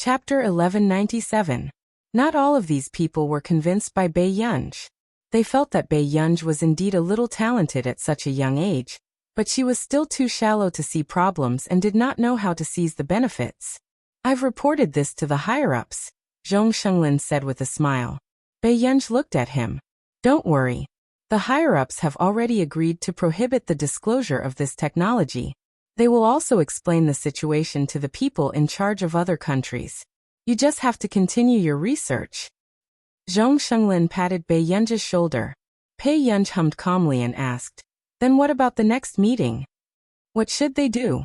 Chapter 1197. Not all of these people were convinced by Bei Yunj. They felt that Bei Yunj was indeed a little talented at such a young age, but she was still too shallow to see problems and did not know how to seize the benefits. I've reported this to the higher-ups, Zhong Shenglin said with a smile. Bei Yunj looked at him. Don't worry. The higher-ups have already agreed to prohibit the disclosure of this technology. They will also explain the situation to the people in charge of other countries. You just have to continue your research. Zhong Shenglin patted Bei Yunj's shoulder. Bei Yunj hummed calmly and asked, Then what about the next meeting? What should they do?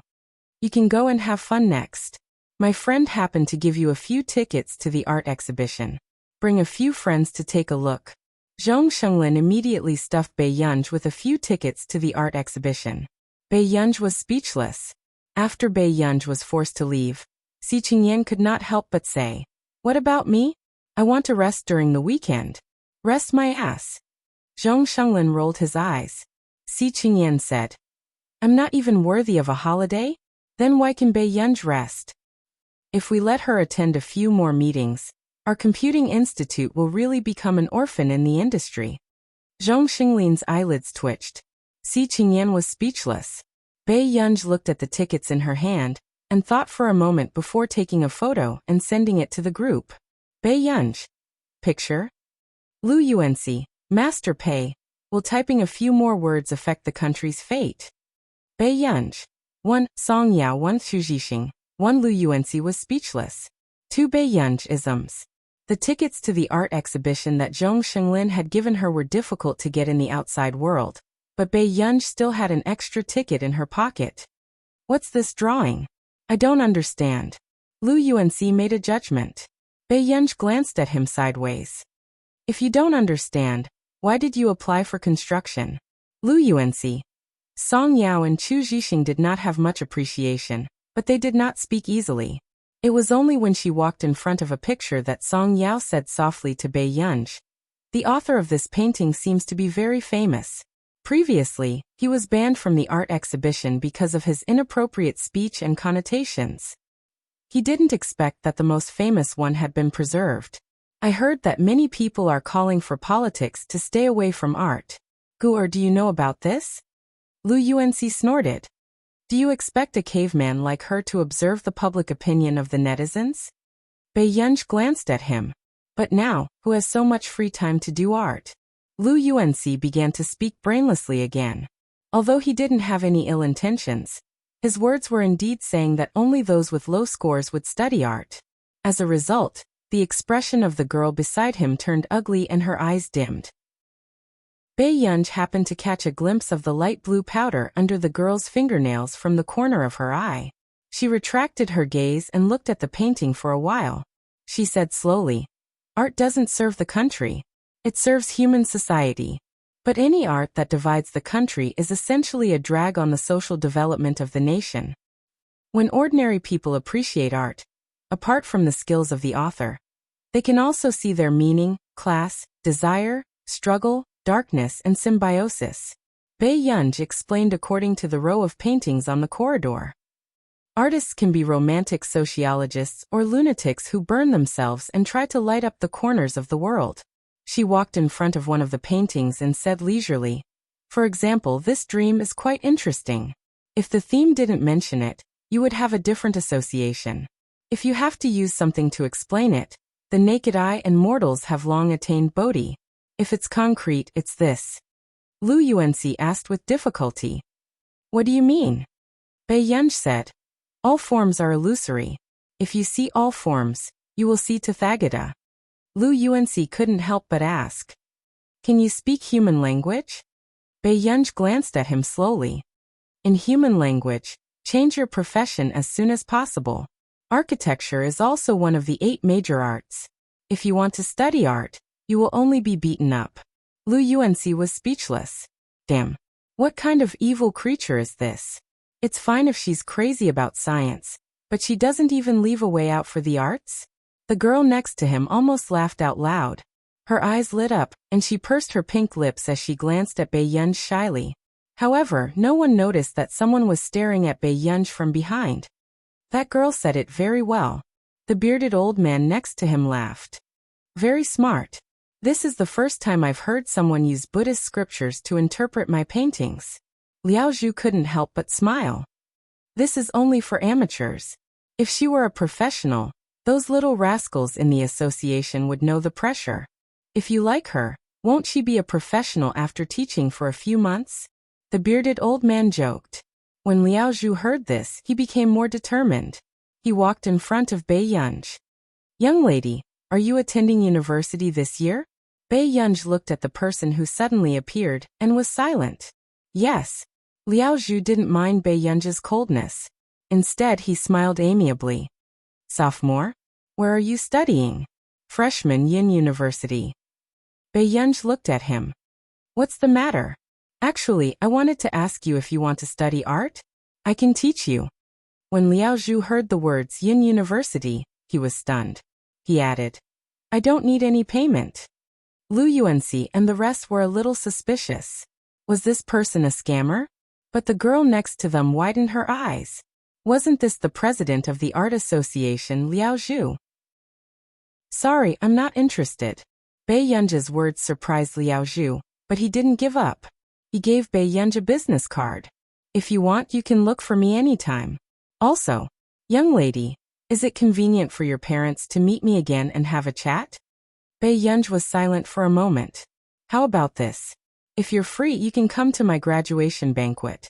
You can go and have fun next. My friend happened to give you a few tickets to the art exhibition. Bring a few friends to take a look. Zhong Shenglin immediately stuffed Bei Yunj with a few tickets to the art exhibition. Bei Yunj was speechless. After Bei Yunj was forced to leave, Si Qingyan could not help but say, What about me? I want to rest during the weekend. Rest my ass. Zhong Shenglin rolled his eyes. Si Qingyan said, I'm not even worthy of a holiday? Then why can Bei Yunj rest? If we let her attend a few more meetings, our computing institute will really become an orphan in the industry. Zhong Xinglin's eyelids twitched. Si Qingyan was speechless. Bei Yunj looked at the tickets in her hand and thought for a moment before taking a photo and sending it to the group. Bei Yunj. Picture? Lu Yuanxi, Master Pei. Will typing a few more words affect the country's fate? Bei Yunj. 1. Song Yao 1 Xuzhixing. 1 Lu Yuanxi was speechless. 2 Bei Yunj isms. The tickets to the art exhibition that Zhong Shenglin had given her were difficult to get in the outside world. But Bei Yunj still had an extra ticket in her pocket. What's this drawing? I don't understand. Lu Yuanxi made a judgment. Bei Yunj glanced at him sideways. If you don't understand, why did you apply for construction? Lu Yuanxi. Song Yao and Chu Zhixing did not have much appreciation, but they did not speak easily. It was only when she walked in front of a picture that Song Yao said softly to Bei Yunj, The author of this painting seems to be very famous. Previously, he was banned from the art exhibition because of his inappropriate speech and connotations. He didn't expect that the most famous one had been preserved. I heard that many people are calling for politics to stay away from art. Gu'er, do you know about this? Lu Yuanxi snorted. Do you expect a caveman like her to observe the public opinion of the netizens? Bei Yunj glanced at him. But now, who has so much free time to do art? Lu Yuanxi began to speak brainlessly again. Although he didn't have any ill intentions, his words were indeed saying that only those with low scores would study art. As a result, the expression of the girl beside him turned ugly and her eyes dimmed. Bei Yunj happened to catch a glimpse of the light blue powder under the girl's fingernails from the corner of her eye. She retracted her gaze and looked at the painting for a while. She said slowly, Art doesn't serve the country. It serves human society. But any art that divides the country is essentially a drag on the social development of the nation. When ordinary people appreciate art, apart from the skills of the author, they can also see their meaning, class, desire, struggle, darkness and symbiosis. Bei Yunj explained according to the row of paintings on the corridor. Artists can be romantic sociologists or lunatics who burn themselves and try to light up the corners of the world. She walked in front of one of the paintings and said leisurely, For example, this dream is quite interesting. If the theme didn't mention it, you would have a different association. If you have to use something to explain it, the naked eye and mortals have long attained Bodhi. If it's concrete, it's this. Lu Yuanxi asked with difficulty. What do you mean? Bei Yunj said. All forms are illusory. If you see all forms, you will see Tathagata. Lu Yuanxi couldn't help but ask. Can you speak human language? Bei Yunj glanced at him slowly. In human language, change your profession as soon as possible. Architecture is also one of the 8 major arts. If you want to study art, you will only be beaten up. Lu Yuanxi was speechless. Damn. What kind of evil creature is this? It's fine if she's crazy about science, but she doesn't even leave a way out for the arts? The girl next to him almost laughed out loud. Her eyes lit up, and she pursed her pink lips as she glanced at Bei Yunj shyly. However, no one noticed that someone was staring at Bei Yunj from behind. That girl said it very well. The bearded old man next to him laughed. Very smart. This is the first time I've heard someone use Buddhist scriptures to interpret my paintings. Liao Zhu couldn't help but smile. This is only for amateurs. If she were a professional, those little rascals in the association would know the pressure. If you like her, won't she be a professional after teaching for a few months? The bearded old man joked. When Liao Zhu heard this, he became more determined. He walked in front of Bai Yunj. Young lady, are you attending university this year? Bai Yunj looked at the person who suddenly appeared, and was silent. Yes. Liao Zhu didn't mind Bai Yunj's coldness. Instead, he smiled amiably. Sophomore? Where are you studying? Freshman, Yin University. Bai Yunj looked at him. What's the matter? Actually, I wanted to ask you if you want to study art? I can teach you. When Liao Zhu heard the words Yin University, he was stunned. He added, I don't need any payment. Lu Yuanxi and the rest were a little suspicious. Was this person a scammer? But the girl next to them widened her eyes. Wasn't this the president of the art association, Liao Zhu? Sorry, I'm not interested. Bai Yunj's words surprised Liao Zhu, but he didn't give up. He gave Bai Yunj a business card. If you want, you can look for me anytime. Also, young lady, is it convenient for your parents to meet me again and have a chat? Bai Yunj was silent for a moment. How about this? If you're free, you can come to my graduation banquet.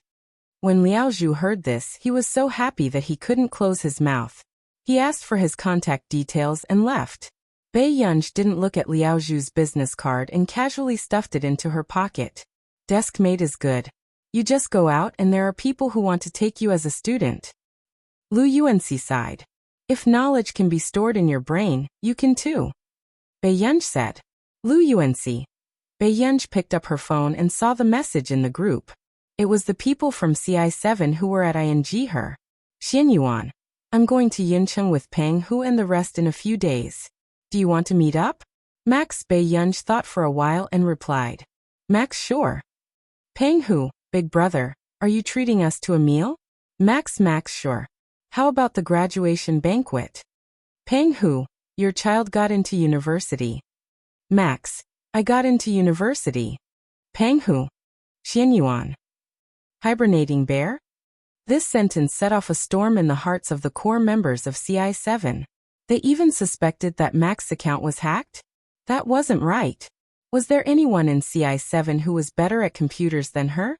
When Liao Zhu heard this, he was so happy that he couldn't close his mouth. He asked for his contact details and left. Bai Yunj didn't look at Liao Zhu's business card and casually stuffed it into her pocket. Desk mate is good. You just go out and there are people who want to take you as a student. Lu Yuanxi sighed. If knowledge can be stored in your brain, you can too. Bai Yunj said. Lu Yuanxi. Bai Yunj picked up her phone and saw the message in the group. It was the people from CI7 who were at ING her. Xianyuan. I'm going to Yincheng with Peng Hu and the rest in a few days. Do you want to meet up? Max. Bai Yunj thought for a while and replied. Max, sure. Peng Hu, big brother, are you treating us to a meal? Max, sure. How about the graduation banquet? Peng Hu, your child got into university. Max, I got into university. Peng Hu. Xianyuan. Hibernating bear? This sentence set off a storm in the hearts of the core members of CI7. They even suspected that Max's account was hacked? That wasn't right. Was there anyone in CI7 who was better at computers than her?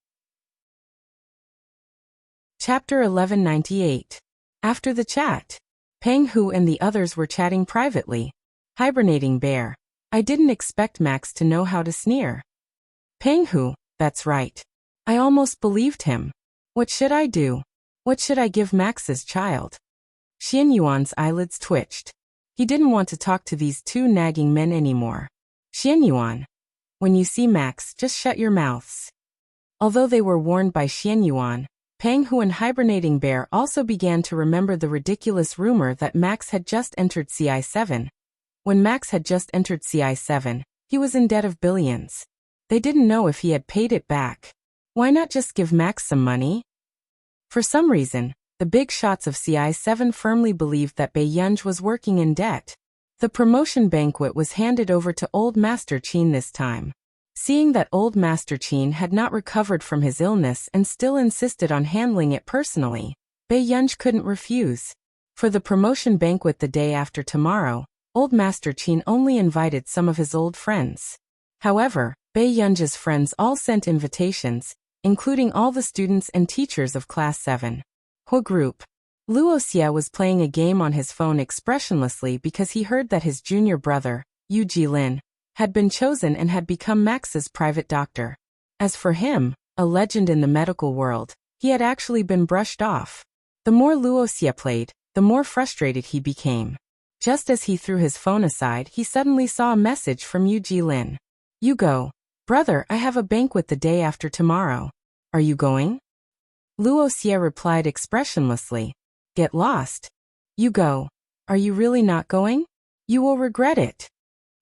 Chapter 1198. After the chat, Peng Hu and the others were chatting privately. Hibernating bear. I didn't expect Max to know how to sneer. Peng Hu, that's right. I almost believed him. What should I do? What should I give Max's child? Xianyuan's eyelids twitched. He didn't want to talk to these two nagging men anymore. Xianyuan. When you see Max, just shut your mouths. Although they were warned by Xianyuan, Peng Hu and Hibernating Bear also began to remember the ridiculous rumor that Max had just entered CI7. When Max had just entered CI7, he was in debt of billions. They didn't know if he had paid it back. Why not just give Max some money? For some reason, the big shots of CI7 firmly believed that Bai Yunj was working in debt. The promotion banquet was handed over to Old Master Qin this time. Seeing that Old Master Qin had not recovered from his illness and still insisted on handling it personally, Bai Yunj couldn't refuse. For the promotion banquet the day after tomorrow, Old Master Qin only invited some of his old friends. However, Bai Yunj's friends all sent invitations, including all the students and teachers of Class 7. Hu group. Wuxia was playing a game on his phone expressionlessly because he heard that his junior brother, Yu Jilin, had been chosen and had become Max's private doctor. As for him, a legend in the medical world, he had actually been brushed off. The more Wuxia played, the more frustrated he became. Just as he threw his phone aside, he suddenly saw a message from Yu Jilin. You go. Brother, I have a banquet the day after tomorrow. Are you going? Wuxia replied expressionlessly. Get lost. You go. Are you really not going? You will regret it.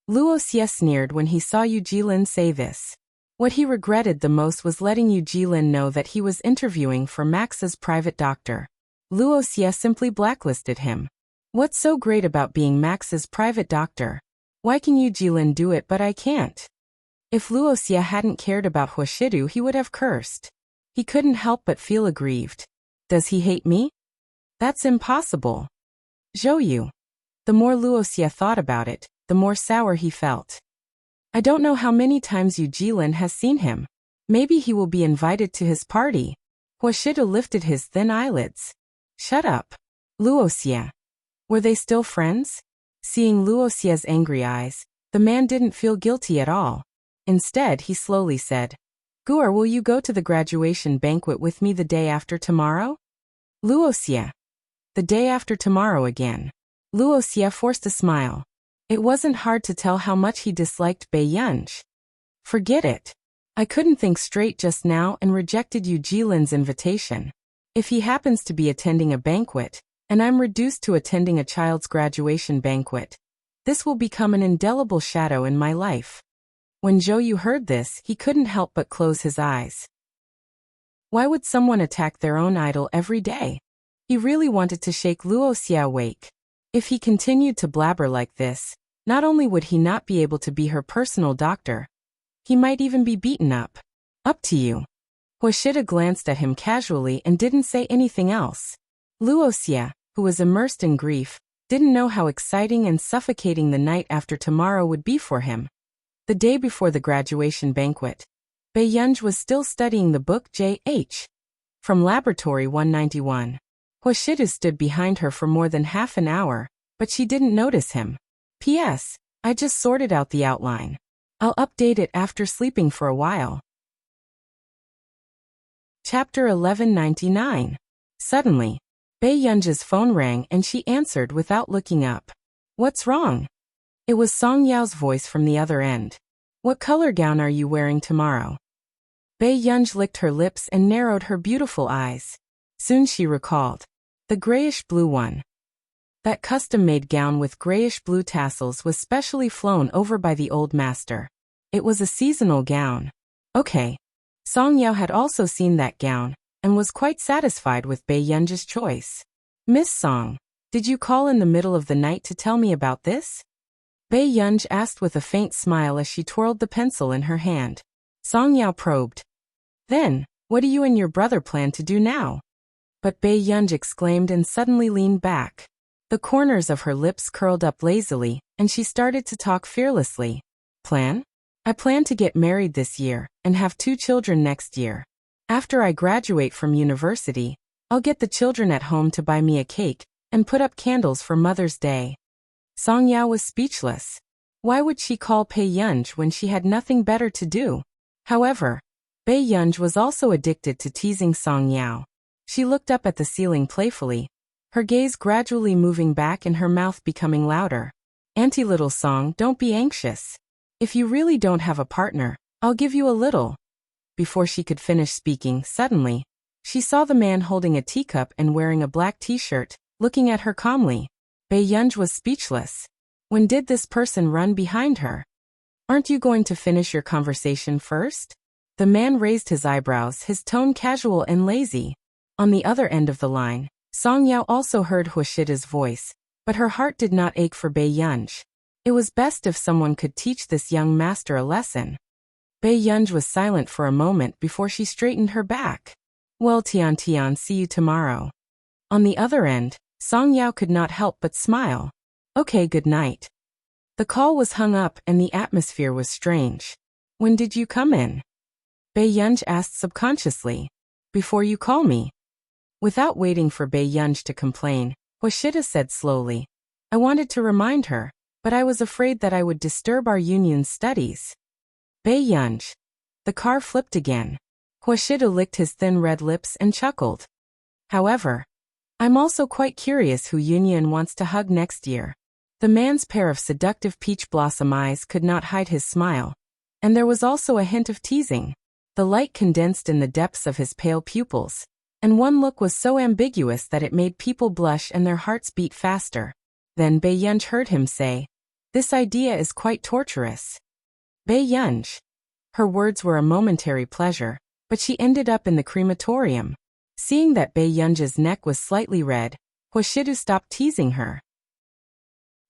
Wuxia sneered when he saw Yu Jilin say this. What he regretted the most was letting Yu Jilin know that he was interviewing for Max's private doctor. Wuxia simply blacklisted him. What's so great about being Max's private doctor? Why can you Jilin do it but I can't? If Luoxia hadn't cared about Huashidu, he would have cursed. He couldn't help but feel aggrieved. Does he hate me? That's impossible. Zhou. The more Luoxia thought about it, the more sour he felt. I don't know how many times Yu Jilin has seen him. Maybe he will be invited to his party. Huashidu lifted his thin eyelids. Shut up. Luoxia. Were they still friends? Seeing Luoxia's angry eyes, the man didn't feel guilty at all. Instead, he slowly said, Guer, will you go to the graduation banquet with me the day after tomorrow? Luoxia. The day after tomorrow again. Luoxia forced a smile. It wasn't hard to tell how much he disliked Bai Yunj. Forget it. I couldn't think straight just now and rejected Yu Jilin's invitation. If he happens to be attending a banquet, and I'm reduced to attending a child's graduation banquet, this will become an indelible shadow in my life. When Zhou heard this, he couldn't help but close his eyes. Why would someone attack their own idol every day? He really wanted to shake Luoxia awake. If he continued to blabber like this, not only would he not be able to be her personal doctor, he might even be beaten up. Up to you. Huashidu glanced at him casually and didn't say anything else. Luoxia, who was immersed in grief, didn't know how exciting and suffocating the night after tomorrow would be for him. The day before the graduation banquet, Bai Yunj was still studying the book J.H. from Laboratory 191. Huashidu stood behind her for more than half an hour, but she didn't notice him. P.S. I just sorted out the outline. I'll update it after sleeping for a while. Chapter 1199. Suddenly, Bai Yunj's phone rang and she answered without looking up. What's wrong? It was Song Yao's voice from the other end. What color gown are you wearing tomorrow? Bai Yunj licked her lips and narrowed her beautiful eyes. Soon she recalled. The grayish-blue one. That custom-made gown with grayish-blue tassels was specially flown over by the old master. It was a seasonal gown. Okay. Song Yao had also seen that gown, and was quite satisfied with Bai Yunj's choice. Miss Song, did you call in the middle of the night to tell me about this? Bai Yunj asked with a faint smile as she twirled the pencil in her hand. Song Yao probed. Then, what do you and your brother plan to do now? But Bai Yunj exclaimed and suddenly leaned back. The corners of her lips curled up lazily, and she started to talk fearlessly. Plan? I plan to get married this year, and have 2 children next year. After I graduate from university, I'll get the children at home to buy me a cake, and put up candles for Mother's Day. Song Yao was speechless. Why would she call Bai Yunj when she had nothing better to do? However, Bai Yunj was also addicted to teasing Song Yao. She looked up at the ceiling playfully, her gaze gradually moving back and her mouth becoming louder. Auntie Little Song, don't be anxious. If you really don't have a partner, I'll give you a little. Before she could finish speaking, suddenly, she saw the man holding a teacup and wearing a black t-shirt, looking at her calmly. Bai Yunj was speechless. When did this person run behind her? Aren't you going to finish your conversation first? The man raised his eyebrows, his tone casual and lazy. On the other end of the line, Song Yao also heard Huashida's voice, but her heart did not ache for Bai Yunj. It was best if someone could teach this young master a lesson. Bai Yunj was silent for a moment before she straightened her back. Well, Tian, see you tomorrow. On the other end, Song Yao could not help but smile. Okay, good night. The call was hung up and the atmosphere was strange. When did you come in? Bai Yunj asked subconsciously. Before you call me. Without waiting for Bai Yunj to complain, Huashida said slowly. I wanted to remind her, but I was afraid that I would disturb our union's studies. Bai Yunj. The car flipped again. Huashida licked his thin red lips and chuckled. However, I'm also quite curious who Yunyan wants to hug next year. The man's pair of seductive peach blossom eyes could not hide his smile, and there was also a hint of teasing. The light condensed in the depths of his pale pupils, and one look was so ambiguous that it made people blush and their hearts beat faster. Then Bai Yunj heard him say, "This idea is quite torturous." Bai Yunj. Her words were a momentary pleasure, but she ended up in the crematorium. Seeing that Bai Yunj's neck was slightly red, Huashidu stopped teasing her.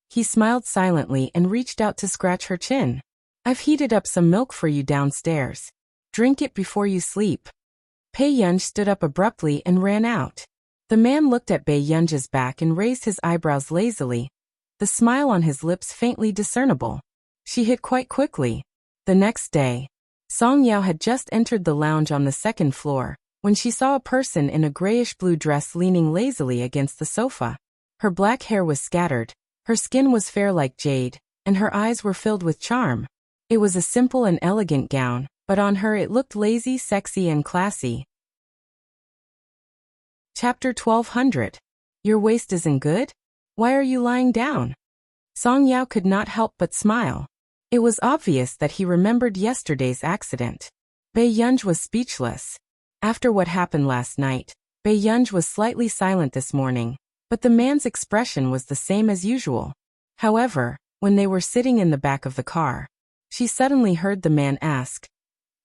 He smiled silently and reached out to scratch her chin. I've heated up some milk for you downstairs. Drink it before you sleep. Bei Yunj stood up abruptly and ran out. The man looked at Bei Yunj's back and raised his eyebrows lazily, the smile on his lips faintly discernible. She hid quite quickly. The next day, Song Yao had just entered the lounge on the second floor, when she saw a person in a grayish-blue dress leaning lazily against the sofa. Her black hair was scattered, her skin was fair like jade, and her eyes were filled with charm. It was a simple and elegant gown, but on her it looked lazy, sexy, and classy. Chapter 1200. Your waist isn't good? Why are you lying down? Song Yao could not help but smile. It was obvious that he remembered yesterday's accident. Bei Yunj was speechless. After what happened last night, Bei Yunj was slightly silent this morning, but the man's expression was the same as usual. However, when they were sitting in the back of the car, she suddenly heard the man ask,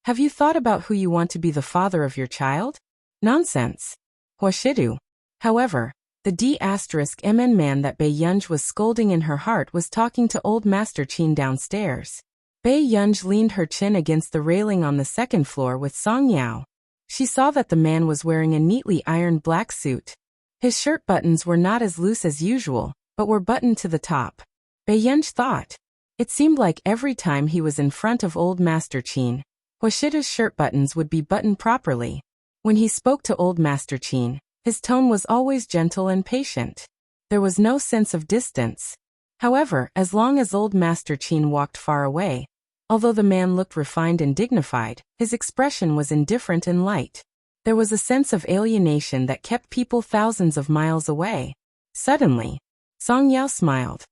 "Have you thought about who you want to be the father of your child?" Nonsense. Huashidu. However, the D*MN man that Bei Yunj was scolding in her heart was talking to old Master Qin downstairs. Bei Yunj leaned her chin against the railing on the second floor with Song Yao. She saw that the man was wearing a neatly ironed black suit. His shirt buttons were not as loose as usual, but were buttoned to the top. Bei Yunj thought. It seemed like every time he was in front of old Master Qin, Huashida's shirt buttons would be buttoned properly. When he spoke to old Master Qin, his tone was always gentle and patient. There was no sense of distance. However, as long as old Master Qin walked far away, although the man looked refined and dignified, his expression was indifferent and light. There was a sense of alienation that kept people thousands of miles away. Suddenly, Song Yao smiled.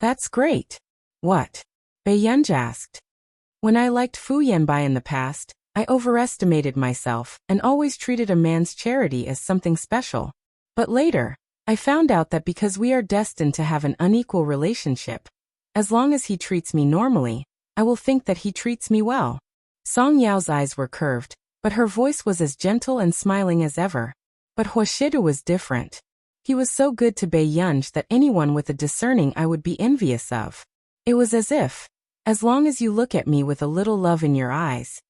That's great. What? Bei Yunj asked. When I liked Fu Yanbai in the past, I overestimated myself and always treated a man's charity as something special. But later, I found out that because we are destined to have an unequal relationship, as long as he treats me normally, I will think that he treats me well. Song Yao's eyes were curved, but her voice was as gentle and smiling as ever. But Huashidu was different. He was so good to Bei Yunj that anyone with a discerning eye would be envious of. It was as if, as long as you look at me with a little love in your eyes,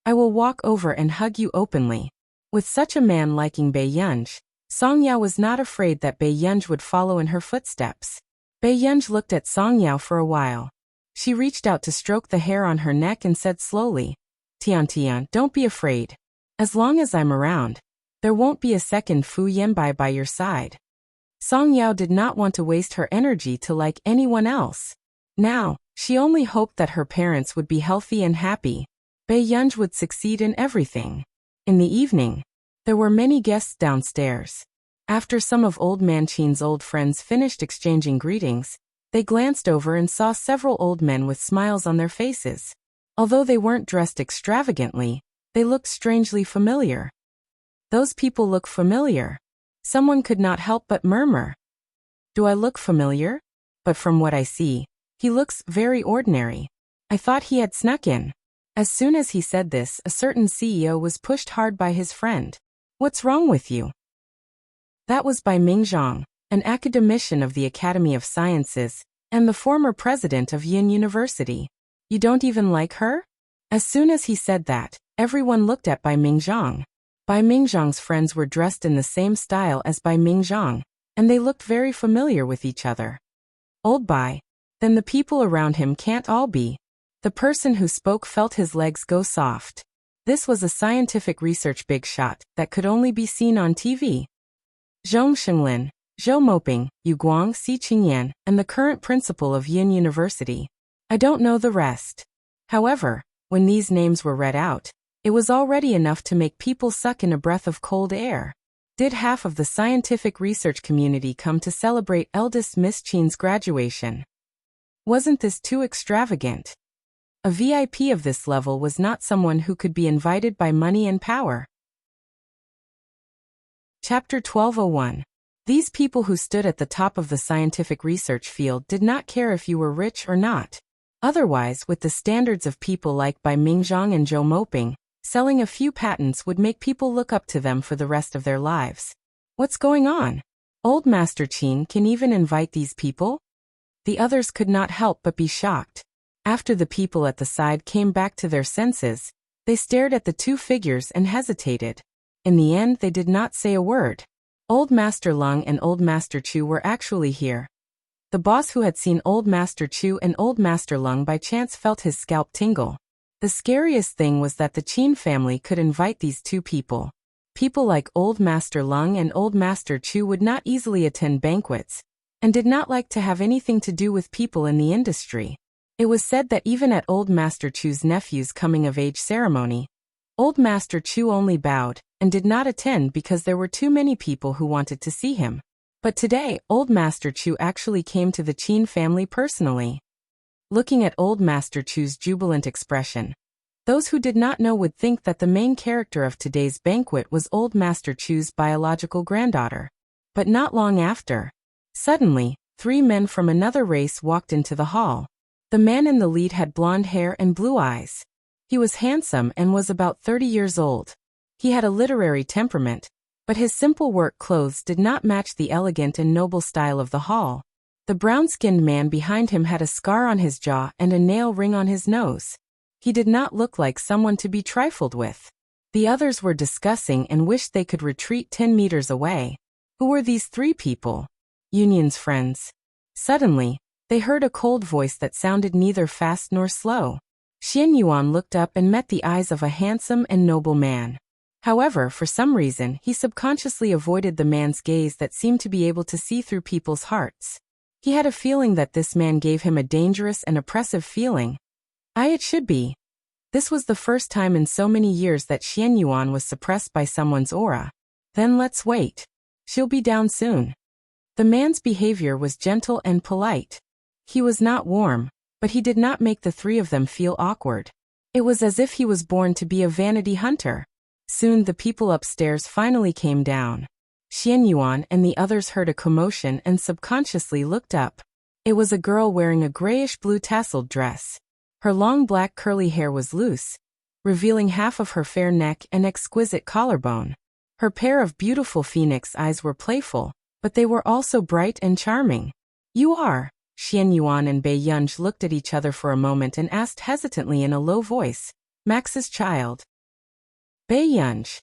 I will walk over and hug you openly. With such a man liking Bei Yunj, Song Yao was not afraid that Bei Yunj would follow in her footsteps. Bei Yunj looked at Song Yao for a while. She reached out to stroke the hair on her neck and said slowly, Tian, don't be afraid. As long as I'm around, there won't be a second Fu Yanbai by your side. Song Yao did not want to waste her energy to like anyone else. Now, she only hoped that her parents would be healthy and happy. Bei Yunj would succeed in everything. In the evening, there were many guests downstairs. After some of old Man Qin's old friends finished exchanging greetings, they glanced over and saw several old men with smiles on their faces. Although they weren't dressed extravagantly, they looked strangely familiar. Those people look familiar. Someone could not help but murmur. Do I look familiar? But from what I see, he looks very ordinary. I thought he had snuck in. As soon as he said this, a certain CEO was pushed hard by his friend. What's wrong with you? That was by Ming Zhang, an academician of the Academy of Sciences, and the former president of Yin University. You don't even like her? As soon as he said that, everyone looked at Bai Mingzhang. Bai Mingzhang's friends were dressed in the same style as Bai Mingzhang, and they looked very familiar with each other. Old Bai. Then the people around him can't all be. The person who spoke felt his legs go soft. This was a scientific research big shot that could only be seen on TV. Zhong Shenglin, Zhou Moping, Yu Guang Si Qingyan, and the current principal of Yin University. I don't know the rest. However, when these names were read out, it was already enough to make people suck in a breath of cold air. Did half of the scientific research community come to celebrate eldest Miss Qin's graduation? Wasn't this too extravagant? A VIP of this level was not someone who could be invited by money and power. Chapter 1201. These people who stood at the top of the scientific research field did not care if you were rich or not. Otherwise, with the standards of people like Bai Mingzhang and Zhou Moping, selling a few patents would make people look up to them for the rest of their lives. What's going on? Old Master Qin can even invite these people? The others could not help but be shocked. After the people at the side came back to their senses, they stared at the two figures and hesitated. In the end, they did not say a word. Old Master Lung and Old Master Chu were actually here. The boss, who had seen Old Master Chu and Old Master Lung by chance, felt his scalp tingle. The scariest thing was that the Qin family could invite these two people. People like Old Master Lung and Old Master Chu would not easily attend banquets, and did not like to have anything to do with people in the industry. It was said that even at Old Master Chu's nephew's coming-of-age ceremony, Old Master Chu only bowed and did not attend because there were too many people who wanted to see him. But today, Old Master Chu actually came to the Qin family personally. Looking at Old Master Chu's jubilant expression, those who did not know would think that the main character of today's banquet was Old Master Chu's biological granddaughter. But not long after, suddenly, 3 men from another race walked into the hall. The man in the lead had blonde hair and blue eyes. He was handsome and was about 30 years old. He had a literary temperament, but his simple work clothes did not match the elegant and noble style of the hall. The brown-skinned man behind him had a scar on his jaw and a nail ring on his nose. He did not look like someone to be trifled with. The others were discussing and wished they could retreat 10 meters away. Who were these 3 people? Union's friends. Suddenly, they heard a cold voice that sounded neither fast nor slow. Xian Yuan looked up and met the eyes of a handsome and noble man. However, for some reason, he subconsciously avoided the man's gaze that seemed to be able to see through people's hearts. He had a feeling that this man gave him a dangerous and oppressive feeling. It should be. This was the first time in so many years that Xian Yuan was suppressed by someone's aura. Then let's wait. She'll be down soon. The man's behavior was gentle and polite. He was not warm, but he did not make the 3 of them feel awkward. It was as if he was born to be a vanity hunter. Soon the people upstairs finally came down. Xian Yuan and the others heard a commotion and subconsciously looked up. It was a girl wearing a grayish-blue tasseled dress. Her long black curly hair was loose, revealing half of her fair neck and exquisite collarbone. Her pair of beautiful phoenix eyes were playful, but they were also bright and charming. "You are?" Xian Yuan and Bei Yunj looked at each other for a moment and asked hesitantly in a low voice, "Max's child?" Bei Yunj.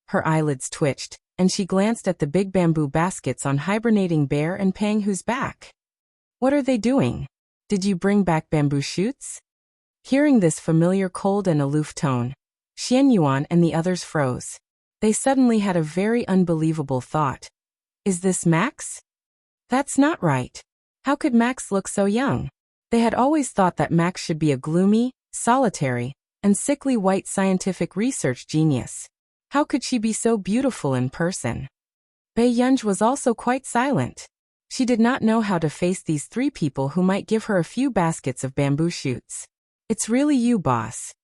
Her eyelids twitched, and she glanced at the big bamboo baskets on hibernating Bear and Pang Hu's back. "What are they doing? Did you bring back bamboo shoots?" Hearing this familiar cold and aloof tone, Xian Yuan and the others froze. They suddenly had a very unbelievable thought. Is this Max? That's not right. How could Max look so young? They had always thought that Max should be a gloomy, solitary, and sickly white scientific research genius. How could she be so beautiful in person? Bei Yunj was also quite silent. She did not know how to face these 3 people who might give her a few baskets of bamboo shoots. "It's really you, boss."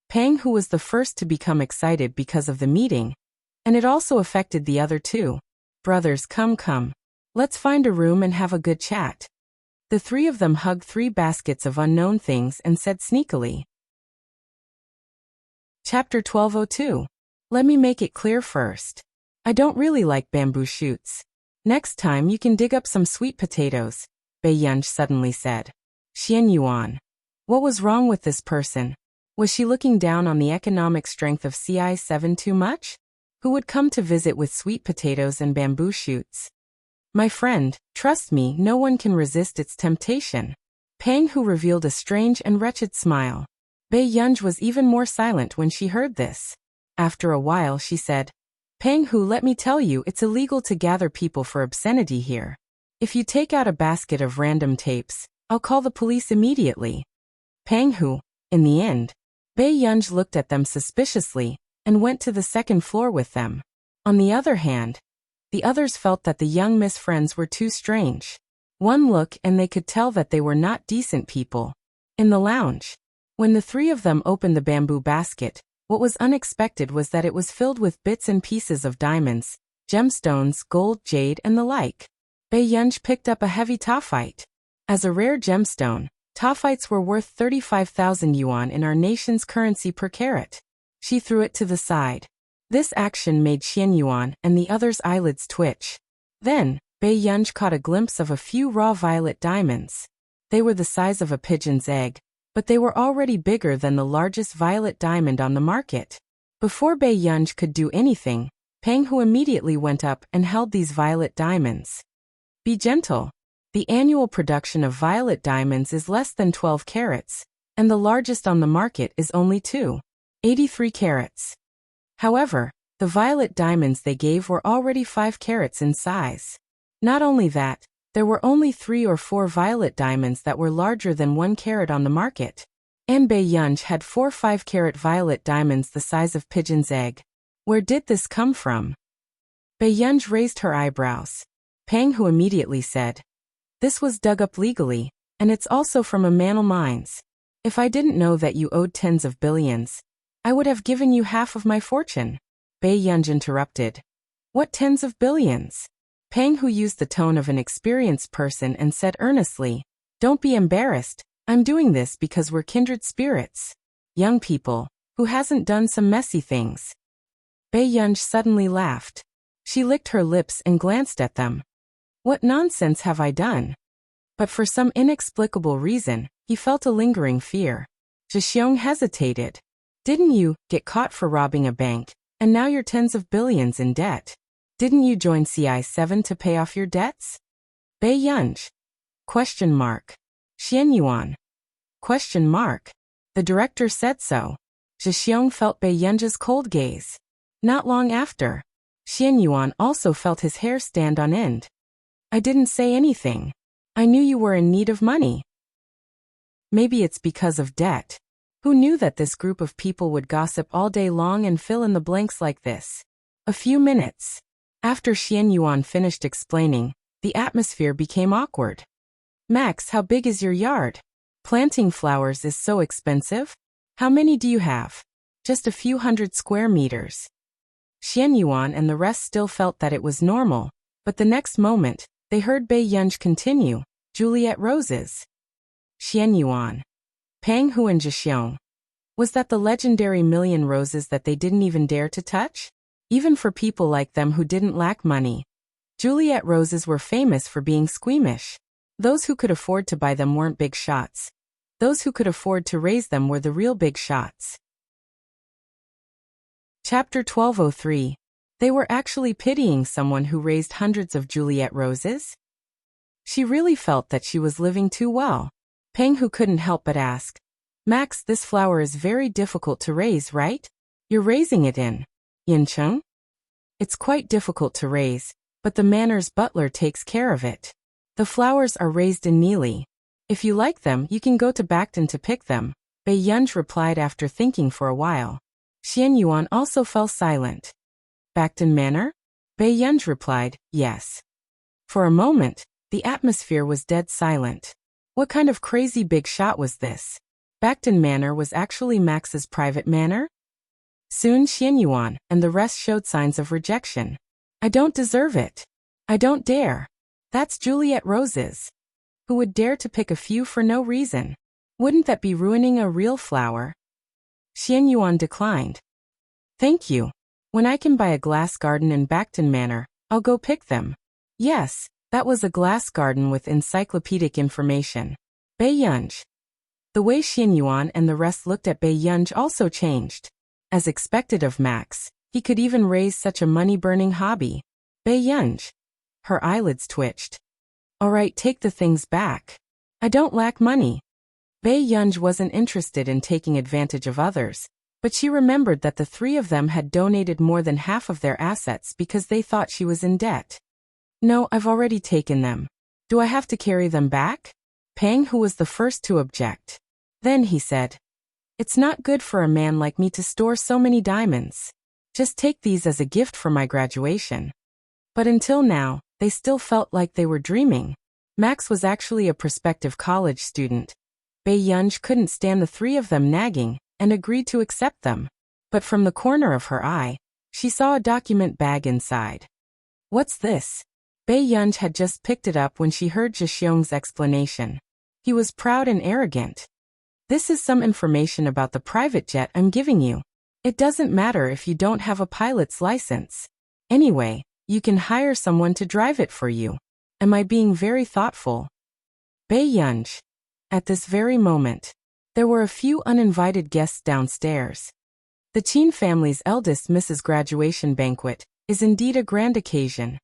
Pang Hu was the first to become excited because of the meeting, and it also affected the other 2. "Brothers, come. Let's find a room and have a good chat." The 3 of them hugged 3 baskets of unknown things and said sneakily. Chapter 1202. Let me make it clear first. I don't really like bamboo shoots. Next time you can dig up some sweet potatoes, Bei Yunj suddenly said. Xian Yuan. What was wrong with this person? Was she looking down on the economic strength of CI7 too much? Who would come to visit with sweet potatoes and bamboo shoots? My friend, trust me, no one can resist its temptation. Pang Hu revealed a strange and wretched smile. Bei Yunj was even more silent when she heard this. After a while she said, Pang Hu, let me tell you, it's illegal to gather people for obscenity here. If you take out a basket of random tapes, I'll call the police immediately. Pang Hu. In the end, Bei Yunj looked at them suspiciously and went to the second floor with them. On the other hand, the others felt that the young Miss friends were too strange. One look and they could tell that they were not decent people. In the lounge, when the 3 of them opened the bamboo basket, what was unexpected was that it was filled with bits and pieces of diamonds, gemstones, gold, jade, and the like. Bei Yunj picked up a heavy taphite. As a rare gemstone, taphites were worth 35,000 yuan in our nation's currency per carat. She threw it to the side. This action made Xian Yuan and the others' eyelids twitch. Then, Bei Yunj caught a glimpse of a few raw violet diamonds. They were the size of a pigeon's egg, but they were already bigger than the largest violet diamond on the market. Before Bai Yunj could do anything, Peng Hu immediately went up and held these violet diamonds. Be gentle. The annual production of violet diamonds is less than 12 carats, and the largest on the market is only 2.83 carats. However, the violet diamonds they gave were already 5 carats in size. Not only that, there were only 3 or 4 violet diamonds that were larger than 1 carat on the market. And Bai Yunj had 4 5-carat violet diamonds the size of pigeon's egg. Where did this come from? Bai Yunj raised her eyebrows. Peng Hu immediately said, "This was dug up legally, and it's also from a Manal mines. If I didn't know that you owed tens of billions, I would have given you half of my fortune." Bai Yunj interrupted. "What tens of billions?" Peng Hu used the tone of an experienced person and said earnestly, "Don't be embarrassed, I'm doing this because we're kindred spirits. Young people, who hasn't done some messy things?" Bai Yunj suddenly laughed. She licked her lips and glanced at them. "What nonsense have I done?" But for some inexplicable reason, he felt a lingering fear. Zhixiong hesitated. "Didn't you get caught for robbing a bank, and now you're tens of billions in debt? Didn't you join CI7 to pay off your debts?" Bai Yunj? Question mark. Xian Yuan? Question mark. The director said so. Zhixiong felt Bai Yunj's cold gaze. Not long after, Xian Yuan also felt his hair stand on end. "I didn't say anything. I knew you were in need of money." Maybe it's because of debt. Who knew that this group of people would gossip all day long and fill in the blanks like this? A few minutes. After Xian Yuan finished explaining, the atmosphere became awkward. "Max, how big is your yard? Planting flowers is so expensive. How many do you have?" "Just a few hundred square meters." Xian Yuan and the rest still felt that it was normal, but the next moment, they heard Bai Yunj continue, "Juliet roses." Xian Yuan. Peng Hu and Zhixiong. Was that the legendary million roses that they didn't even dare to touch? Even for people like them who didn't lack money. Juliet roses were famous for being squeamish. Those who could afford to buy them weren't big shots. Those who could afford to raise them were the real big shots. Chapter 1203. They were actually pitying someone who raised hundreds of Juliet roses? She really felt that she was living too well. Peng Hu couldn't help but ask, "Max, this flower is very difficult to raise, right? You're raising it in Yincheng?" "It's quite difficult to raise, but the manor's butler takes care of it. The flowers are raised in Nili. If you like them, you can go to Bacton to pick them," Bai Yunj replied after thinking for a while. Xian Yuan also fell silent. "Bacton Manor?" Bai Yunj replied, "Yes." For a moment, the atmosphere was dead silent. What kind of crazy big shot was this? Bacton Manor was actually Max's private manor? Soon Xian Yuan and the rest showed signs of rejection. "I don't deserve it. I don't dare. That's Juliet roses. Who would dare to pick a few for no reason? Wouldn't that be ruining a real flower?" Xian Yuan declined. "Thank you. When I can buy a glass garden in Bacton Manor, I'll go pick them." Yes, that was a glass garden with encyclopedic information. Bai Yunj. The way Xian Yuan and the rest looked at Bai Yunj also changed. As expected of Max, he could even raise such a money-burning hobby. Bai Yunj. Her eyelids twitched. "All right, take the things back. I don't lack money." Bai Yunj wasn't interested in taking advantage of others, but she remembered that the 3 of them had donated more than half of their assets because they thought she was in debt. "No, I've already taken them. Do I have to carry them back?" Peng Hu was the first to object. Then he said, "It's not good for a man like me to store so many diamonds. Just take these as a gift for my graduation." But until now, they still felt like they were dreaming. Max was actually a prospective college student. Bai Yunj couldn't stand the 3 of them nagging, and agreed to accept them. But from the corner of her eye, she saw a document bag inside. "What's this?" Bai Yunj had just picked it up when she heard Zhixiong's explanation. He was proud and arrogant. "This is some information about the private jet I'm giving you. It doesn't matter if you don't have a pilot's license. Anyway, you can hire someone to drive it for you. Am I being very thoughtful?" Bai Yunj. At this very moment, there were a few uninvited guests downstairs. The Qin family's eldest Mrs. graduation banquet is indeed a grand occasion.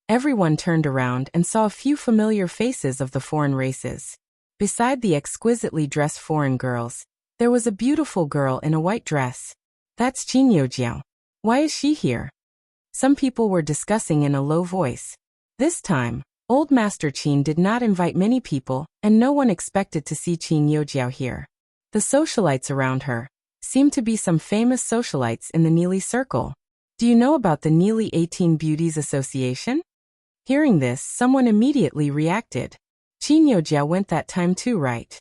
Everyone turned around and saw a few familiar faces of the foreign races. Beside the exquisitely dressed foreign girls, there was a beautiful girl in a white dress. That's Qin Youjiao. Why is she here? Some people were discussing in a low voice. This time, Old Master Qin did not invite many people, and no one expected to see Qin Youjiao here. The socialites around her seemed to be some famous socialites in the Neely Circle. Do you know about the Neely 18 Beauties Association? Hearing this, someone immediately reacted. Qin Youjiao went that time too, right?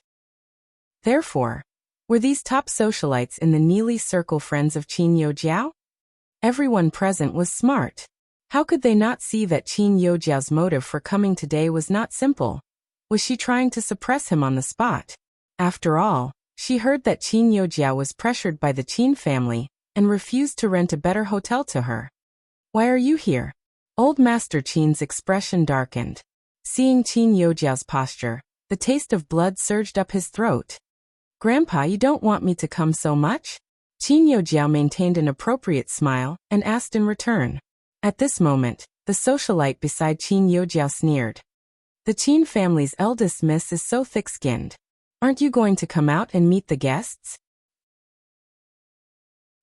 Therefore, were these top socialites in the Neely Circle friends of Qin Youjiao? Everyone present was smart. How could they not see that Qin Youjiao's motive for coming today was not simple? Was she trying to suppress him on the spot? After all, she heard that Qin Youjiao was pressured by the Qin family and refused to rent a better hotel to her. Why are you here? Old Master Qin's expression darkened. Seeing Qin Youjiao's posture, the taste of blood surged up his throat. Grandpa, you don't want me to come so much? Qin Youjiao maintained an appropriate smile and asked in return. At this moment, the socialite beside Qin Youjiao sneered. The Qin family's eldest miss is so thick-skinned. Aren't you going to come out and meet the guests?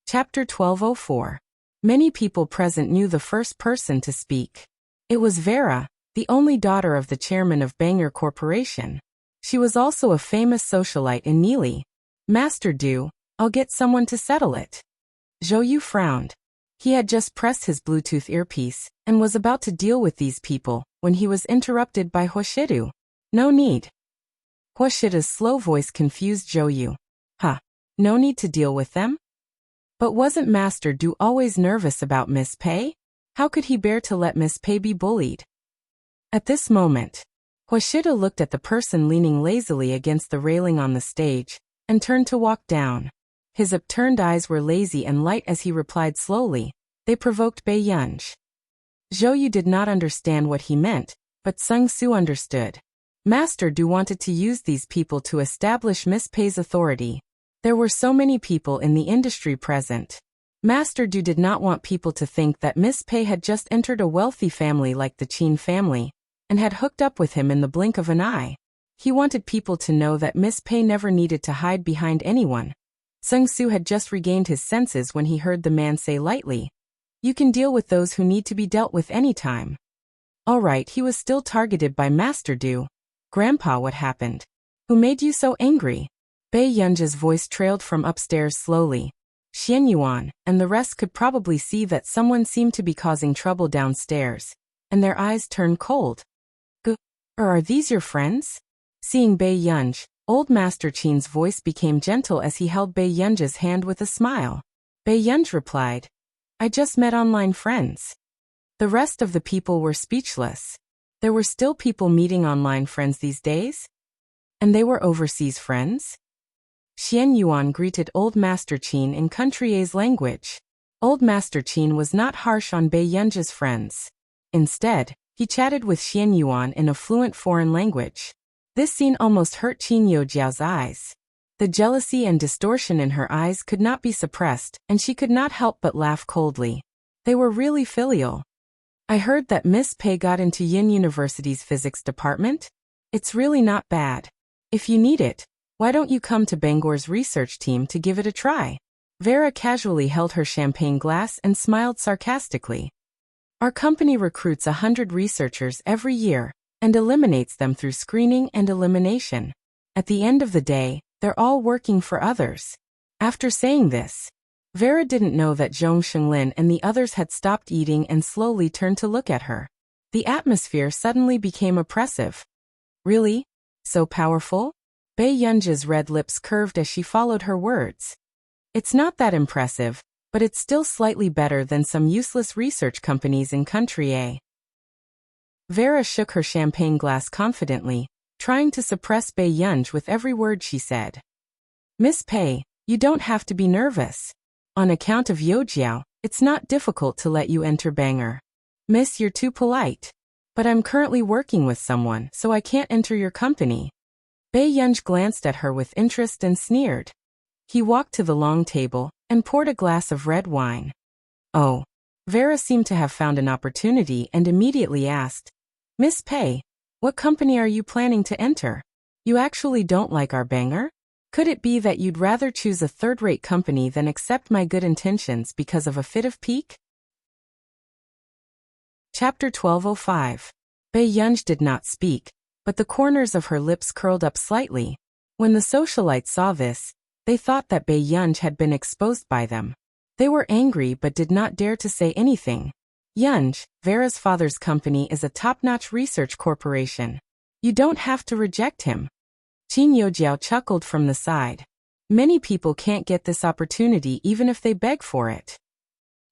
Chapter 1204. Many people present knew the first person to speak. It was Vera, the only daughter of the chairman of Bangor Corporation. She was also a famous socialite in Neely. Master Du, I'll get someone to settle it. Zhou Yu frowned. He had just pressed his Bluetooth earpiece and was about to deal with these people when he was interrupted by Huashidu. No need. Huashida's slow voice confused Zhou Yu. No need to deal with them? But wasn't Master Du always nervous about Miss Pei? How could he bear to let Miss Pei be bullied? At this moment, Huashida looked at the person leaning lazily against the railing on the stage and turned to walk down. His upturned eyes were lazy and light as he replied slowly. They provoked Bai Yunj. Zhou Yu did not understand what he meant, but Sung Su understood. Master Du wanted to use these people to establish Miss Pei's authority. There were so many people in the industry present. Master Du did not want people to think that Miss Pei had just entered a wealthy family like the Qin family and had hooked up with him in the blink of an eye. He wanted people to know that Miss Pei never needed to hide behind anyone. Sung Su had just regained his senses when he heard the man say lightly, "You can deal with those who need to be dealt with anytime." All right, he was still targeted by Master Du. Grandpa, what happened? Who made you so angry? Bai Yunj's voice trailed from upstairs slowly. Xian Yuan and the rest could probably see that someone seemed to be causing trouble downstairs, and their eyes turned cold. Are these your friends? Seeing Bai Yunj, Old Master Qin's voice became gentle as he held Bai Yunj's hand with a smile. Bai Yunj replied, "I just met online friends." The rest of the people were speechless. There were still people meeting online friends these days? And they were overseas friends? Xian Yuan greeted Old Master Qin in Countrier's language. Old Master Qin was not harsh on Bai Yunj's friends. Instead, he chatted with Xian Yuan in a fluent foreign language. This scene almost hurt Qin Youjiao's eyes. The jealousy and distortion in her eyes could not be suppressed, and she could not help but laugh coldly. They were really filial. I heard that Miss Pei got into Yin University's physics department. It's really not bad. If you need it, why don't you come to Bangor's research team to give it a try? Vera casually held her champagne glass and smiled sarcastically. Our company recruits 100 researchers every year and eliminates them through screening and elimination. At the end of the day, they're all working for others. After saying this, Vera didn't know that Zhong Shenglin and the others had stopped eating and slowly turned to look at her. The atmosphere suddenly became oppressive. Really? So powerful? Bai Yunj's red lips curved as she followed her words. It's not that impressive, but it's still slightly better than some useless research companies in Country A. Vera shook her champagne glass confidently, trying to suppress Bai Yunj with every word she said. Miss Pei, you don't have to be nervous. On account of Youjiao, it's not difficult to let you enter Bangor. Miss, you're too polite. But I'm currently working with someone, so I can't enter your company. Bei Yunj glanced at her with interest and sneered. He walked to the long table and poured a glass of red wine. Oh. Vera seemed to have found an opportunity and immediately asked, Miss Pei, what company are you planning to enter? You actually don't like our banger? Could it be that you'd rather choose a third-rate company than accept my good intentions because of a fit of pique? Chapter 1205. Bei Yunj did not speak, but the corners of her lips curled up slightly. When the socialites saw this, they thought that Bei Yunj had been exposed by them. They were angry but did not dare to say anything. Yunj, Vera's father's company is a top-notch research corporation. You don't have to reject him. Qin Youjiao chuckled from the side. Many people can't get this opportunity even if they beg for it.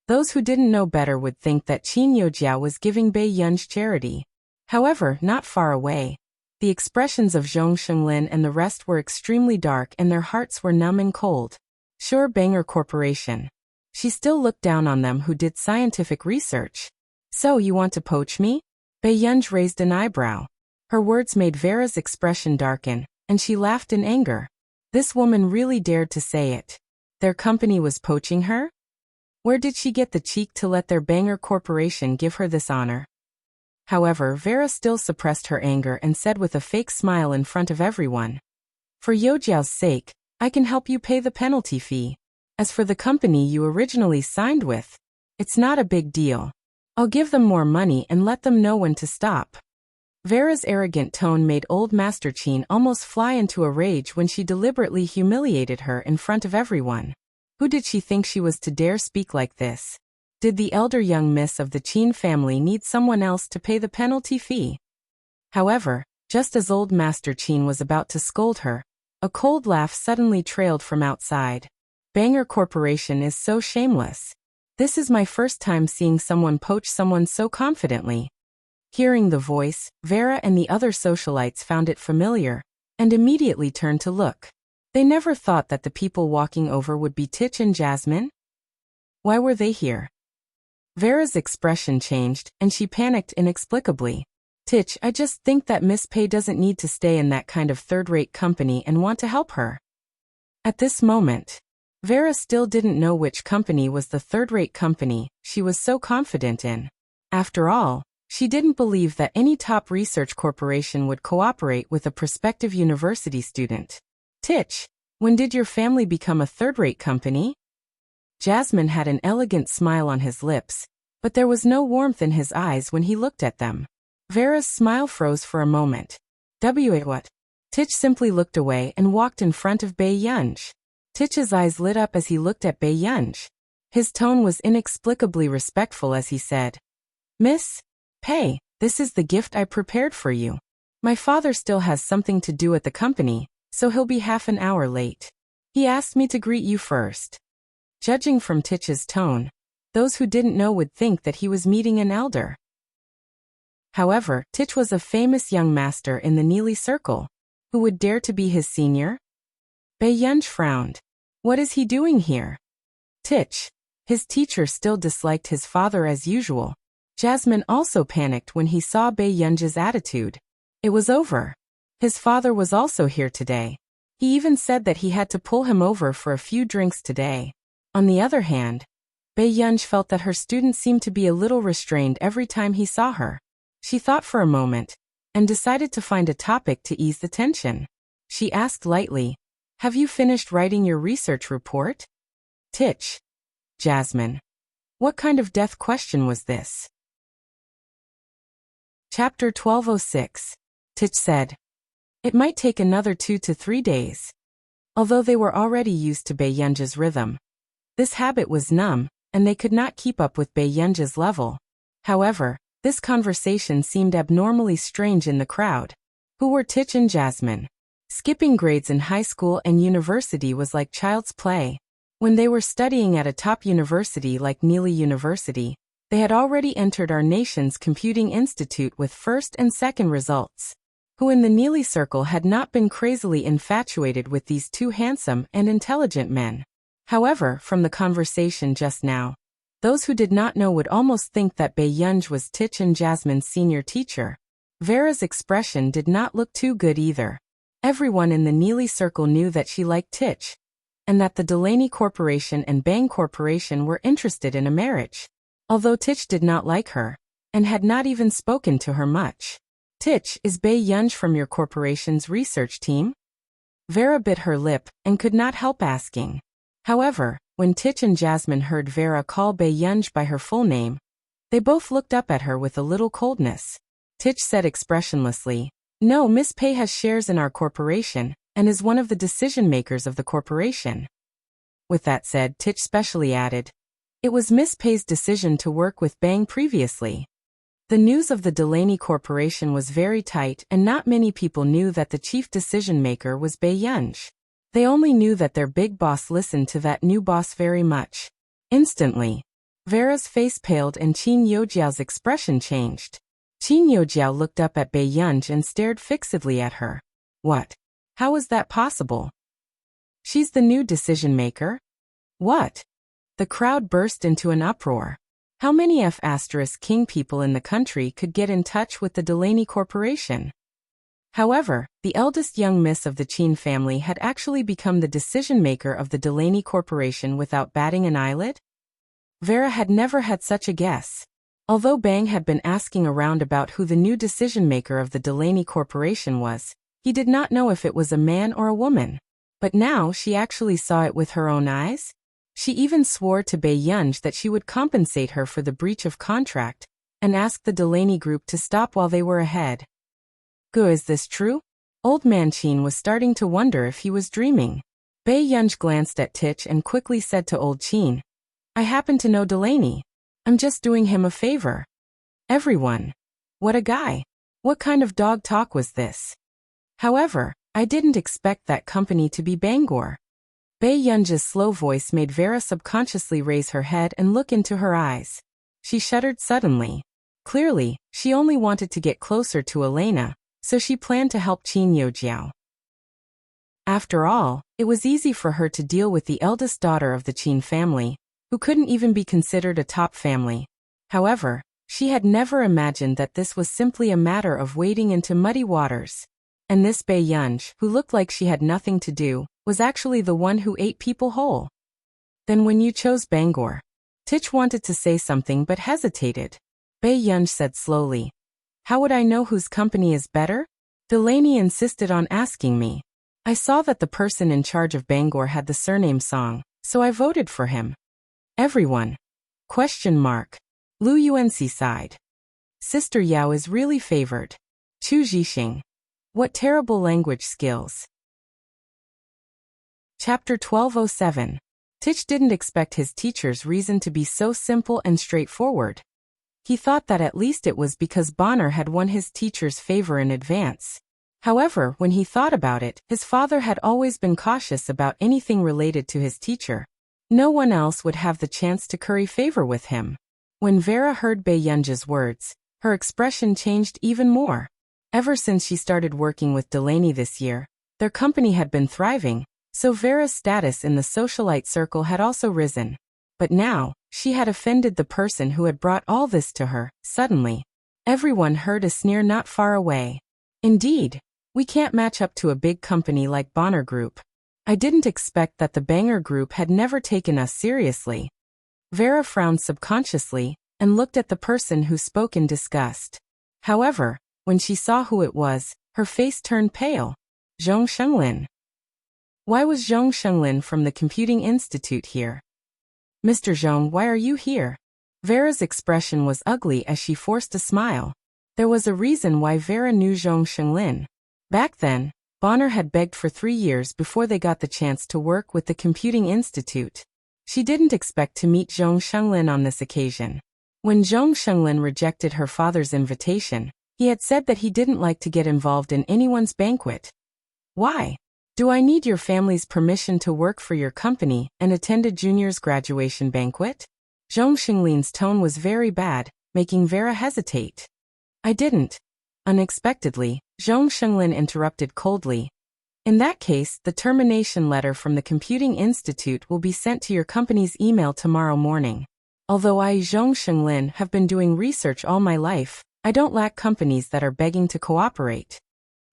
Those who didn't know better would think that Qin Youjiao was giving Bei Yunj charity. However, not far away, the expressions of Zhong Shenglin and the rest were extremely dark and their hearts were numb and cold. Sure, Banger Corporation. She still looked down on them who did scientific research. So you want to poach me? Bei Yunj raised an eyebrow. Her words made Vera's expression darken, and she laughed in anger. This woman really dared to say it. Their company was poaching her? Where did she get the cheek to let their Banger Corporation give her this honor? However, Vera still suppressed her anger and said with a fake smile in front of everyone, For Youjiao's sake, I can help you pay the penalty fee. As for the company you originally signed with, it's not a big deal. I'll give them more money and let them know when to stop. Vera's arrogant tone made old Master Qin almost fly into a rage when she deliberately humiliated her in front of everyone. Who did she think she was to dare speak like this? Did the elder young miss of the Qin family need someone else to pay the penalty fee? However, just as old Master Qin was about to scold her, a cold laugh suddenly trailed from outside. Banger Corporation is so shameless. This is my first time seeing someone poach someone so confidently. Hearing the voice, Vera and the other socialites found it familiar, and immediately turned to look. They never thought that the people walking over would be Tich and Jasmine. Why were they here? Vera's expression changed, and she panicked inexplicably. Tich, I just think that Miss Pei doesn't need to stay in that kind of third-rate company and want to help her. At this moment, Vera still didn't know which company was the third-rate company she was so confident in. After all, she didn't believe that any top research corporation would cooperate with a prospective university student. Tich, when did your family become a third-rate company? Jasmine had an elegant smile on his lips, but there was no warmth in his eyes when he looked at them. Vera's smile froze for a moment. What? Tich simply looked away and walked in front of Bei Yunj. Tich's eyes lit up as he looked at Bei Yunj. His tone was inexplicably respectful as he said, Miss Pei, this is the gift I prepared for you. My father still has something to do at the company, so he'll be half an hour late. He asked me to greet you first. Judging from Tich's tone, those who didn't know would think that he was meeting an elder. However, Tich was a famous young master in the Neely Circle. Who would dare to be his senior? Bei Yunj frowned. What is he doing here? Tich. His teacher still disliked his father as usual. Jasmine also panicked when he saw Bei Yunj's attitude. It was over. His father was also here today. He even said that he had to pull him over for a few drinks today. On the other hand, Bei Yunj felt that her student seemed to be a little restrained every time he saw her. She thought for a moment, and decided to find a topic to ease the tension. She asked lightly, Have you finished writing your research report? Tich. Jasmine. What kind of death question was this? Chapter 1206. Tich said. It might take another 2 to 3 days. Although they were already used to Bei Yunj's rhythm, this habit was numb, and they could not keep up with Bei Yunj's level. However, this conversation seemed abnormally strange in the crowd. Who were Tich and Jasmine? Skipping grades in high school and university was like child's play. When they were studying at a top university like Neely University, they had already entered our nation's computing institute with first and second results. Who in the Neely circle had not been crazily infatuated with these two handsome and intelligent men. However, from the conversation just now, those who did not know would almost think that Bei Yunj was Tich and Jasmine's senior teacher. Vera's expression did not look too good either. Everyone in the Neely circle knew that she liked Tich, and that the Delaney Corporation and Bang Corporation were interested in a marriage. Although Tich did not like her, and had not even spoken to her much. Tich, is Bei Yunj from your corporation's research team? Vera bit her lip, and could not help asking. However, when Tich and Jasmine heard Vera call Bei Yunj by her full name, they both looked up at her with a little coldness. Tich said expressionlessly, "No, Miss Pei has shares in our corporation, and is one of the decision-makers of the corporation." With that said, Tich specially added, "It was Miss Pei's decision to work with Bang previously." The news of the Delaney Corporation was very tight, and not many people knew that the chief decision-maker was Bei Yunj. They only knew that their big boss listened to that new boss very much. Instantly, Vera's face paled and Qin Yojiao's expression changed. Qin Yojiao looked up at Bei Yunj and stared fixedly at her. What? How is that possible? She's the new decision-maker? What? The crowd burst into an uproar. How many F***king people in the country could get in touch with the Delaney Corporation? However, the eldest young miss of the Qin family had actually become the decision-maker of the Delaney Corporation without batting an eyelid? Vera had never had such a guess. Although Bang had been asking around about who the new decision-maker of the Delaney Corporation was, he did not know if it was a man or a woman. But now she actually saw it with her own eyes? She even swore to Bei Yunj that she would compensate her for the breach of contract, and asked the Delaney group to stop while they were ahead. Is this true? Old man Qin was starting to wonder if he was dreaming. Bei Yunj glanced at Tich and quickly said to old Qin, "I happen to know Delaney. I'm just doing him a favor." Everyone. What a guy. What kind of dog talk was this? However, I didn't expect that company to be Bangor. Bei Yunj's slow voice made Vera subconsciously raise her head and look into her eyes. She shuddered suddenly. Clearly, she only wanted to get closer to Elena, so she planned to help Qin Yojiao. After all, it was easy for her to deal with the eldest daughter of the Qin family, who couldn't even be considered a top family. However, she had never imagined that this was simply a matter of wading into muddy waters. And this Bei Yunj, who looked like she had nothing to do, was actually the one who ate people whole. Then when you chose Bangor? Tich wanted to say something but hesitated. Bei Yunj said slowly, "How would I know whose company is better? Delaney insisted on asking me. I saw that the person in charge of Bangor had the surname Song, so I voted for him." Everyone. Lu Yuanxi sighed. Sister Yao is really favored. Chu Zhixing. What terrible language skills. Chapter 1207. Tich didn't expect his teacher's reason to be so simple and straightforward. He thought that at least it was because Bonner had won his teacher's favor in advance. However, when he thought about it, his father had always been cautious about anything related to his teacher. No one else would have the chance to curry favor with him. When Vera heard Bei Yunj's words, her expression changed even more. Ever since she started working with Delaney this year, their company had been thriving, so Vera's status in the socialite circle had also risen. But now, she had offended the person who had brought all this to her. Suddenly, everyone heard a sneer not far away. "Indeed, we can't match up to a big company like Bonner Group. I didn't expect that the Banger Group had never taken us seriously." Vera frowned subconsciously, and looked at the person who spoke in disgust. However, when she saw who it was, her face turned pale. Zhong Shenglin. Why was Zhong Shenglin from the Computing Institute here? "Mr. Zhong, why are you here?" Vera's expression was ugly as she forced a smile. There was a reason why Vera knew Zhong Shenglin. Back then, Bonner had begged for 3 years before they got the chance to work with the Computing Institute. She didn't expect to meet Zhong Shenglin on this occasion. When Zhong Shenglin rejected her father's invitation, he had said that he didn't like to get involved in anyone's banquet. "Why? Do I need your family's permission to work for your company and attend a junior's graduation banquet?" Zhong Shenglin's tone was very bad, making Vera hesitate. "I didn't." Unexpectedly, Zhong Shenglin interrupted coldly. "In that case, the termination letter from the Computing Institute will be sent to your company's email tomorrow morning. Although I, Zhong Shenglin, have been doing research all my life, I don't lack companies that are begging to cooperate."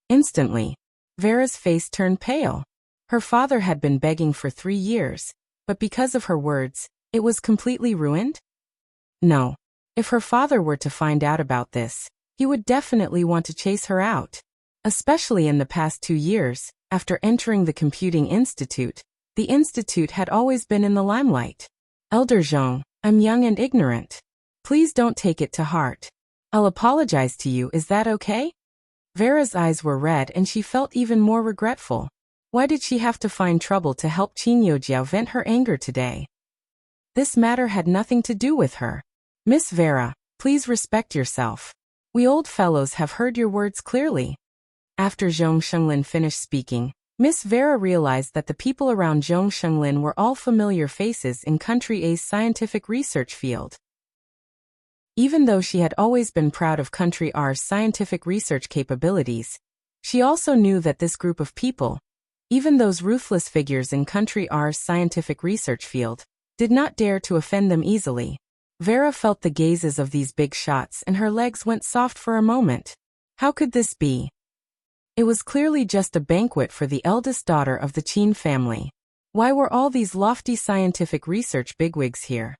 Instantly, Vera's face turned pale. Her father had been begging for 3 years, but because of her words, it was completely ruined? No. If her father were to find out about this, he would definitely want to chase her out. Especially in the past 2 years, after entering the computing institute, the institute had always been in the limelight. Elder Zhong, I'm young and ignorant. Please don't take it to heart. I'll apologize to you, is that okay? Vera's eyes were red and she felt even more regretful. Why did she have to find trouble to help Qin Yojiao vent her anger today? This matter had nothing to do with her. Miss Vera, please respect yourself. We old fellows have heard your words clearly. After Zhong Shenglin finished speaking, Miss Vera realized that the people around Zhong Shenglin were all familiar faces in Country A's scientific research field. Even though she had always been proud of Country R's scientific research capabilities, she also knew that this group of people, even those ruthless figures in Country R's scientific research field, did not dare to offend them easily. Vera felt the gazes of these big shots and her legs went soft for a moment. How could this be? It was clearly just a banquet for the eldest daughter of the Qin family. Why were all these lofty scientific research bigwigs here?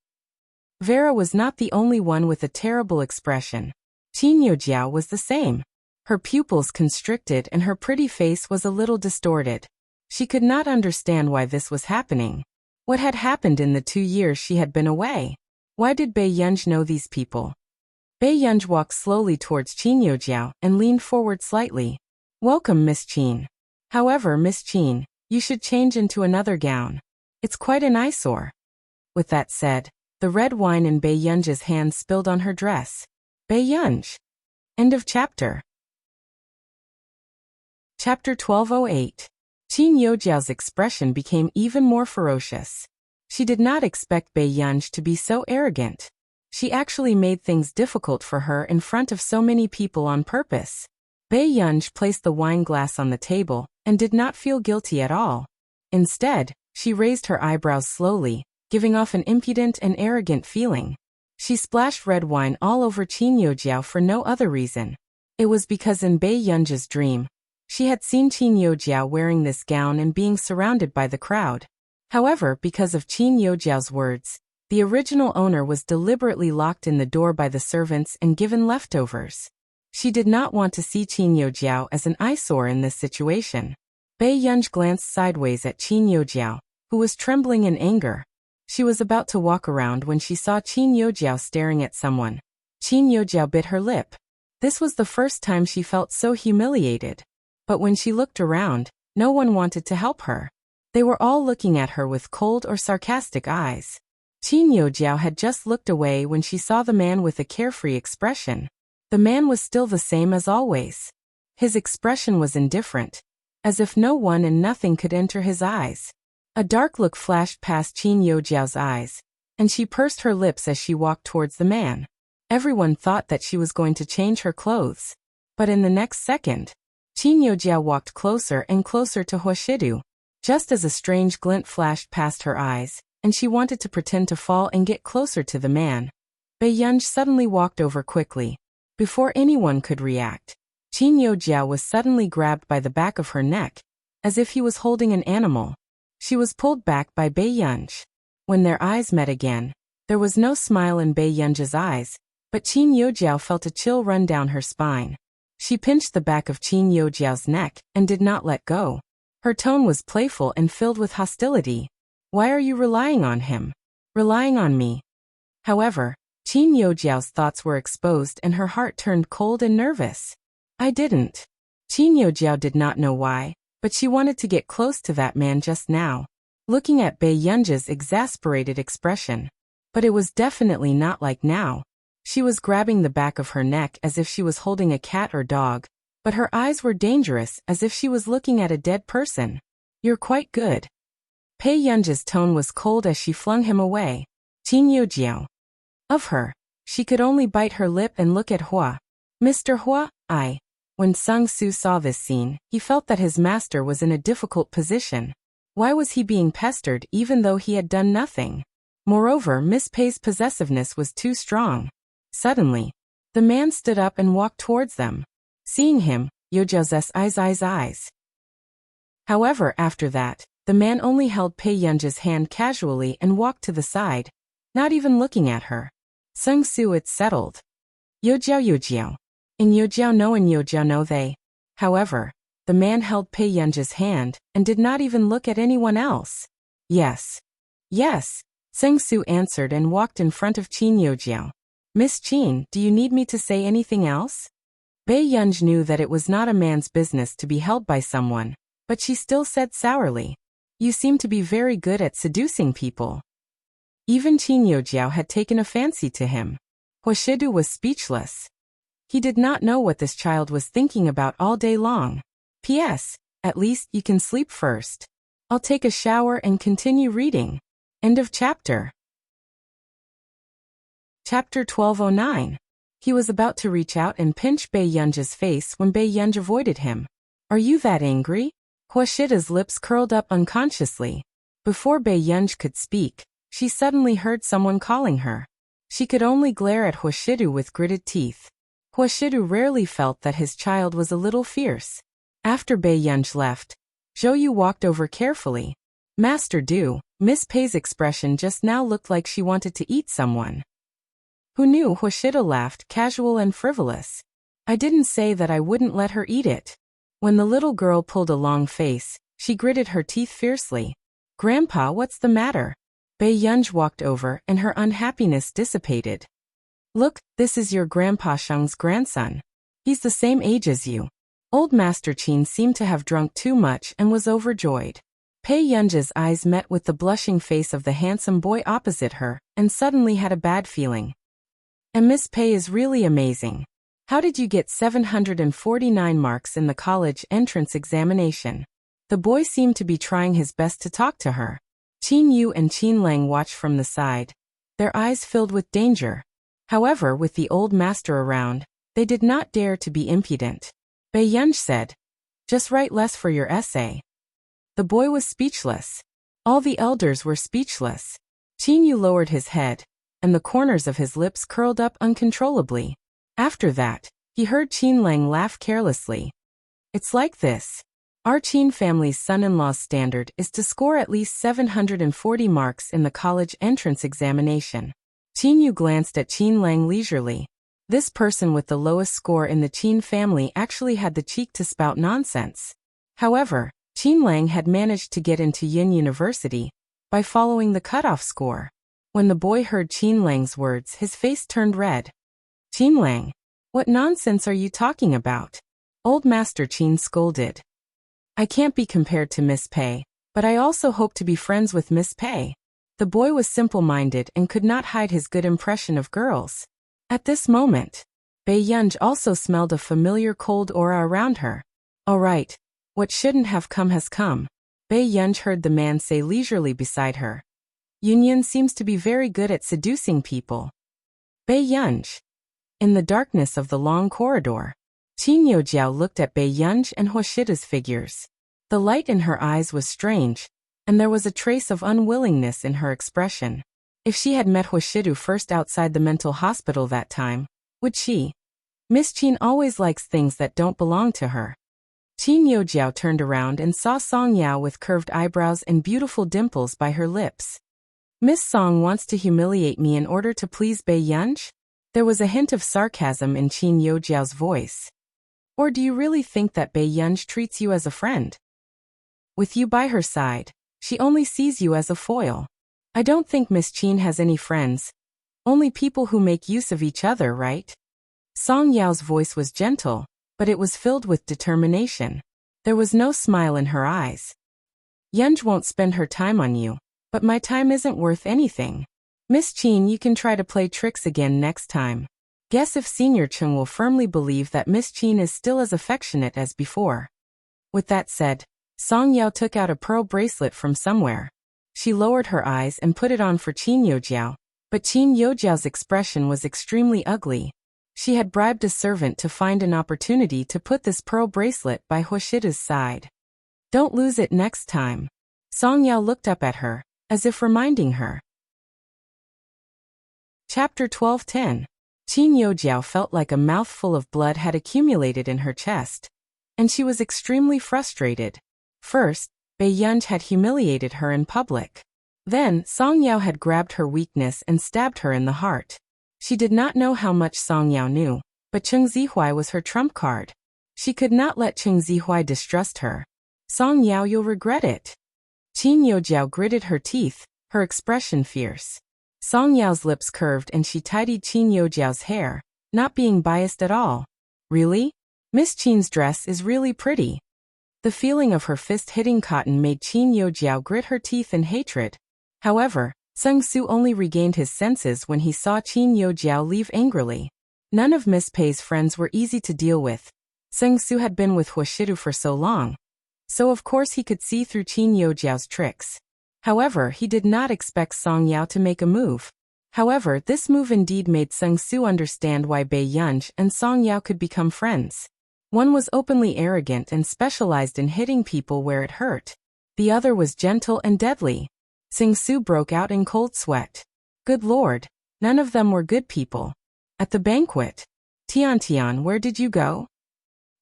Vera was not the only one with a terrible expression. Qin Yojiao was the same. Her pupils constricted and her pretty face was a little distorted. She could not understand why this was happening. What had happened in the 2 years she had been away? Why did Bai Yunj know these people? Bai Yunj walked slowly towards Qin Yojiao and leaned forward slightly. Welcome, Miss Qin. However, Miss Qin, you should change into another gown. It's quite an eyesore. With that said, the red wine in Bai Yunj's hand spilled on her dress. Bai Yunj. End of chapter. Chapter 1208. Qin Yojiao's expression became even more ferocious. She did not expect Bai Yunj to be so arrogant. She actually made things difficult for her in front of so many people on purpose. Bai Yunj placed the wine glass on the table and did not feel guilty at all. Instead, she raised her eyebrows slowly, giving off an impudent and arrogant feeling. She splashed red wine all over Qin Yojiao for no other reason. It was because in Bai Yunj's dream, she had seen Qin Yojiao wearing this gown and being surrounded by the crowd. However, because of Qin Yojiao's words, the original owner was deliberately locked in the door by the servants and given leftovers. She did not want to see Qin Yojiao as an eyesore in this situation. Bai Yunj glanced sideways at Qin Yojiao, who was trembling in anger. She was about to walk around when she saw Qin Yojiao staring at someone. Qin Yojiao bit her lip. This was the first time she felt so humiliated. But when she looked around, no one wanted to help her. They were all looking at her with cold or sarcastic eyes. Qin Yojiao had just looked away when she saw the man with a carefree expression. The man was still the same as always. His expression was indifferent, as if no one and nothing could enter his eyes. A dark look flashed past Qin Yojiao's eyes, and she pursed her lips as she walked towards the man. Everyone thought that she was going to change her clothes. But in the next second, Qin Yojiao walked closer and closer to Huashidu. Just as a strange glint flashed past her eyes, and she wanted to pretend to fall and get closer to the man, Bai Yunj suddenly walked over quickly. Before anyone could react, Qin Yojiao was suddenly grabbed by the back of her neck, as if he was holding an animal. She was pulled back by Bai Yunj. When their eyes met again, there was no smile in Bai Yunj's eyes, but Qin Yojiao felt a chill run down her spine. She pinched the back of Qin Yojiao's neck and did not let go. Her tone was playful and filled with hostility. Why are you relying on him? Relying on me? However, Qin Yojiao's thoughts were exposed and her heart turned cold and nervous. I didn't. Qin Yojiao did not know why, but she wanted to get close to that man just now, looking at Bai Yunj's exasperated expression. But it was definitely not like now. She was grabbing the back of her neck as if she was holding a cat or dog, but her eyes were dangerous as if she was looking at a dead person. You're quite good. Bai Yunj's tone was cold as she flung him away. Qin Yojiao. Of her, she could only bite her lip and look at Hua. Mr. Hua, I. When Sung Su saw this scene, he felt that his master was in a difficult position. Why was he being pestered even though he had done nothing? Moreover, Miss Pei's possessiveness was too strong. Suddenly, the man stood up and walked towards them. Seeing him, Yojiao's eyes. However, after that, the man only held Pei Yunji's hand casually and walked to the side, not even looking at her. Sung Su, it's settled. Yojiao. In Yojiao no they. However, the man held Pei Yunji's hand and did not even look at anyone else. Yes. Yes, Sung Su answered and walked in front of Qin Yojiao. Miss Qin, do you need me to say anything else? Bei Yunj knew that it was not a man's business to be held by someone, but she still said sourly, you seem to be very good at seducing people. Even Qin Yojiao had taken a fancy to him. Huashidu was speechless. He did not know what this child was thinking about all day long. P.S. At least you can sleep first. I'll take a shower and continue reading. End of chapter. Chapter 1209. He was about to reach out and pinch Bei Yunji's face when Bei Yunj avoided him. Are you that angry? Huashida's lips curled up unconsciously. Before Bei Yunj could speak, she suddenly heard someone calling her. She could only glare at Huashidu with gritted teeth. Huashidu rarely felt that his child was a little fierce. After Bei Yunj left, Zhou Yu walked over carefully. Master Du, Miss Pei's expression just now looked like she wanted to eat someone. Who knew? Huashida laughed, casual and frivolous. I didn't say that I wouldn't let her eat it. When the little girl pulled a long face, she gritted her teeth fiercely. Grandpa, what's the matter? Bei Yunj walked over and her unhappiness dissipated. Look, this is your Grandpa Sheng's grandson. He's the same age as you. Old Master Qin seemed to have drunk too much and was overjoyed. Pei Yunji's eyes met with the blushing face of the handsome boy opposite her, and suddenly had a bad feeling. And Miss Pei is really amazing. How did you get 749 marks in the college entrance examination? The boy seemed to be trying his best to talk to her. Qin Yu and Qin Lang watched from the side, their eyes filled with danger. However, with the old master around, they did not dare to be impudent. Bei Yunj said, just write less for your essay. The boy was speechless. All the elders were speechless. Qin Yu lowered his head, and the corners of his lips curled up uncontrollably. After that, he heard Qin Lang laugh carelessly. It's like this. Our Qin family's son-in-law's standard is to score at least 740 marks in the college entrance examination. Qin Yu glanced at Qin Lang leisurely. This person with the lowest score in the Qin family actually had the cheek to spout nonsense. However, Qin Lang had managed to get into Yin University by following the cutoff score. When the boy heard Qin Lang's words, his face turned red. Qin Lang, what nonsense are you talking about? Old Master Qin scolded. I can't be compared to Miss Pei, but I also hope to be friends with Miss Pei. The boy was simple-minded and could not hide his good impression of girls. At this moment, Bei Yunj also smelled a familiar cold aura around her. All right, what shouldn't have come has come. Bei Yunj heard the man say leisurely beside her. Yunyan seems to be very good at seducing people. Bei Yunj. In the darkness of the long corridor, Qin Yojiao looked at Bei Yunj and Huashida's figures. The light in her eyes was strange, and there was a trace of unwillingness in her expression. If she had met Huashidu first outside the mental hospital that time, would she? Miss Qin always likes things that don't belong to her. Qin Yojiao turned around and saw Song Yao with curved eyebrows and beautiful dimples by her lips. Miss Song wants to humiliate me in order to please Bei Yunj? There was a hint of sarcasm in Qin Yojiao's voice. Or do you really think that Bei Yunj treats you as a friend? With you by her side, she only sees you as a foil. I don't think Miss Qin has any friends. Only people who make use of each other, right? Song Yao's voice was gentle, but it was filled with determination. There was no smile in her eyes. Yunj won't spend her time on you, but my time isn't worth anything. Miss Qin, you can try to play tricks again next time. Guess if Senior Chung will firmly believe that Miss Qin is still as affectionate as before. With that said, Song Yao took out a pearl bracelet from somewhere. She lowered her eyes and put it on for Qin Yojiao, but Qin Yojiao's expression was extremely ugly. She had bribed a servant to find an opportunity to put this pearl bracelet by Huashida's side. Don't lose it next time. Song Yao looked up at her, as if reminding her. Chapter 1210. Qin Yojiao felt like a mouthful of blood had accumulated in her chest, and she was extremely frustrated. First, Bai Yunj had humiliated her in public. Then, Song Yao had grabbed her weakness and stabbed her in the heart. She did not know how much Song Yao knew, but Cheng Zihuai was her trump card. She could not let Cheng Zihuai distrust her. Song Yao, you'll regret it. Qin Youjiao gritted her teeth, her expression fierce. Song Yao's lips curved and she tidied Qin Youjiao's hair, not being biased at all. Really? Miss Qin's dress is really pretty. The feeling of her fist hitting cotton made Qin Youjiao grit her teeth in hatred. However, Sung Su only regained his senses when he saw Qin Youjiao leave angrily. None of Miss Pei's friends were easy to deal with. Sung Su had been with Huashidu for so long, so of course he could see through Qin Youjiao's tricks. However, he did not expect Song Yao to make a move. However, this move indeed made Sung Su understand why Bai Yunj and Song Yao could become friends. One was openly arrogant and specialized in hitting people where it hurt. The other was gentle and deadly. Sung Su broke out in cold sweat. Good Lord, none of them were good people. At the banquet. Tian, where did you go?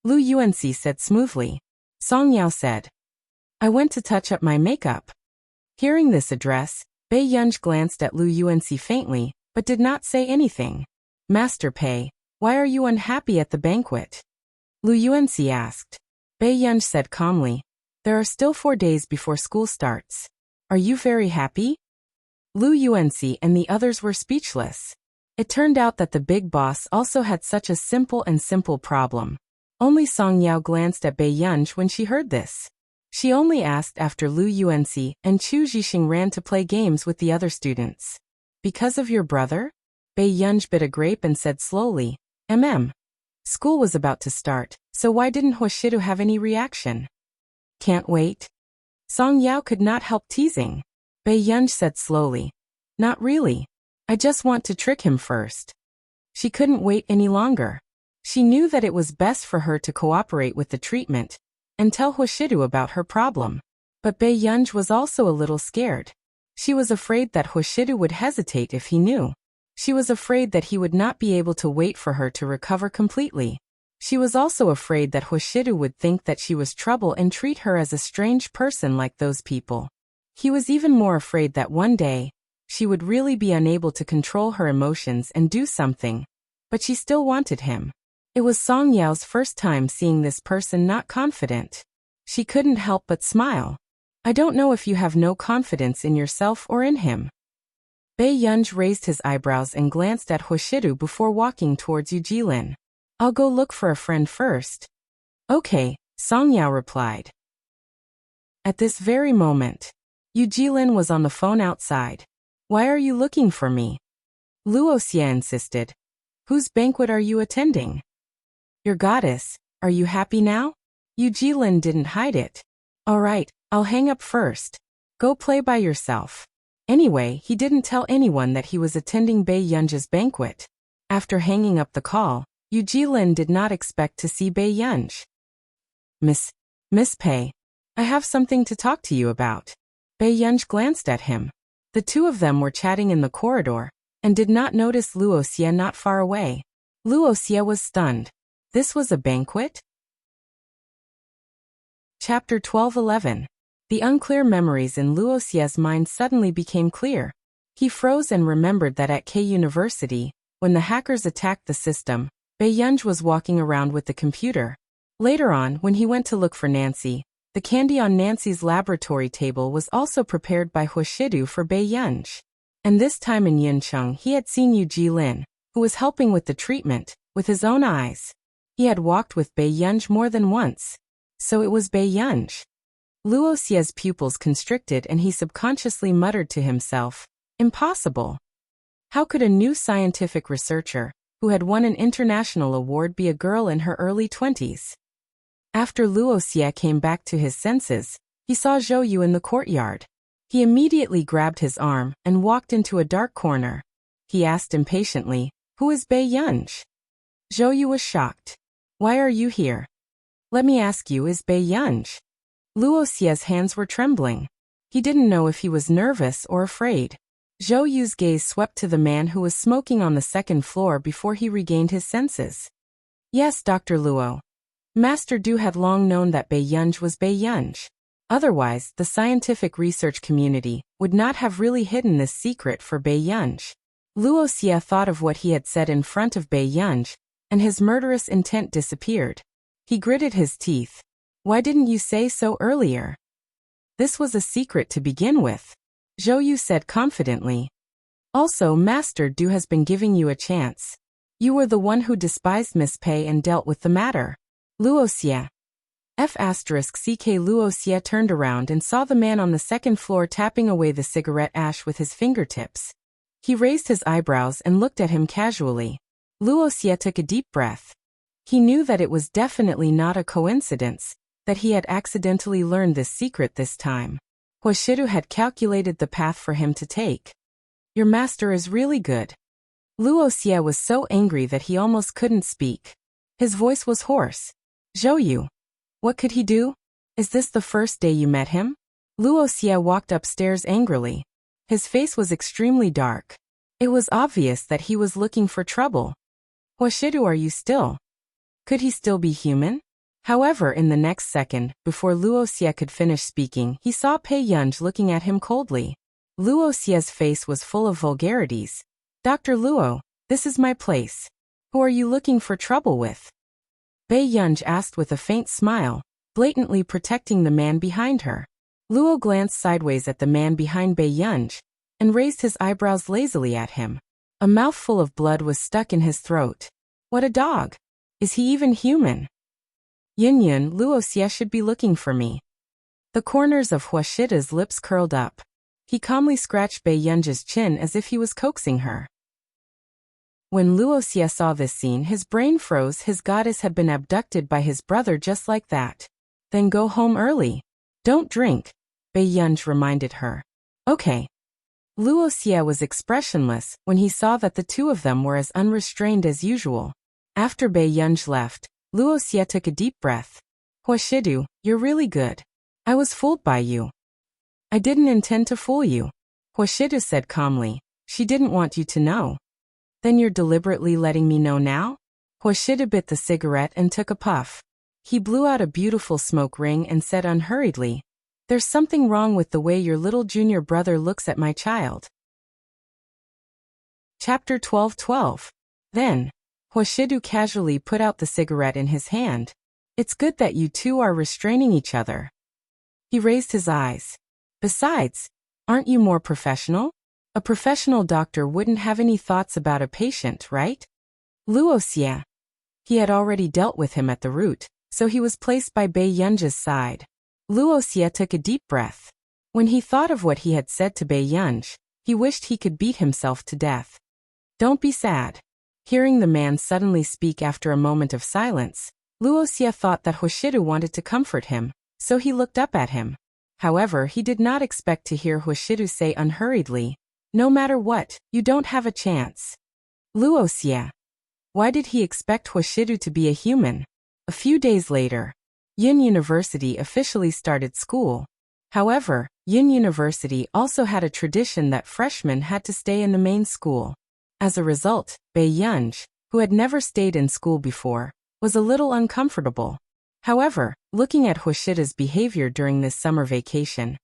Lu Yuanxi said smoothly. Song Yao said, I went to touch up my makeup. Hearing this address, Bai Yunj glanced at Lu Yuanxi faintly, but did not say anything. Master Pei, why are you unhappy at the banquet? Lu Yuanxi asked. Bai Yunj said calmly, there are still 4 days before school starts. Are you very happy? Lu Yuanxi and the others were speechless. It turned out that the big boss also had such a simple problem. Only Song Yao glanced at Bai Yunj when she heard this. She only asked after Lu Yuanxi, and Chu Zhixing ran to play games with the other students. Because of your brother? Bai Yunj bit a grape and said slowly, School was about to start, so why didn't Huashidu have any reaction? Can't wait? Song Yao could not help teasing. Bai Yunj said slowly, not really. I just want to trick him first. She couldn't wait any longer. She knew that it was best for her to cooperate with the treatment and tell Huashidu about her problem. But Bai Yunj was also a little scared. She was afraid that Huashidu would hesitate if he knew. She was afraid that he would not be able to wait for her to recover completely. She was also afraid that Huashidu would think that she was trouble and treat her as a strange person like those people. He was even more afraid that one day, she would really be unable to control her emotions and do something. But she still wanted him. It was Song Yao's first time seeing this person not confident. She couldn't help but smile. I don't know if you have no confidence in yourself or in him. Bai Yunj raised his eyebrows and glanced at Huashidu before walking towards Yu Jilin. I'll go look for a friend first. Okay, Song Yao replied. At this very moment, Yu Jilin was on the phone outside. Why are you looking for me? Wuxia insisted. Whose banquet are you attending? Your goddess, are you happy now? Yu Jilin didn't hide it. All right, I'll hang up first. Go play by yourself. Anyway, he didn't tell anyone that he was attending Bai Yunj's banquet. After hanging up the call, Yu Jilin did not expect to see Bai Yunj. Miss Pei, I have something to talk to you about. Bai Yunj glanced at him. The two of them were chatting in the corridor, and did not notice Wuxia not far away. Wuxia was stunned. This was a banquet? Chapter 12:11. The unclear memories in Wuxia's mind suddenly became clear. He froze and remembered that at K University, when the hackers attacked the system, Bai Yunj was walking around with the computer. Later on, when he went to look for Nancy, the candy on Nancy's laboratory table was also prepared by Huashidu for Bai Yunj. And this time in Yuncheng he had seen Yu Jilin, who was helping with the treatment, with his own eyes. He had walked with Bai Yunj more than once. So it was Bai Yunj. Wuxia's pupils constricted and he subconsciously muttered to himself, impossible. How could a new scientific researcher, who had won an international award, be a girl in her early 20s? After Wuxia came back to his senses, he saw Zhou Yu in the courtyard. He immediately grabbed his arm and walked into a dark corner. He asked impatiently, who is Bai Yunj? Zhou Yu was shocked. Why are you here? Let me ask you, is Bai Yunj? Wuxia's hands were trembling. He didn't know if he was nervous or afraid. Zhou Yu's gaze swept to the man who was smoking on the second floor before he regained his senses. Yes, Dr. Luo. Master Du had long known that Bai Yunj was Bai Yunj. Otherwise, the scientific research community would not have really hidden this secret for Bai Yunj. Luoxia thought of what he had said in front of Bai Yunj, and his murderous intent disappeared. He gritted his teeth. Why didn't you say so earlier? This was a secret to begin with, Zhou Yu said confidently. Also, Master Du has been giving you a chance. You were the one who despised Miss Pei and dealt with the matter. Luoxia. F***ck Luoxia turned around and saw the man on the second floor tapping away the cigarette ash with his fingertips. He raised his eyebrows and looked at him casually. Luoxia took a deep breath. He knew that it was definitely not a coincidence that he had accidentally learned this secret this time. Huashidu had calculated the path for him to take. Your master is really good. Luoxia was so angry that he almost couldn't speak. His voice was hoarse. Zhou Yu. What could he do? Is this the first day you met him? Luoxia walked upstairs angrily. His face was extremely dark. It was obvious that he was looking for trouble. Huashidu, are you still? Could he still be human? However, in the next second, before Luoxia could finish speaking, he saw Bai Yunj looking at him coldly. Luoxia's face was full of vulgarities. Dr. Luo, this is my place. Who are you looking for trouble with? Bai Yunj asked with a faint smile, blatantly protecting the man behind her. Luo glanced sideways at the man behind Bai Yunj and raised his eyebrows lazily at him. A mouthful of blood was stuck in his throat. What a dog! Is he even human? Yunyun, Luoxia should be looking for me. The corners of Huashida's lips curled up. He calmly scratched Bai Yunj's chin as if he was coaxing her. When Luoxia saw this scene, his brain froze. His goddess had been abducted by his brother just like that. Then go home early. Don't drink, Bai Yunj reminded her. Okay. Luoxia was expressionless when he saw that the two of them were as unrestrained as usual. After Bai Yunj left, Luoxia took a deep breath. Huashidu, you're really good. I was fooled by you. I didn't intend to fool you, Huashidu said calmly. She didn't want you to know. Then you're deliberately letting me know now? Huashidu bit the cigarette and took a puff. He blew out a beautiful smoke ring and said unhurriedly, there's something wrong with the way your little junior brother looks at my child. Chapter 12:12. Then, Huashidu casually put out the cigarette in his hand. It's good that you two are restraining each other. He raised his eyes. Besides, aren't you more professional? A professional doctor wouldn't have any thoughts about a patient, right? Luoxia. He had already dealt with him at the root, so he was placed by Bai Yunj's side. Luoxia took a deep breath. When he thought of what he had said to Bai Yunj, he wished he could beat himself to death. Don't be sad. Hearing the man suddenly speak after a moment of silence, Luoxia thought that Huashidu wanted to comfort him, so he looked up at him. However, he did not expect to hear Huashidu say unhurriedly, no matter what, you don't have a chance. Luoxia. Why did he expect Huashidu to be a human? A few days later, Yun University officially started school. However, Yun University also had a tradition that freshmen had to stay in the main school. As a result, Bai Yunj, who had never stayed in school before, was a little uncomfortable. However, looking at Huashida's behavior during this summer vacation,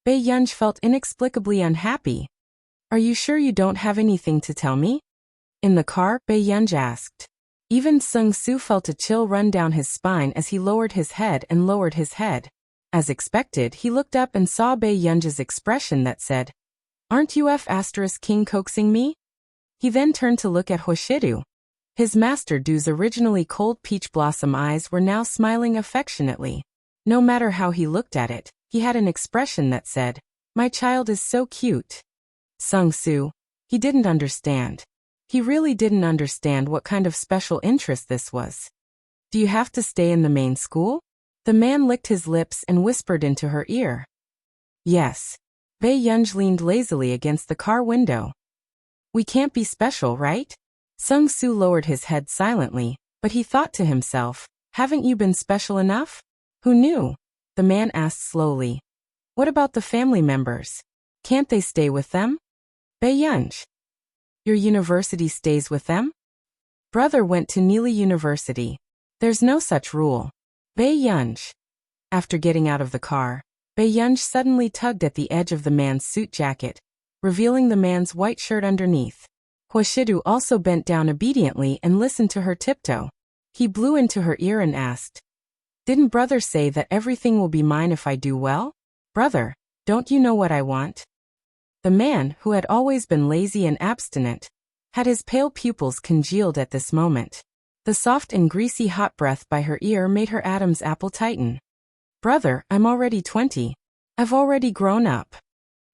Bai Yunj felt inexplicably unhappy. Are you sure you don't have anything to tell me? In the car, Bai Yunj asked. Even Sung Su felt a chill run down his spine as he lowered his head and lowered his head. As expected, he looked up and saw Bai Yunj's expression that said, Aren't you King coaxing me? He then turned to look at Huashidu. His master Du's originally cold peach blossom eyes were now smiling affectionately. No matter how he looked at it, he had an expression that said, My child is so cute. Sung Su. He didn't understand. He really didn't understand what kind of special interest this was. Do you have to stay in the main school? The man licked his lips and whispered into her ear. Yes. Bai Yunj leaned lazily against the car window. We can't be special, right? Sung Su lowered his head silently, but he thought to himself, haven't you been special enough? Who knew? The man asked slowly. What about the family members? Can't they stay with them? Bai Yunj. Your university stays with them? Brother went to Neely University. There's no such rule. Bai Yunj. After getting out of the car, Bae-yunj suddenly tugged at the edge of the man's suit jacket, revealing the man's white shirt underneath. Hwashidu also bent down obediently and listened to her tiptoe. He blew into her ear and asked, "Didn't brother say that everything will be mine if I do well? Brother, don't you know what I want?" The man, who had always been lazy and abstinent, had his pale pupils congealed at this moment. The soft and greasy hot breath by her ear made her Adam's apple tighten. "Brother, I'm already 20. I've already grown up."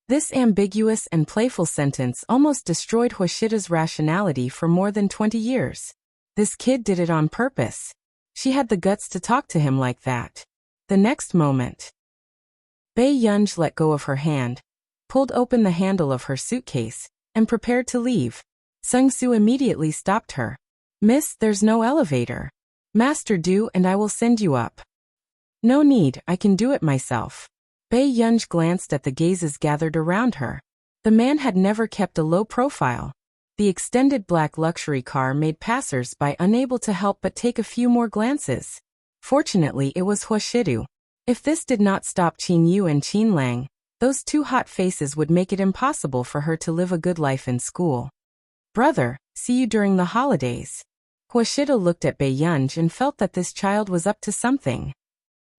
This ambiguous and playful sentence almost destroyed Hwashida's rationality for more than 20 years. This kid did it on purpose. She had the guts to talk to him like that. The next moment, Bae-yunj let go of her hand, pulled open the handle of her suitcase, and prepared to leave. Sung-soo immediately stopped her. "Miss, there's no elevator. Master do and I will send you up." "No need, I can do it myself." Bae-yunj glanced at the gazes gathered around her. The man had never kept a low profile. The extended black luxury car made passers-by unable to help but take a few more glances. Fortunately, it was Hwashidu. If this did not stop Qin Yu and Qin Lang, those two hot faces would make it impossible for her to live a good life in school. "Brother, see you during the holidays." Hwashida looked at Bae-yunj and felt that this child was up to something.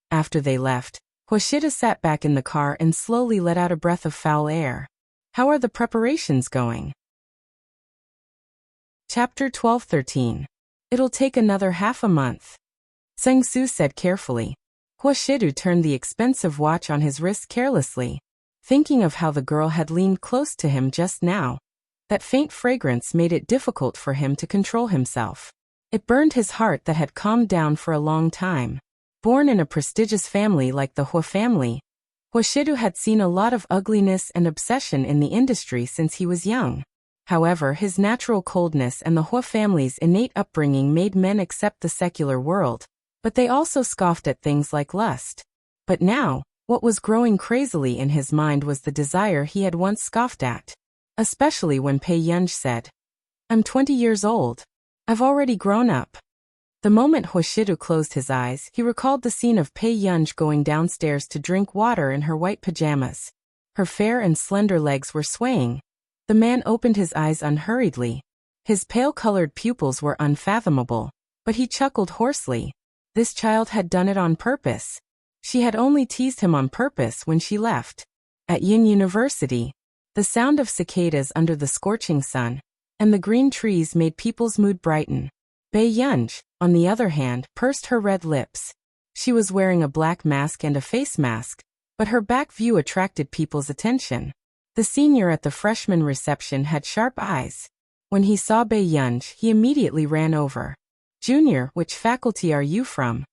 After they left, Hwashida sat back in the car and slowly let out a breath of foul air. "How are the preparations going?" Chapter 12-13. "It'll take another half a month," Sung-soo said carefully. Hwashidu turned the expensive watch on his wrist carelessly, thinking of how the girl had leaned close to him just now. That faint fragrance made it difficult for him to control himself. It burned his heart that had calmed down for a long time. Born in a prestigious family like the Hwa family, Hwashidu had seen a lot of ugliness and obsession in the industry since he was young. However, his natural coldness and the Hwa family's innate upbringing made men accept the secular world, but they also scoffed at things like lust. But now, what was growing crazily in his mind was the desire he had once scoffed at. Especially when Bae-yunj said, "I'm 20 years old. I've already grown up." The moment Hwashidu closed his eyes, he recalled the scene of Bae-yunj going downstairs to drink water in her white pajamas. Her fair and slender legs were swaying. The man opened his eyes unhurriedly. His pale-colored pupils were unfathomable, but he chuckled hoarsely. This child had done it on purpose. She had only teased him on purpose when she left. At Yin University, the sound of cicadas under the scorching sun and the green trees made people's mood brighten. Bae-yunj, on the other hand, pursed her red lips. She was wearing a black mask and a face mask, but her back view attracted people's attention. The senior at the freshman reception had sharp eyes. When he saw Bae-yunj, he immediately ran over. "Junior, which faculty are you from?"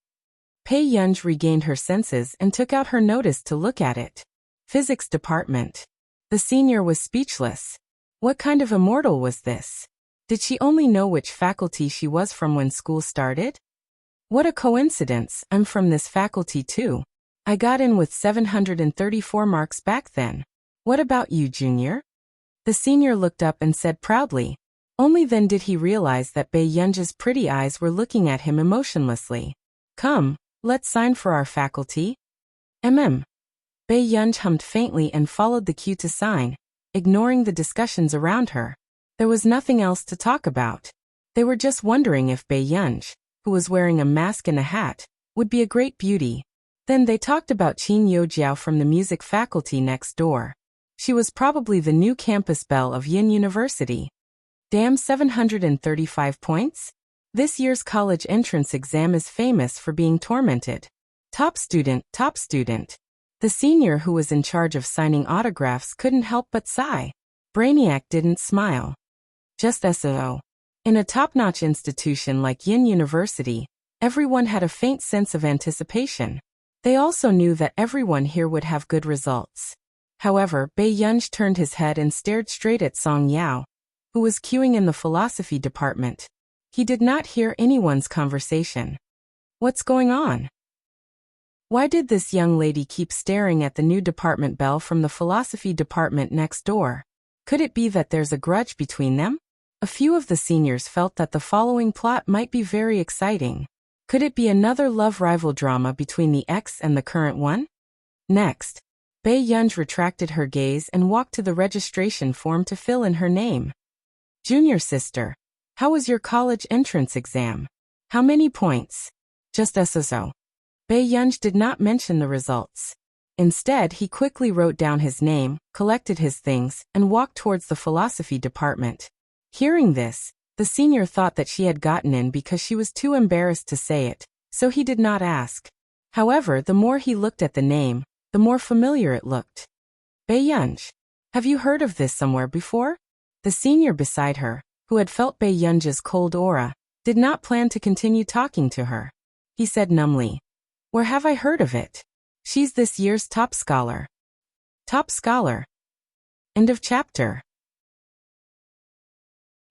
Bae-yunj regained her senses and took out her notice to look at it. "Physics department." The senior was speechless. What kind of immortal was this? Did she only know which faculty she was from when school started? "What a coincidence, I'm from this faculty too. I got in with 734 marks back then. What about you, Junior?" The senior looked up and said proudly. Only then did he realize that Bae-yunj's pretty eyes were looking at him emotionlessly. "Come, let's sign for our faculty." Bae-yunj hummed faintly and followed the cue to sign, ignoring the discussions around her. There was nothing else to talk about. They were just wondering if Bae-yunj, who was wearing a mask and a hat, would be a great beauty. Then they talked about Qin Yo-jiao from the music faculty next door. She was probably the new campus belle of Yin University. Damn, 735 points? This year's college entrance exam is famous for being tormented. Top student, top student. The senior who was in charge of signing autographs couldn't help but sigh. Brainiac didn't smile. Just so. In a top-notch institution like Yin University, everyone had a faint sense of anticipation. They also knew that everyone here would have good results. However, Bae-yunj turned his head and stared straight at Song Yao, who was queuing in the philosophy department. He did not hear anyone's conversation. What's going on? Why did this young lady keep staring at the new department belle from the philosophy department next door? Could it be that there's a grudge between them? A few of the seniors felt that the following plot might be very exciting. Could it be another love rival drama between the ex and the current one? Next, Bei Yunj retracted her gaze and walked to the registration form to fill in her name. Junior sister, how was your college entrance exam? How many points? Just so. Bei Yunj did not mention the results. Instead, he quickly wrote down his name, collected his things, and walked towards the philosophy department. Hearing this, the senior thought that she had gotten in because she was too embarrassed to say it, so he did not ask. However, the more he looked at the name, the more familiar it looked. Bei Yunj. Have you heard of this somewhere before? The senior beside her, who had felt Bei Yunj's cold aura, did not plan to continue talking to her. He said numbly, "Where have I heard of it? She's this year's top scholar." Top scholar. End of chapter.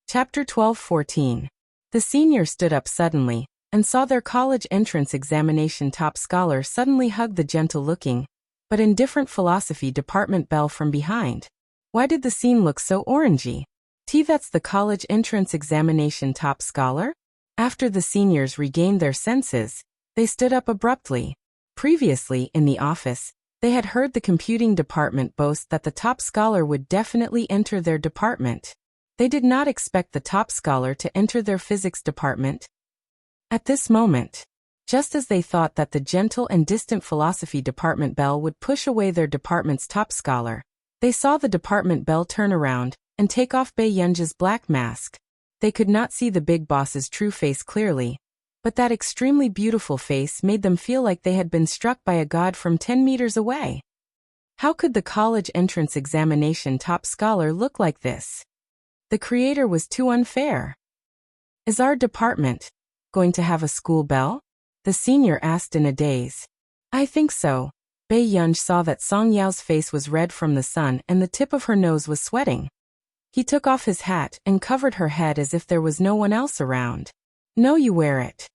Chapter 12-14. The senior stood up suddenly, and saw their college entrance examination top scholar suddenly hug the gentle-looking, but indifferent philosophy department belle from behind. Why did the scene look so orangey? That's the college entrance examination top scholar? After the seniors regained their senses, they stood up abruptly. Previously, in the office, they had heard the computing department boast that the top scholar would definitely enter their department. They did not expect the top scholar to enter their physics department. At this moment, just as they thought that the gentle and distant philosophy department belle would push away their department's top scholar, they saw the department belle turn around and take off Bei Yunj's black mask. They could not see the big boss's true face clearly, but that extremely beautiful face made them feel like they had been struck by a god from 10 meters away. How could the college entrance examination top scholar look like this? The creator was too unfair. Is our department going to have a school bell? The senior asked in a daze. I think so. Bei Yunj saw that Song Yao's face was red from the sun and the tip of her nose was sweating. He took off his hat and covered her head as if there was no one else around. No, you wear it.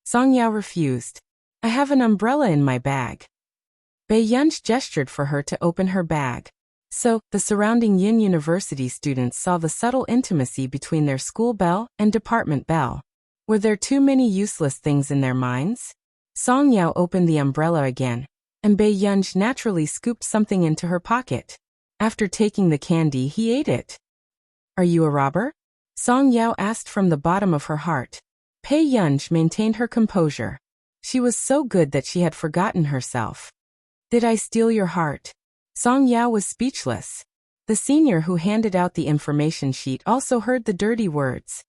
Song Yao refused. I have an umbrella in my bag. Bei Yunj gestured for her to open her bag. So, the surrounding Yin University students saw the subtle intimacy between their school bell and department bell. Were there too many useless things in their minds? Song Yao opened the umbrella again, and Bei Yunj naturally scooped something into her pocket. After taking the candy, he ate it. Are you a robber? Song Yao asked from the bottom of her heart. Bei Yunj maintained her composure. She was so good that she had forgotten herself. Did I steal your heart? Song Yao was speechless. The senior who handed out the information sheet also heard the dirty words.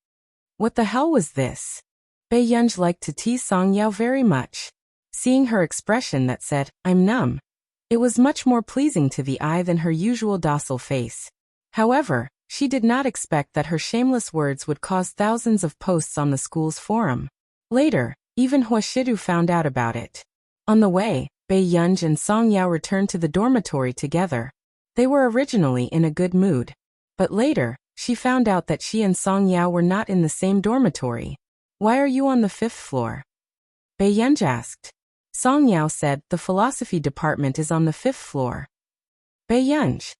What the hell was this? Bei Yunj liked to tease Song Yao very much. Seeing her expression that said, I'm numb, it was much more pleasing to the eye than her usual docile face. However, she did not expect that her shameless words would cause thousands of posts on the school's forum. Later, even Huashidu found out about it. On the way, Bei Yunj and Song Yao returned to the dormitory together. They were originally in a good mood. But later, she found out that she and Song Yao were not in the same dormitory. Why are you on the 5th floor? Bei Yunj asked. Song Yao said, the philosophy department is on the 5th floor. Bei Yunj.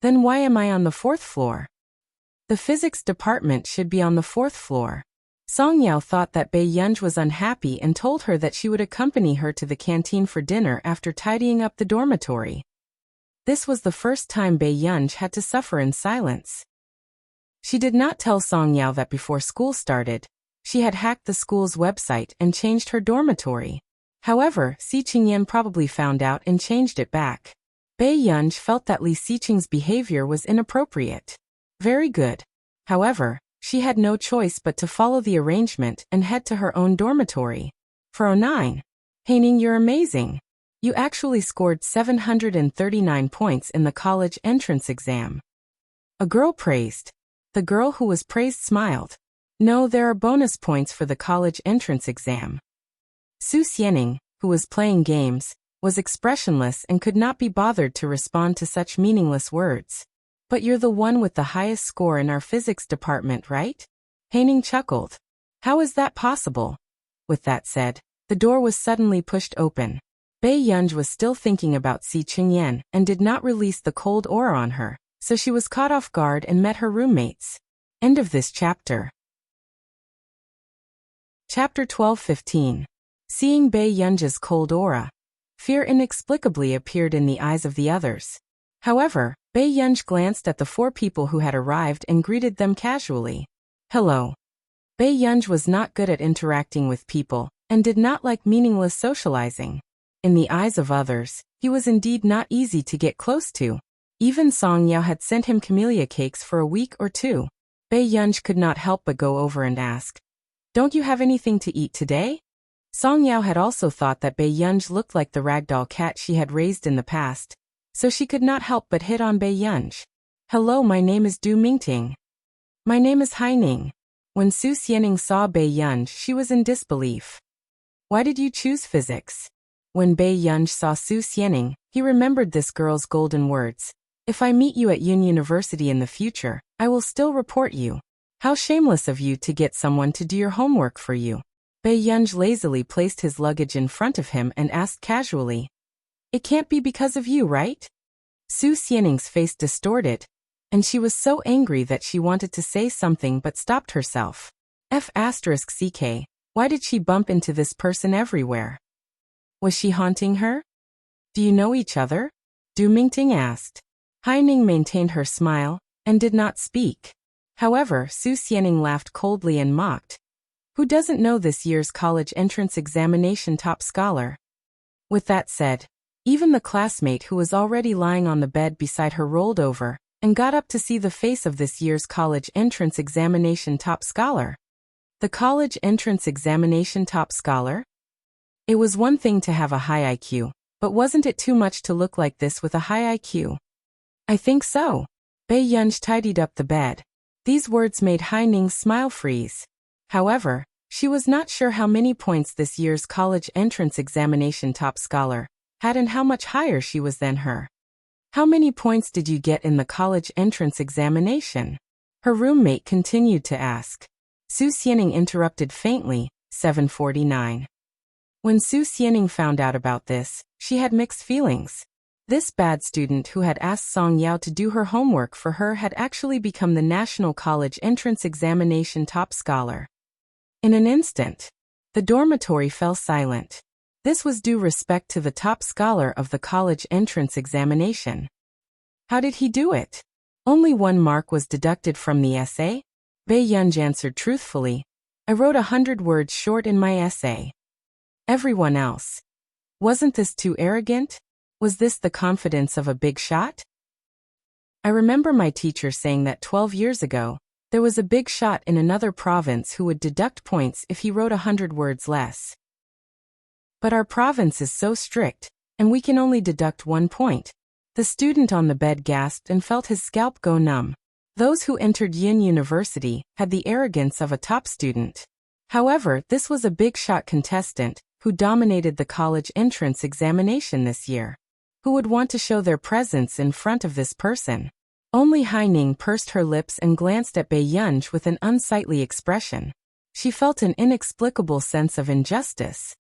Then why am I on the 4th floor? The physics department should be on the 4th floor. Song Yao thought that Bei Yunj was unhappy and told her that she would accompany her to the canteen for dinner after tidying up the dormitory. This was the first time Bei Yunj had to suffer in silence. She did not tell Song Yao that before school started, she had hacked the school's website and changed her dormitory. However, Si Qingyan probably found out and changed it back. Bei Yunj felt that Li Siqing's behavior was inappropriate. Very good. However, she had no choice but to follow the arrangement and head to her own dormitory. For 09. Haining, you're amazing. You actually scored 739 points in the college entrance exam. A girl praised. The girl who was praised smiled. No, there are bonus points for the college entrance exam. Su Xianing, who was playing games, was expressionless and could not be bothered to respond to such meaningless words. But you're the one with the highest score in our physics department, right? Haining chuckled. How is that possible? With that said, the door was suddenly pushed open. Bei Yunj was still thinking about Si Qingyan and did not release the cold aura on her, so she was caught off guard and met her roommates. End of this chapter. Chapter 12-15. Seeing Bei Yunj's cold aura. Fear inexplicably appeared in the eyes of the others. However, Bei Yunj glanced at the 4 people who had arrived and greeted them casually. Hello. Bei Yunj was not good at interacting with people, and did not like meaningless socializing. In the eyes of others, he was indeed not easy to get close to. Even Song Yao had sent him camellia cakes for a week or 2. Bei Yunj could not help but go over and ask, "Don't you have anything to eat today?" Song Yao had also thought that Bei Yunj looked like the ragdoll cat she had raised in the past, so she could not help but hit on Bei Yunj. "Hello, my name is Du Mingting." "My name is Haining." When Su Xianing saw Bei Yunj, she was in disbelief. "Why did you choose physics?" When Bei Yunj saw Su Xianing, he remembered this girl's golden words. "If I meet you at Yun University in the future, I will still report you. How shameless of you to get someone to do your homework for you." Bei Yunj lazily placed his luggage in front of him and asked casually, "It can't be because of you, right?" Su Xianing's face distorted, and she was so angry that she wanted to say something but stopped herself. F***CK, why did she bump into this person everywhere? Was she haunting her? "Do you know each other?" Du Mingting asked. Haining maintained her smile, and did not speak. However, Su Xianing laughed coldly and mocked. "Who doesn't know this year's college entrance examination top scholar?" With that said, even the classmate who was already lying on the bed beside her rolled over, and got up to see the face of this year's college entrance examination top scholar. The college entrance examination top scholar? It was one thing to have a high IQ, but wasn't it too much to look like this with a high IQ? "I think so." Bei Yunj tidied up the bed. These words made Haining's smile freeze. However, she was not sure how many points this year's college entrance examination top scholar had and how much higher she was than her. "How many points did you get in the college entrance examination?" her roommate continued to ask. Su Xianing interrupted faintly, 749. When Su Xianing found out about this, she had mixed feelings. This bad student who had asked Song Yao to do her homework for her had actually become the National College Entrance Examination top scholar. In an instant, the dormitory fell silent. This was due respect to the top scholar of the college entrance examination. How did he do it? Only 1 mark was deducted from the essay? Bei Yunj answered truthfully, "I wrote 100 words short in my essay." Everyone else. Wasn't this too arrogant? Was this the confidence of a big shot? I remember my teacher saying that 12 years ago, there was a big shot in another province who would deduct points if he wrote 100 words less. But our province is so strict, and we can only deduct 1 point. The student on the bed gasped and felt his scalp go numb. Those who entered Yin University had the arrogance of a top student. However, this was a big shot contestant who dominated the college entrance examination this year. Who would want to show their presence in front of this person? Only Haining pursed her lips and glanced at Bei Yunj with an unsightly expression. She felt an inexplicable sense of injustice.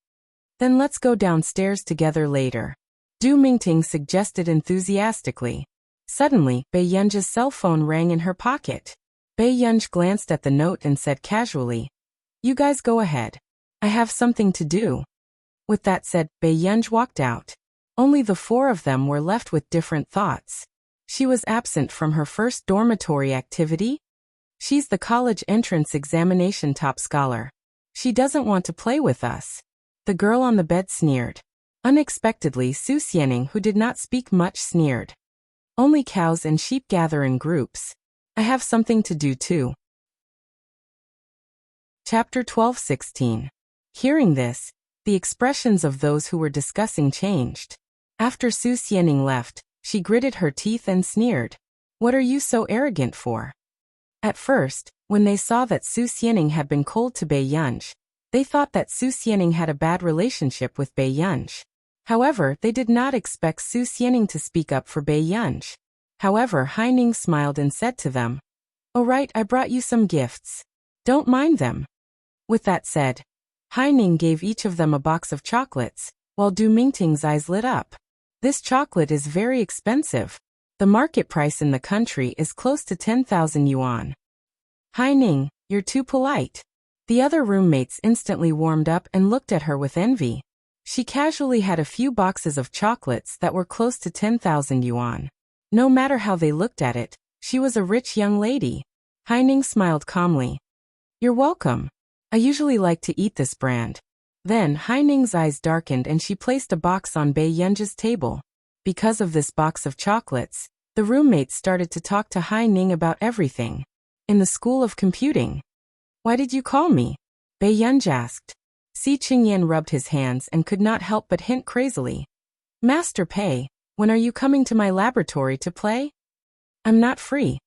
"Then let's go downstairs together later," Du Mingting suggested enthusiastically. Suddenly, Bei Yunj's cell phone rang in her pocket. Bei Yunj glanced at the note and said casually, "You guys go ahead. I have something to do." With that said, Bei Yunj walked out. Only the 4 of them were left with different thoughts. She was absent from her first dormitory activity? She's the college entrance examination top scholar. She doesn't want to play with us. The girl on the bed sneered. Unexpectedly, Su Xianing, who did not speak much, sneered. "Only cows and sheep gather in groups. I have something to do too." Chapter 12:16. Hearing this, the expressions of those who were discussing changed. After Su Xianing left, she gritted her teeth and sneered. "What are you so arrogant for?" At first, when they saw that Su Xianing had been cold to Bei Yunj, they thought that Su Xianing had a bad relationship with Bei Yunj. However, they did not expect Su Xianing to speak up for Bei Yunj. However, Haining smiled and said to them, "Oh right, I brought you some gifts. Don't mind them." With that said, Haining gave each of them a box of chocolates, while Du Mingting's eyes lit up. "This chocolate is very expensive. The market price in the country is close to 10,000 yuan. Haining, you're too polite." The other roommates instantly warmed up and looked at her with envy. She casually had a few boxes of chocolates that were close to 10,000 yuan. No matter how they looked at it, she was a rich young lady. Haining smiled calmly. You're welcome. I usually like to eat this brand. Then Haining's eyes darkened and she placed a box on Bei Yunji's table. Because of this box of chocolates, the roommates started to talk to Haining about everything. In the School of Computing. Why did you call me? Bei Yunji asked. Si Qingyan rubbed his hands and could not help but hint crazily. Master Pei, when are you coming to my laboratory to play? I'm not free.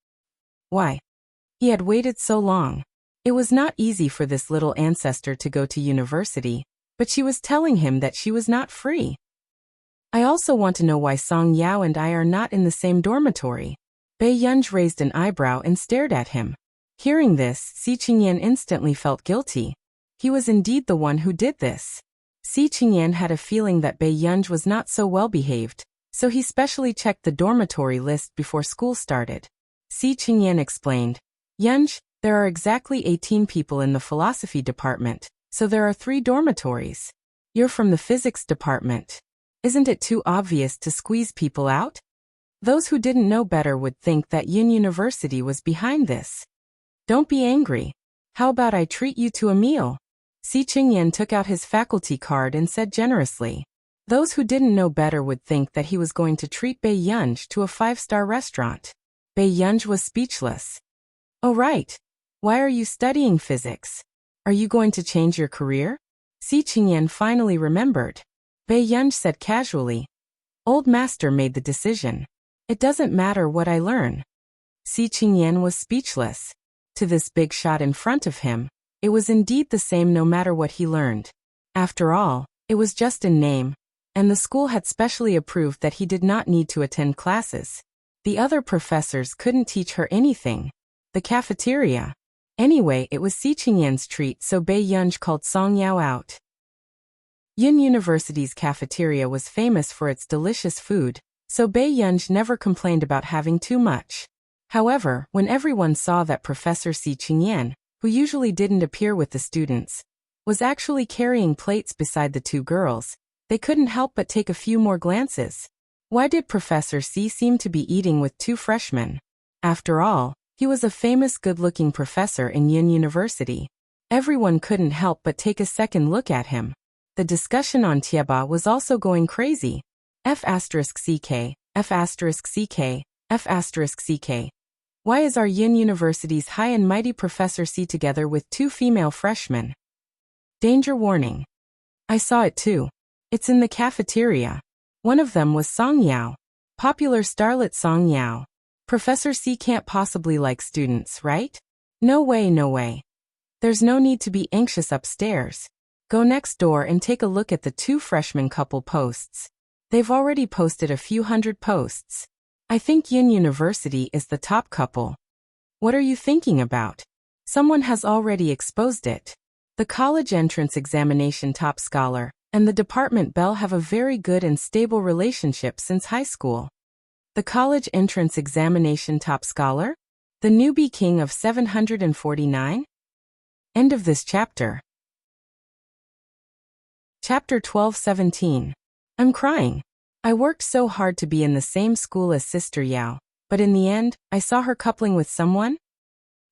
Why? He had waited so long. It was not easy for this little ancestor to go to university, but she was telling him that she was not free. I also want to know why Song Yao and I are not in the same dormitory. Bei Yunji raised an eyebrow and stared at him. Hearing this, Si Qingyan instantly felt guilty. He was indeed the one who did this. Si Qingyan had a feeling that Bei Yunji was not so well behaved, so he specially checked the dormitory list before school started. Si Qingyan explained, Yunji, there are exactly 18 people in the philosophy department, so there are 3 dormitories. You're from the physics department. Isn't it too obvious to squeeze people out? Those who didn't know better would think that Yin University was behind this. Don't be angry. How about I treat you to a meal? Si Qingyan took out his faculty card and said generously. Those who didn't know better would think that he was going to treat Bei Yunji to a 5-star restaurant. Bei Yunji was speechless. Oh right. Why are you studying physics? Are you going to change your career? Si Qingyan finally remembered. Bei Yunji said casually. Old master made the decision. It doesn't matter what I learn. Si Qingyan was speechless. To this big shot in front of him, it was indeed the same no matter what he learned. After all, it was just in name, and the school had specially approved that he did not need to attend classes. The other professors couldn't teach her anything. The cafeteria. Anyway, it was Si Qingyan's treat, so Bei Yunji called Song Yao out. Yin University's cafeteria was famous for its delicious food, so Bei Yunji never complained about having too much. However, when everyone saw that Professor Si Qingyan, who usually didn't appear with the students, was actually carrying plates beside the 2 girls, they couldn't help but take a few more glances. Why did Professor Si seem to be eating with 2 freshmen? After all, he was a famous good-looking professor in Yin University. Everyone couldn't help but take a second look at him. The discussion on Tieba was also going crazy. F***CK, F***CK, F***CK. Why is our Yin University's high and mighty Professor C together with 2 female freshmen? Danger warning. I saw it too. It's in the cafeteria. One of them was Song Yao. Popular starlet Song Yao. Professor C can't possibly like students, right? No way, no way. There's no need to be anxious upstairs. Go next door and take a look at the 2 freshman couple posts. They've already posted a few hundred posts. I think Yin University is the top couple. What are you thinking about? Someone has already exposed it. The college entrance examination top scholar and the department belle have a very good and stable relationship since high school. The college entrance examination top scholar? The newbie king of 749? End of this chapter. Chapter 12-17. I'm crying. I worked so hard to be in the same school as Sister Yao, but in the end, I saw her coupling with someone?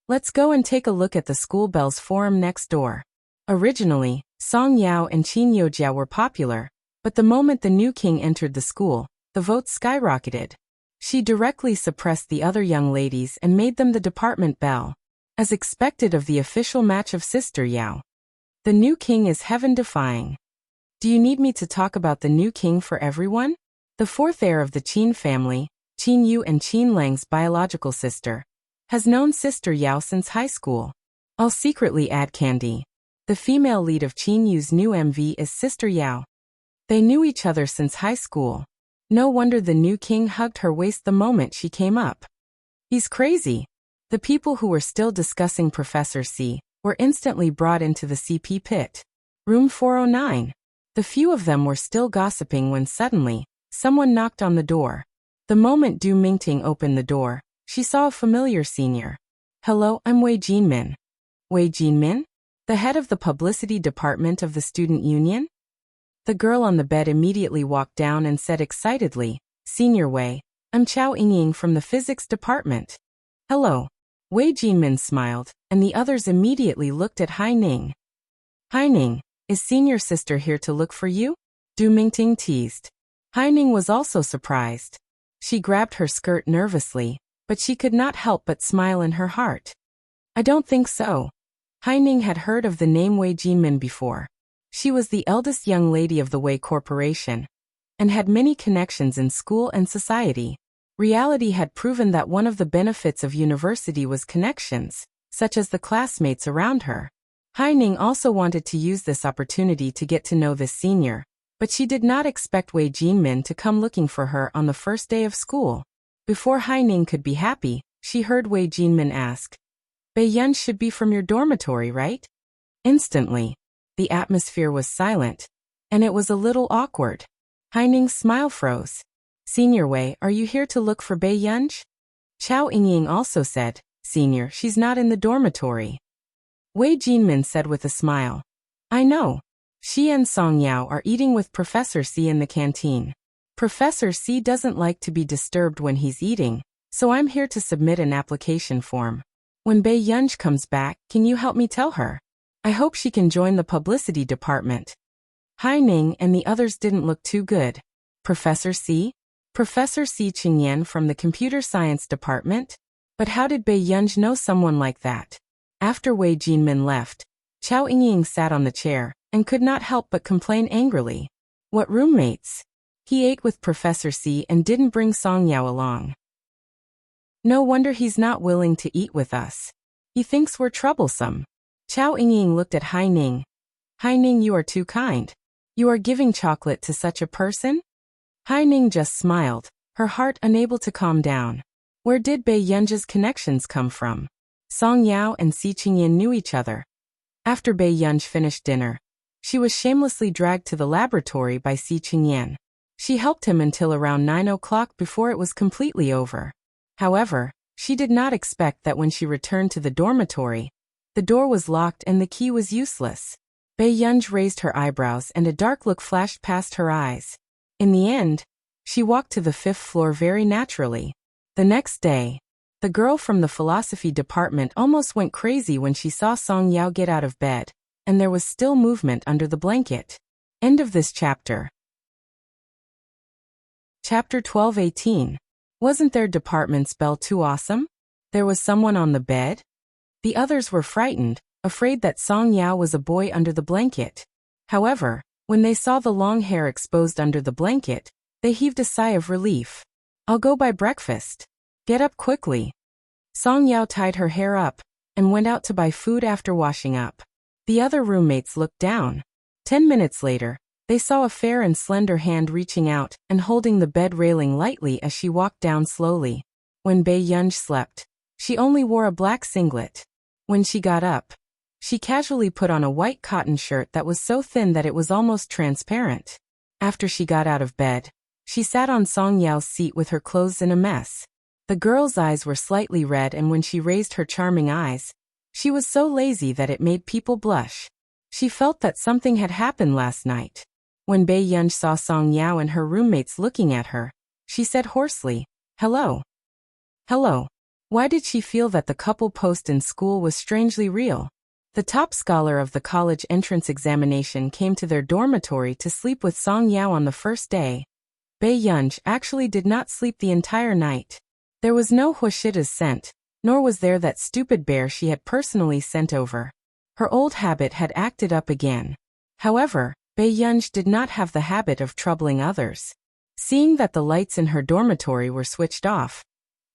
Let's go and take a look at the school belle's forum next door. Originally, Song Yao and Qin Yojia were popular, but the moment the new king entered the school, the votes skyrocketed. She directly suppressed the other young ladies and made them the department belle, as expected of the official match of Sister Yao. The new king is heaven-defying. Do you need me to talk about the new king for everyone? The 4th heir of the Qin family, Qin Yu and Qin Lang's biological sister, has known Sister Yao since high school. I'll secretly add Candy. The female lead of Qin Yu's new MV is Sister Yao. They knew each other since high school. No wonder the new king hugged her waist the moment she came up. He's crazy. The people who were still discussing Professor C were instantly brought into the CP pit. Room 409. The few of them were still gossiping when suddenly, someone knocked on the door. The moment Du Mingting opened the door, she saw a familiar senior. Hello, I'm Wei Jinmin. Wei Jinmin? The head of the publicity department of the student union? The girl on the bed immediately walked down and said excitedly, "Senior Wei, I'm Chao Yingying from the physics department." "Hello." Wei Jinmin smiled, and the others immediately looked at Hai Ning. "Hai Ning, is senior sister here to look for you?" Du Mingting teased. Hai Ning was also surprised. She grabbed her skirt nervously, but she could not help but smile in her heart. "I don't think so." Hai Ning had heard of the name Wei Jinmin before. She was the eldest young lady of the Wei Corporation, and had many connections in school and society. Reality had proven that one of the benefits of university was connections, such as the classmates around her. Hai Ning also wanted to use this opportunity to get to know this senior, but she did not expect Wei Jinmin to come looking for her on the first day of school. Before Hai Ning could be happy, she heard Wei Jinmin ask, "Bei Yun should be from your dormitory, right?" Instantly, the atmosphere was silent, and it was a little awkward. Hai Ning's smile froze. "Senior Wei, are you here to look for Bei Yunj?" Chao Yingying also said, "Senior, she's not in the dormitory." Wei Jinmin said with a smile, "I know. She and Song Yao are eating with Professor C in the canteen. Professor C doesn't like to be disturbed when he's eating, so I'm here to submit an application form. When Bei Yunj comes back, can you help me tell her? I hope she can join the publicity department." Hai Ning and the others didn't look too good. Professor C? Professor C Qingyan from the computer science department? But how did Bei Yunj know someone like that? After Wei Jinmin left, Chao Yingying sat on the chair, and could not help but complain angrily. What roommates? He ate with Professor C and didn't bring Song Yao along. No wonder he's not willing to eat with us. He thinks we're troublesome. Chao Yingying looked at Hai Ning. "Hai Ning, you are too kind. You are giving chocolate to such a person?" Hai Ning just smiled, her heart unable to calm down. Where did Bei Yunj's connections come from? Song Yao and Si Qingyan knew each other. After Bei Yunj finished dinner, she was shamelessly dragged to the laboratory by Si Qingyan. She helped him until around 9 o'clock before it was completely over. However, she did not expect that when she returned to the dormitory, the door was locked and the key was useless. Bei Yunj raised her eyebrows and a dark look flashed past her eyes. In the end, she walked to the 5th floor very naturally. The next day, the girl from the philosophy department almost went crazy when she saw Song Yao get out of bed, and there was still movement under the blanket. End of this chapter. Chapter 12-18. Wasn't their department's bell too awesome? There was someone on the bed? The others were frightened, afraid that Song Yao was a boy under the blanket. However, when they saw the long hair exposed under the blanket, they heaved a sigh of relief. "I'll go buy breakfast. Get up quickly." Song Yao tied her hair up, and went out to buy food after washing up. The other roommates looked down. 10 minutes later, they saw a fair and slender hand reaching out and holding the bed railing lightly as she walked down slowly. When Bei Yunj slept, she only wore a black singlet. When she got up, she casually put on a white cotton shirt that was so thin that it was almost transparent. After she got out of bed, she sat on Song Yao's seat with her clothes in a mess. The girl's eyes were slightly red, and when she raised her charming eyes, she was so lazy that it made people blush. She felt that something had happened last night. When Bei Yunj saw Song Yao and her roommates looking at her, she said hoarsely, "Hello." Hello. Why did she feel that the couple post in school was strangely real? The top scholar of the college entrance examination came to their dormitory to sleep with Song Yao on the first day. Bei Yunj actually did not sleep the entire night. There was no Huashita's scent, nor was there that stupid bear she had personally sent over. Her old habit had acted up again. However, Bei Yunj did not have the habit of troubling others. Seeing that the lights in her dormitory were switched off,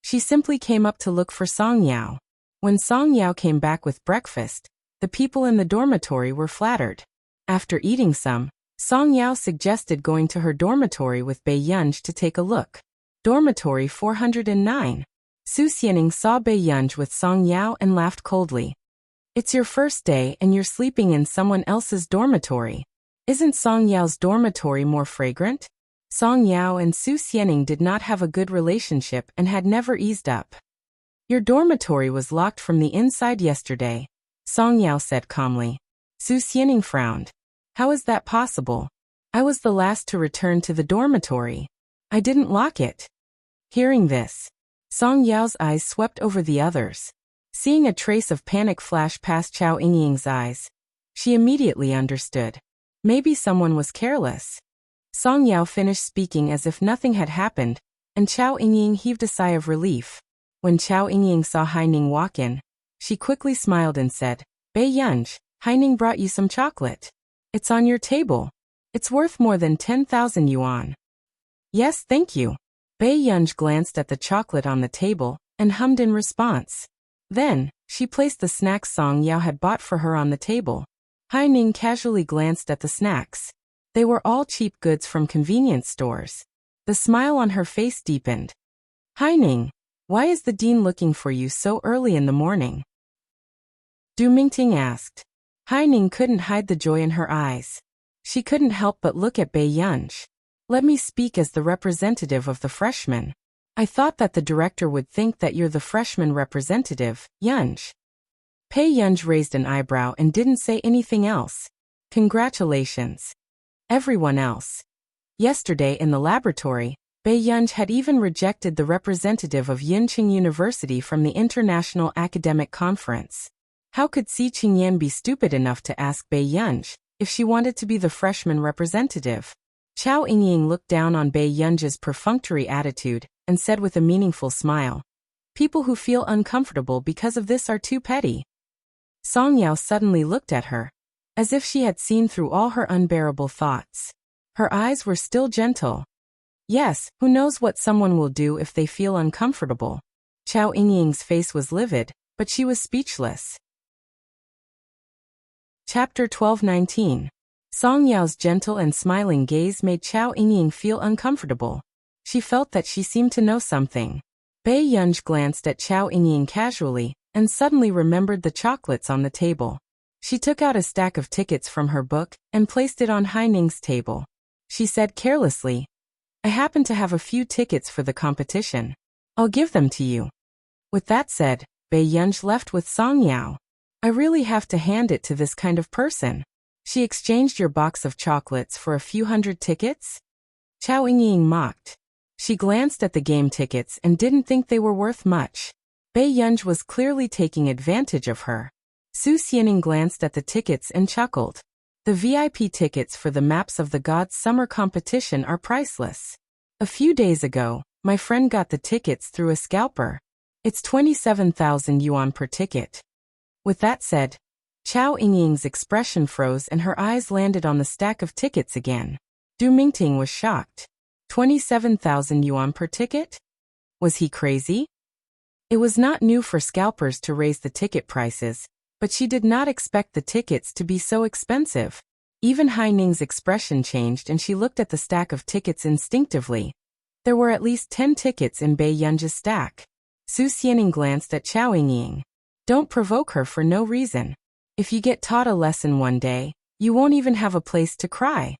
she simply came up to look for Song Yao. When Song Yao came back with breakfast, the people in the dormitory were flattered. After eating some, Song Yao suggested going to her dormitory with Bei Yunj to take a look. Dormitory 409. Su Xianing saw Bei Yunj with Song Yao and laughed coldly. "It's your first day and you're sleeping in someone else's dormitory. Isn't Song Yao's dormitory more fragrant?" Song Yao and Su Xianing did not have a good relationship and had never eased up. "Your dormitory was locked from the inside yesterday," Song Yao said calmly. Su Xianing frowned. "How is that possible?" I was the last to return to the dormitory. I didn't lock it. Hearing this, Song Yao's eyes swept over the others. Seeing a trace of panic flash past Chao Yingying's eyes, she immediately understood. Maybe someone was careless. Song Yao finished speaking as if nothing had happened, and Chao Yingying heaved a sigh of relief. When Chao Yingying saw Haining walk in, she quickly smiled and said, Bei Yunj, Haining brought you some chocolate. It's on your table. It's worth more than 10,000 yuan. Yes, thank you. Bei Yunj glanced at the chocolate on the table and hummed in response. Then, she placed the snacks Song Yao had bought for her on the table. Haining casually glanced at the snacks. They were all cheap goods from convenience stores. The smile on her face deepened. Haining, why is the dean looking for you so early in the morning? Du Mingting asked. Haining couldn't hide the joy in her eyes. She couldn't help but look at Bei Yunj. Let me speak as the representative of the freshmen. I thought that the director would think that you're the freshman representative, Yunj. Bei Yunj raised an eyebrow and didn't say anything else. Congratulations. Everyone else. Yesterday in the laboratory, Bei Yunj had even rejected the representative of Yinqing University from the International Academic Conference. How could Si Qingyan be stupid enough to ask Bei Yunj if she wanted to be the freshman representative? Chao Yingying looked down on Bei Yunj's perfunctory attitude and said with a meaningful smile, People who feel uncomfortable because of this are too petty. Song Yao suddenly looked at her, as if she had seen through all her unbearable thoughts. Her eyes were still gentle. Yes, who knows what someone will do if they feel uncomfortable. Chao Yingying's face was livid, but she was speechless. Chapter 12:19. Song Yao's gentle and smiling gaze made Chao Yingying feel uncomfortable. She felt that she seemed to know something. Bei Yunj glanced at Chao Yingying casually, and suddenly remembered the chocolates on the table. She took out a stack of tickets from her book and placed it on Haining's table. She said carelessly, I happen to have a few tickets for the competition. I'll give them to you. With that said, Bei Yunj left with Song Yao. I really have to hand it to this kind of person. She exchanged your box of chocolates for a few hundred tickets? Chao Yingying mocked. She glanced at the game tickets and didn't think they were worth much. Bei Yunj was clearly taking advantage of her. Su Xianing glanced at the tickets and chuckled. The VIP tickets for the Maps of the Gods summer competition are priceless. A few days ago, my friend got the tickets through a scalper. It's 27,000 yuan per ticket. With that said, Chao Yingying's expression froze and her eyes landed on the stack of tickets again. Du Mingting was shocked. 27,000 yuan per ticket? Was he crazy? It was not new for scalpers to raise the ticket prices, but she did not expect the tickets to be so expensive. Even Haining's expression changed and she looked at the stack of tickets instinctively. There were at least 10 tickets in Bei Yunj's stack. Su Xianing glanced at Chao Yingying. Don't provoke her for no reason. If you get taught a lesson one day, you won't even have a place to cry.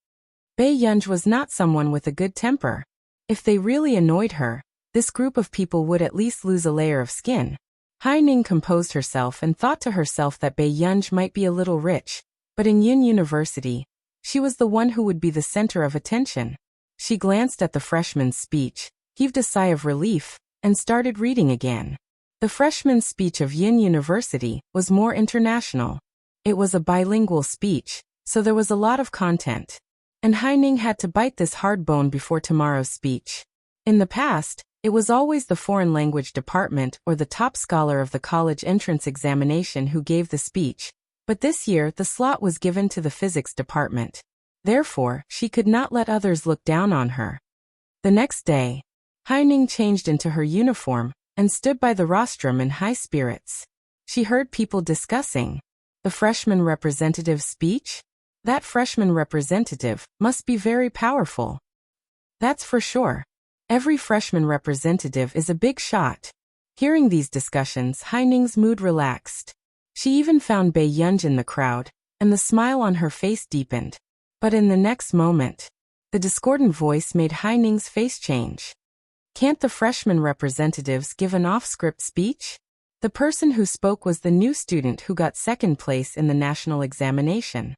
Bei Yunj was not someone with a good temper. If they really annoyed her, this group of people would at least lose a layer of skin. Haining composed herself and thought to herself that Bei Yunj might be a little rich, but in Yin University, she was the one who would be the center of attention. She glanced at the freshman's speech, heaved a sigh of relief, and started reading again. The freshman's speech of Yin University was more international. It was a bilingual speech, so there was a lot of content. And Haining had to bite this hard bone before tomorrow's speech. In the past, it was always the foreign language department or the top scholar of the college entrance examination who gave the speech, but this year the slot was given to the physics department. Therefore, she could not let others look down on her. The next day, Haining changed into her uniform and stood by the rostrum in high spirits. She heard people discussing the freshman representative's speech. That freshman representative must be very powerful. That's for sure. Every freshman representative is a big shot. Hearing these discussions, Haining's mood relaxed. She even found Bei Yunj in the crowd, and the smile on her face deepened. But in the next moment, the discordant voice made Haining's face change. Can't the freshman representatives give an off-script speech? The person who spoke was the new student who got second place in the national examination.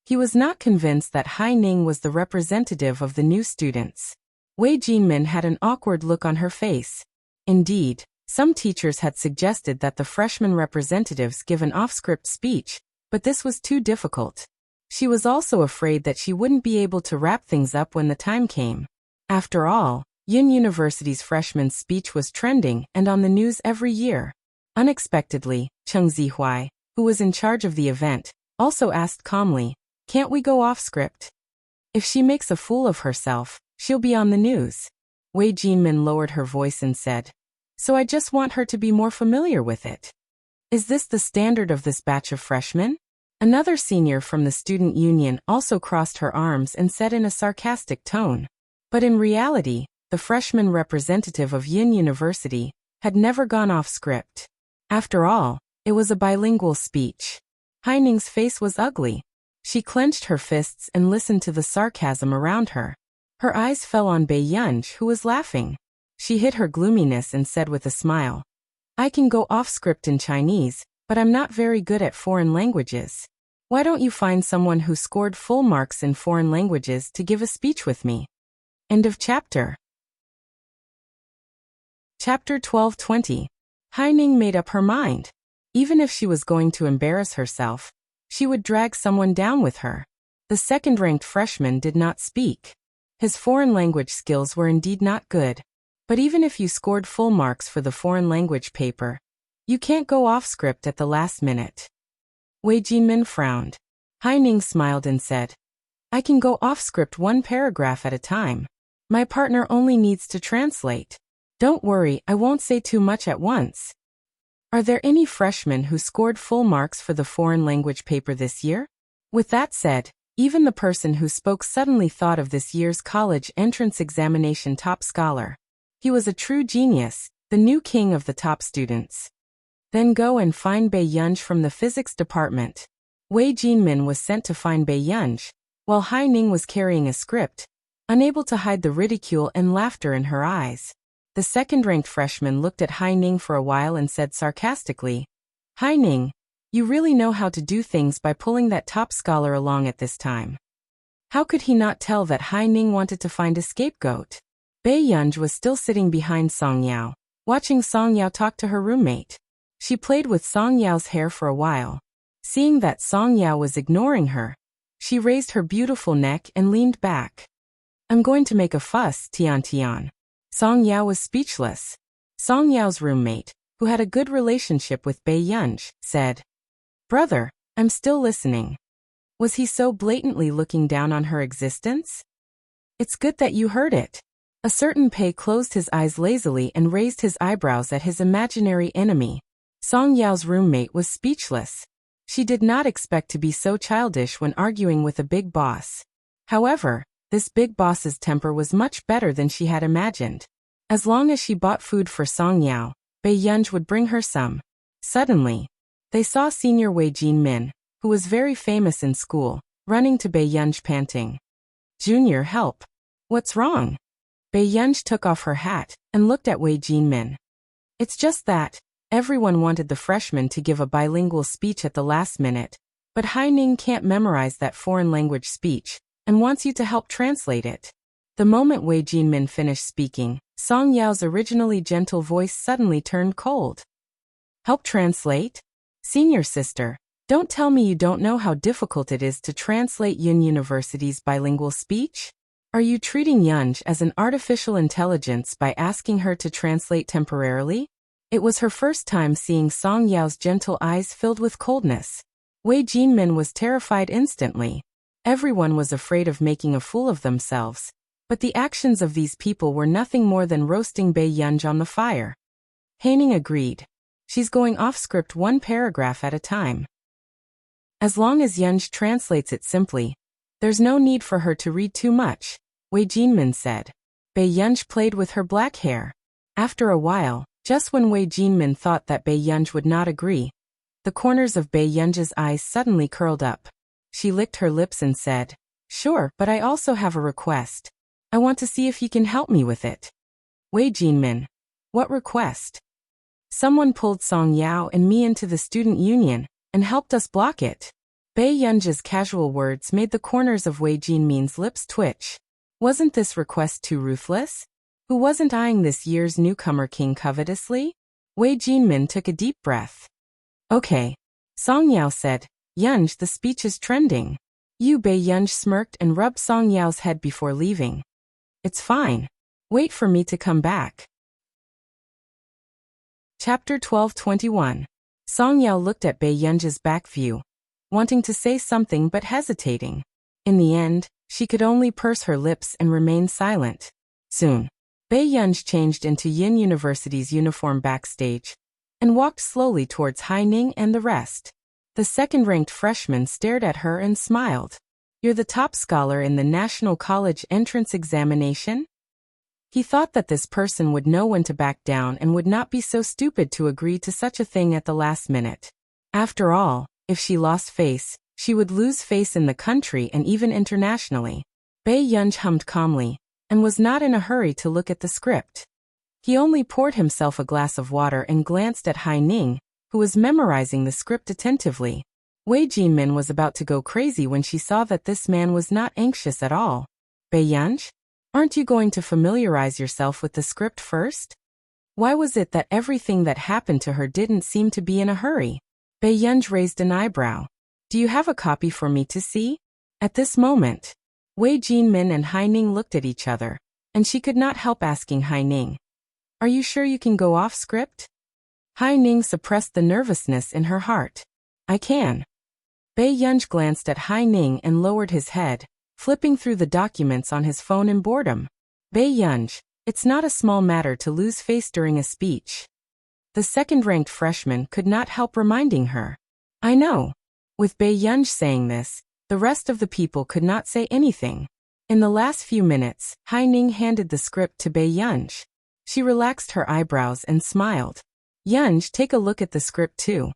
He was not convinced that Hai Ning was the representative of the new students. Wei Jinmin had an awkward look on her face. Indeed, some teachers had suggested that the freshman representatives give an off-script speech, but this was too difficult. She was also afraid that she wouldn't be able to wrap things up when the time came. After all, Yin University's freshman speech was trending and on the news every year. Unexpectedly, Cheng Zihuai, who was in charge of the event, also asked calmly, "Can't we go off script? If she makes a fool of herself, she'll be on the news." Wei Jinmin lowered her voice and said, "So I just want her to be more familiar with it." "Is this the standard of this batch of freshmen?" Another senior from the student union also crossed her arms and said in a sarcastic tone. But in reality, the freshman representative of Yin University had never gone off script. After all, it was a bilingual speech. Hai Ning's face was ugly. She clenched her fists and listened to the sarcasm around her. Her eyes fell on Bai Yunj, who was laughing. She hid her gloominess and said with a smile, "I can go off script in Chinese, but I'm not very good at foreign languages. Why don't you find someone who scored full marks in foreign languages to give a speech with me?" End of chapter. Chapter 12:20. Hai Ning made up her mind. Even if she was going to embarrass herself, she would drag someone down with her. The second-ranked freshman did not speak. His foreign language skills were indeed not good. But even if you scored full marks for the foreign language paper, you can't go off script at the last minute. Wei Jinmin frowned. Hai Ning smiled and said, "I can go off script one paragraph at a time. My partner only needs to translate. Don't worry, I won't say too much at once." Are there any freshmen who scored full marks for the foreign language paper this year? With that said, even the person who spoke suddenly thought of this year's college entrance examination top scholar. He was a true genius, the new king of the top students. Then go and find Bai Yunj from the physics department. Wei Jinmin was sent to find Bai Yunj, while Hai Ning was carrying a script, unable to hide the ridicule and laughter in her eyes. The second-ranked freshman looked at Hai Ning for a while and said sarcastically, "Hai Ning, you really know how to do things by pulling that top scholar along at this time." How could he not tell that Hai Ning wanted to find a scapegoat? Bai Yunj was still sitting behind Song Yao, watching Song Yao talk to her roommate. She played with Song Yao's hair for a while. Seeing that Song Yao was ignoring her, she raised her beautiful neck and leaned back. "I'm going to make a fuss, Tian Tian." Song Yao was speechless. Song Yao's roommate, who had a good relationship with Bai Yunj, said, "Brother, I'm still listening." Was he so blatantly looking down on her existence? "It's good that you heard it." A certain Pei closed his eyes lazily and raised his eyebrows at his imaginary enemy. Song Yao's roommate was speechless. She did not expect to be so childish when arguing with a big boss. However, this big boss's temper was much better than she had imagined. As long as she bought food for Song Yao, Bai Yunj would bring her some. Suddenly, they saw senior Wei Jinmin, who was very famous in school, running to Bai Yunj panting. "Junior, help. What's wrong?" Bai Yunj took off her hat and looked at Wei Jinmin. "It's just that everyone wanted the freshman to give a bilingual speech at the last minute, but Hai Ning can't memorize that foreign language speech and wants you to help translate it." The moment Wei Jinmin finished speaking, Song Yao's originally gentle voice suddenly turned cold. "Help translate? Senior sister, don't tell me you don't know how difficult it is to translate Yin University's bilingual speech? Are you treating Yunj as an artificial intelligence by asking her to translate temporarily?" It was her first time seeing Song Yao's gentle eyes filled with coldness. Wei Jinmin was terrified instantly. Everyone was afraid of making a fool of themselves, but the actions of these people were nothing more than roasting Bai Yunj on the fire. Hai Ning agreed. She's going off script one paragraph at a time. As long as Yunj translates it simply, there's no need for her to read too much, Wei Jinmin said. Bai Yunj played with her black hair. After a while, just when Wei Jinmin thought that Bai Yunj would not agree, the corners of Bai Yunj's eyes suddenly curled up. She licked her lips and said, "Sure, but I also have a request. I want to see if you can help me with it." Wei Jinmin, "What request?" "Someone pulled Song Yao and me into the student union and helped us block it." Bei Yunji's casual words made the corners of Wei Jinmin's lips twitch. Wasn't this request too ruthless? Who wasn't eyeing this year's newcomer king covetously? Wei Jinmin took a deep breath. Okay. Song Yao said, Yunj, the speech is trending. Bei Yunj smirked and rubbed Song Yao's head before leaving. It's fine. Wait for me to come back. Chapter 12:21. Song Yao looked at Bei Yunji's back view, wanting to say something but hesitating. In the end, she could only purse her lips and remain silent. Soon, Bei Yunj changed into Yin University's uniform backstage and walked slowly towards Haining and the rest. The second-ranked freshman stared at her and smiled. You're the top scholar in the National College entrance examination? He thought that this person would know when to back down and would not be so stupid to agree to such a thing at the last minute. After all, if she lost face, she would lose face in the country and even internationally. Bei Yunj hummed calmly and was not in a hurry to look at the script. He only poured himself a glass of water and glanced at Haining, who was memorizing the script attentively. Wei Jinmin was about to go crazy when she saw that this man was not anxious at all. Bei Yunj? Aren't you going to familiarize yourself with the script first? Why was it that everything that happened to her didn't seem to be in a hurry? Bei Yunj raised an eyebrow. Do you have a copy for me to see? At this moment, Wei Jinmin and Haining looked at each other, and she could not help asking Haining, Are you sure you can go off script? Haining suppressed the nervousness in her heart. I can. Bei Yunj glanced at Haining and lowered his head, flipping through the documents on his phone in boredom. Bei Yunj, it's not a small matter to lose face during a speech. The second-ranked freshman could not help reminding her. I know. With Bei Yunj saying this, the rest of the people could not say anything. In the last few minutes, Haining handed the script to Bei Yunj. She relaxed her eyebrows and smiled. Yunj, take a look at the script too.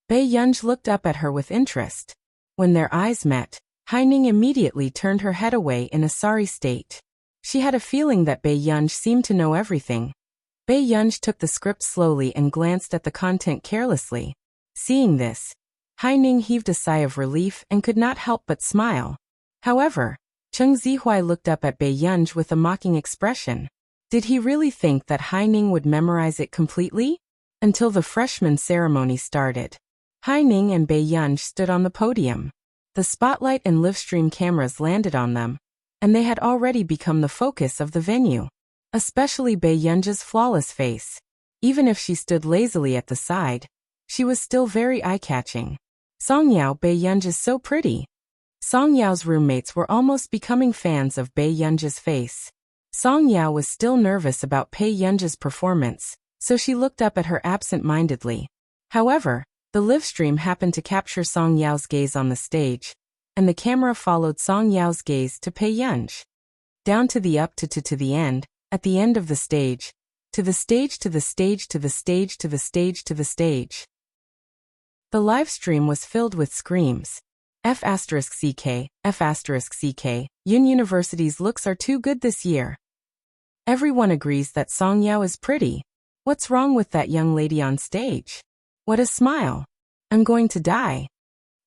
Bei Yunj looked up at her with interest. When their eyes met, Haining immediately turned her head away in a sorry state. She had a feeling that Bei Yunj seemed to know everything. Bei Yunj took the script slowly and glanced at the content carelessly. Seeing this, Haining heaved a sigh of relief and could not help but smile. However, Cheng Zihuai looked up at Bei Yunj with a mocking expression. Did he really think that Haining would memorize it completely? Until the freshman ceremony started, Haining and Bei Yunj stood on the podium. The spotlight and livestream cameras landed on them, and they had already become the focus of the venue. Especially Bei Yunj's flawless face. Even if she stood lazily at the side, she was still very eye-catching. Song Yao, Bei Yunj is so pretty. Song Yao's roommates were almost becoming fans of Bei Yunj's face. Song Yao was still nervous about Bei Yunj's performance, so she looked up at her absent-mindedly. However, the livestream happened to capture Song Yao's gaze on the stage, and the camera followed Song Yao's gaze to Bei Yunj. Down to the up to the end, at the end of the stage, to the stage to the stage to the stage to the stage to the stage. The live stream was filled with screams. F***CK, F***CK, Yin University's looks are too good this year. Everyone agrees that Song Yao is pretty. What's wrong with that young lady on stage? What a smile. I'm going to die.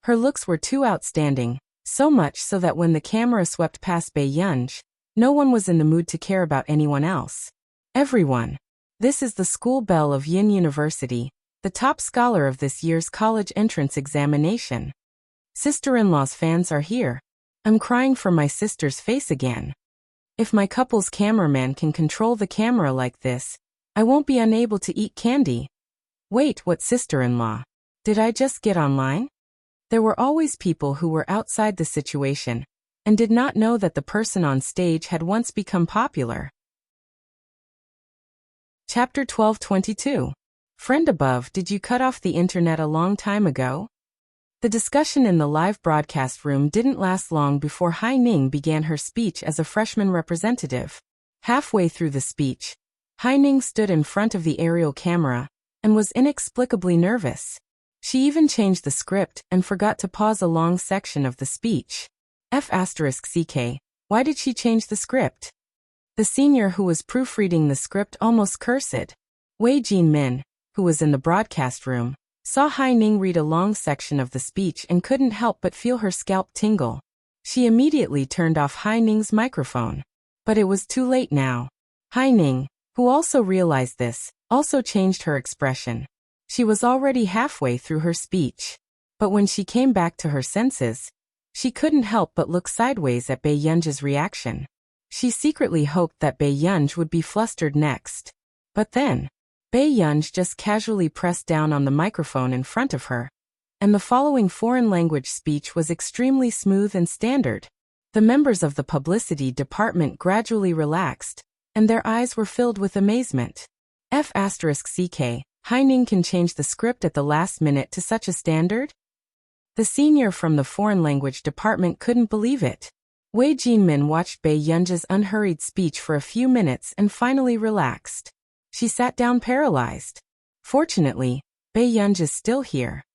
Her looks were too outstanding, so much so that when the camera swept past Bei Yunj, no one was in the mood to care about anyone else. Everyone. This is the school belle of Yin University, the top scholar of this year's college entrance examination. Sister-in-law's fans are here. I'm crying for my sister's face again. If my couple's cameraman can control the camera like this, I won't be unable to eat candy. Wait, what sister-in-law? Did I just get online? There were always people who were outside the situation and did not know that the person on stage had once become popular. Chapter 12:22. Friend above, did you cut off the internet a long time ago? The discussion in the live broadcast room didn't last long before Haining began her speech as a freshman representative. Halfway through the speech, Haining stood in front of the aerial camera and was inexplicably nervous. She even changed the script and forgot to pause a long section of the speech. F***CK, why did she change the script? The senior who was proofreading the script almost cursed. Wei Jinmin, who was in the broadcast room, saw Hai Ning read a long section of the speech and couldn't help but feel her scalp tingle. She immediately turned off Hai Ning's microphone. But it was too late now. Hai Ning, who also realized this, also changed her expression. She was already halfway through her speech. But when she came back to her senses, she couldn't help but look sideways at Bai Yunj's reaction. She secretly hoped that Bai Yunj would be flustered next. But then, Bai Yunj just casually pressed down on the microphone in front of her, and the following foreign language speech was extremely smooth and standard. The members of the publicity department gradually relaxed, and their eyes were filled with amazement. F***ck, Hai Ning can change the script at the last minute to such a standard? The senior from the foreign language department couldn't believe it. Wei Jinmin watched Bai Yunj's unhurried speech for a few minutes and finally relaxed. She sat down paralyzed. Fortunately, Bai Yunj is still here.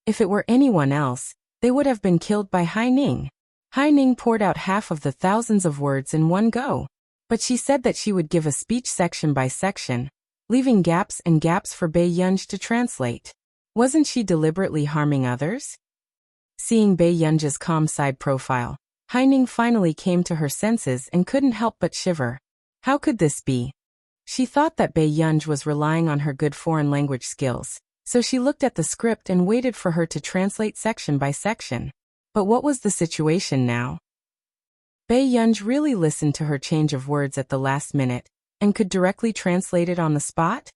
If it were anyone else, they would have been killed by Hai Ning. Hai Ning poured out half of the thousands of words in one go. But she said that she would give a speech section by section, leaving gaps and gaps for Bai Yunj to translate. Wasn't she deliberately harming others? Seeing Bai Yunj's calm side profile, Hai Ning finally came to her senses and couldn't help but shiver. How could this be? She thought that Bai Yunj was relying on her good foreign language skills, so she looked at the script and waited for her to translate section by section. But what was the situation now? Bai Yunj really listened to her change of words at the last minute, and could directly translate it on the spot?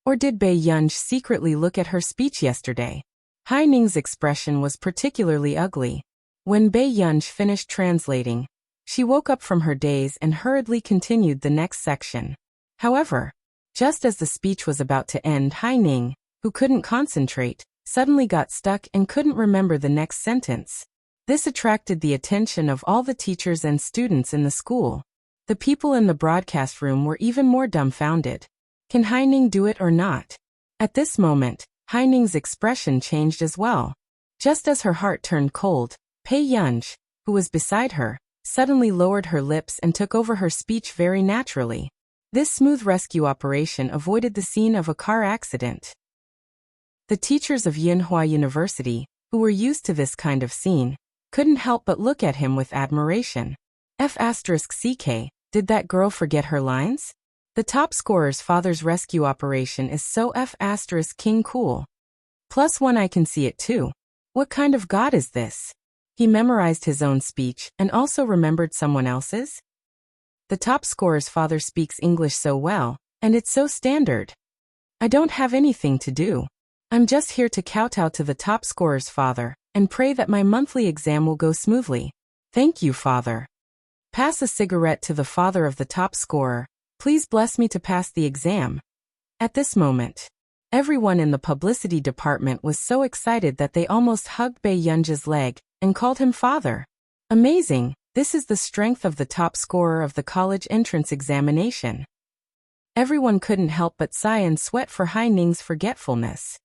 Or did Bai Yunj secretly look at her speech yesterday? Hai Ning's expression was particularly ugly. When Bai Yunj finished translating, she woke up from her daze and hurriedly continued the next section. However, just as the speech was about to end, Hai Ning, who couldn't concentrate, suddenly got stuck and couldn't remember the next sentence. This attracted the attention of all the teachers and students in the school. The people in the broadcast room were even more dumbfounded. Can Hai Ning do it or not? At this moment, Hai Ning's expression changed as well. Just as her heart turned cold, Bai Yunj, who was beside her, suddenly lowered her lips and took over her speech very naturally. This smooth rescue operation avoided the scene of a car accident. The teachers of Yinhua University, who were used to this kind of scene, couldn't help but look at him with admiration. F***ck, did that girl forget her lines? The top scorer's father's rescue operation is so F***king cool. +1 I can see it too. What kind of god is this? He memorized his own speech and also remembered someone else's? The top scorer's father speaks English so well, and it's so standard. I don't have anything to do. I'm just here to kowtow to the top scorer's father, and pray that my monthly exam will go smoothly. Thank you, father. Pass a cigarette to the father of the top scorer. Please bless me to pass the exam. At this moment, everyone in the publicity department was so excited that they almost hugged Bai Yunj's leg and called him father. Amazing, this is the strength of the top scorer of the college entrance examination. Everyone couldn't help but sigh and sweat for Hai Ning's forgetfulness.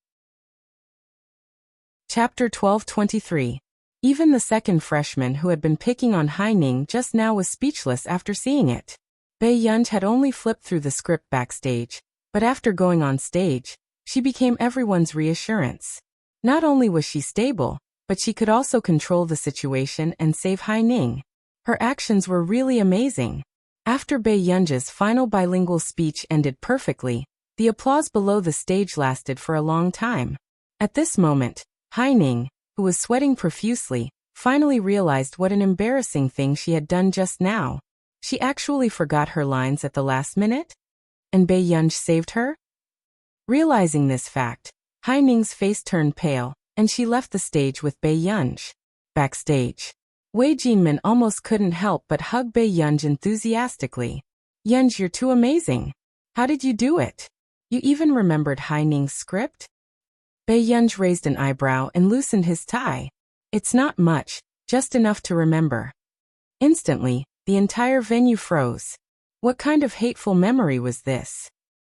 Chapter 12:23. Even the second freshman who had been picking on Hai Ning just now was speechless after seeing it. Bai Yunj had only flipped through the script backstage, but after going on stage, she became everyone's reassurance. Not only was she stable, but she could also control the situation and save Hai Ning. Her actions were really amazing. After Bai Yunj's final bilingual speech ended perfectly, the applause below the stage lasted for a long time. At this moment, Hai Ning, who was sweating profusely, finally realized what an embarrassing thing she had done just now. She actually forgot her lines at the last minute? And Bai Yunj saved her? Realizing this fact, Hai Ning's face turned pale, and she left the stage with Bai Yunj. Backstage, Wei Jinmin almost couldn't help but hug Bai Yunj enthusiastically. Yunj, you're too amazing. How did you do it? You even remembered Hai Ning's script? Bai Yunj raised an eyebrow and loosened his tie. It's not much, just enough to remember. Instantly, the entire venue froze. What kind of hateful memory was this?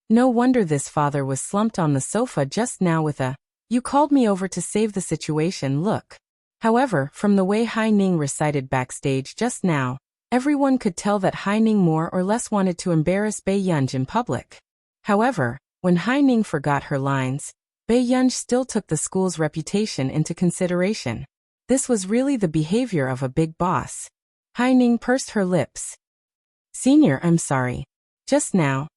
No wonder this father was slumped on the sofa just now with a, "You called me over to save the situation" look. However, from the way Hai Ning recited backstage just now, everyone could tell that Hai Ning more or less wanted to embarrass Bai Yunj in public. However, when Hai Ning forgot her lines, Bai Yunj still took the school's reputation into consideration. This was really the behavior of a big boss. Hai Ning pursed her lips. Senior, I'm sorry. Just now.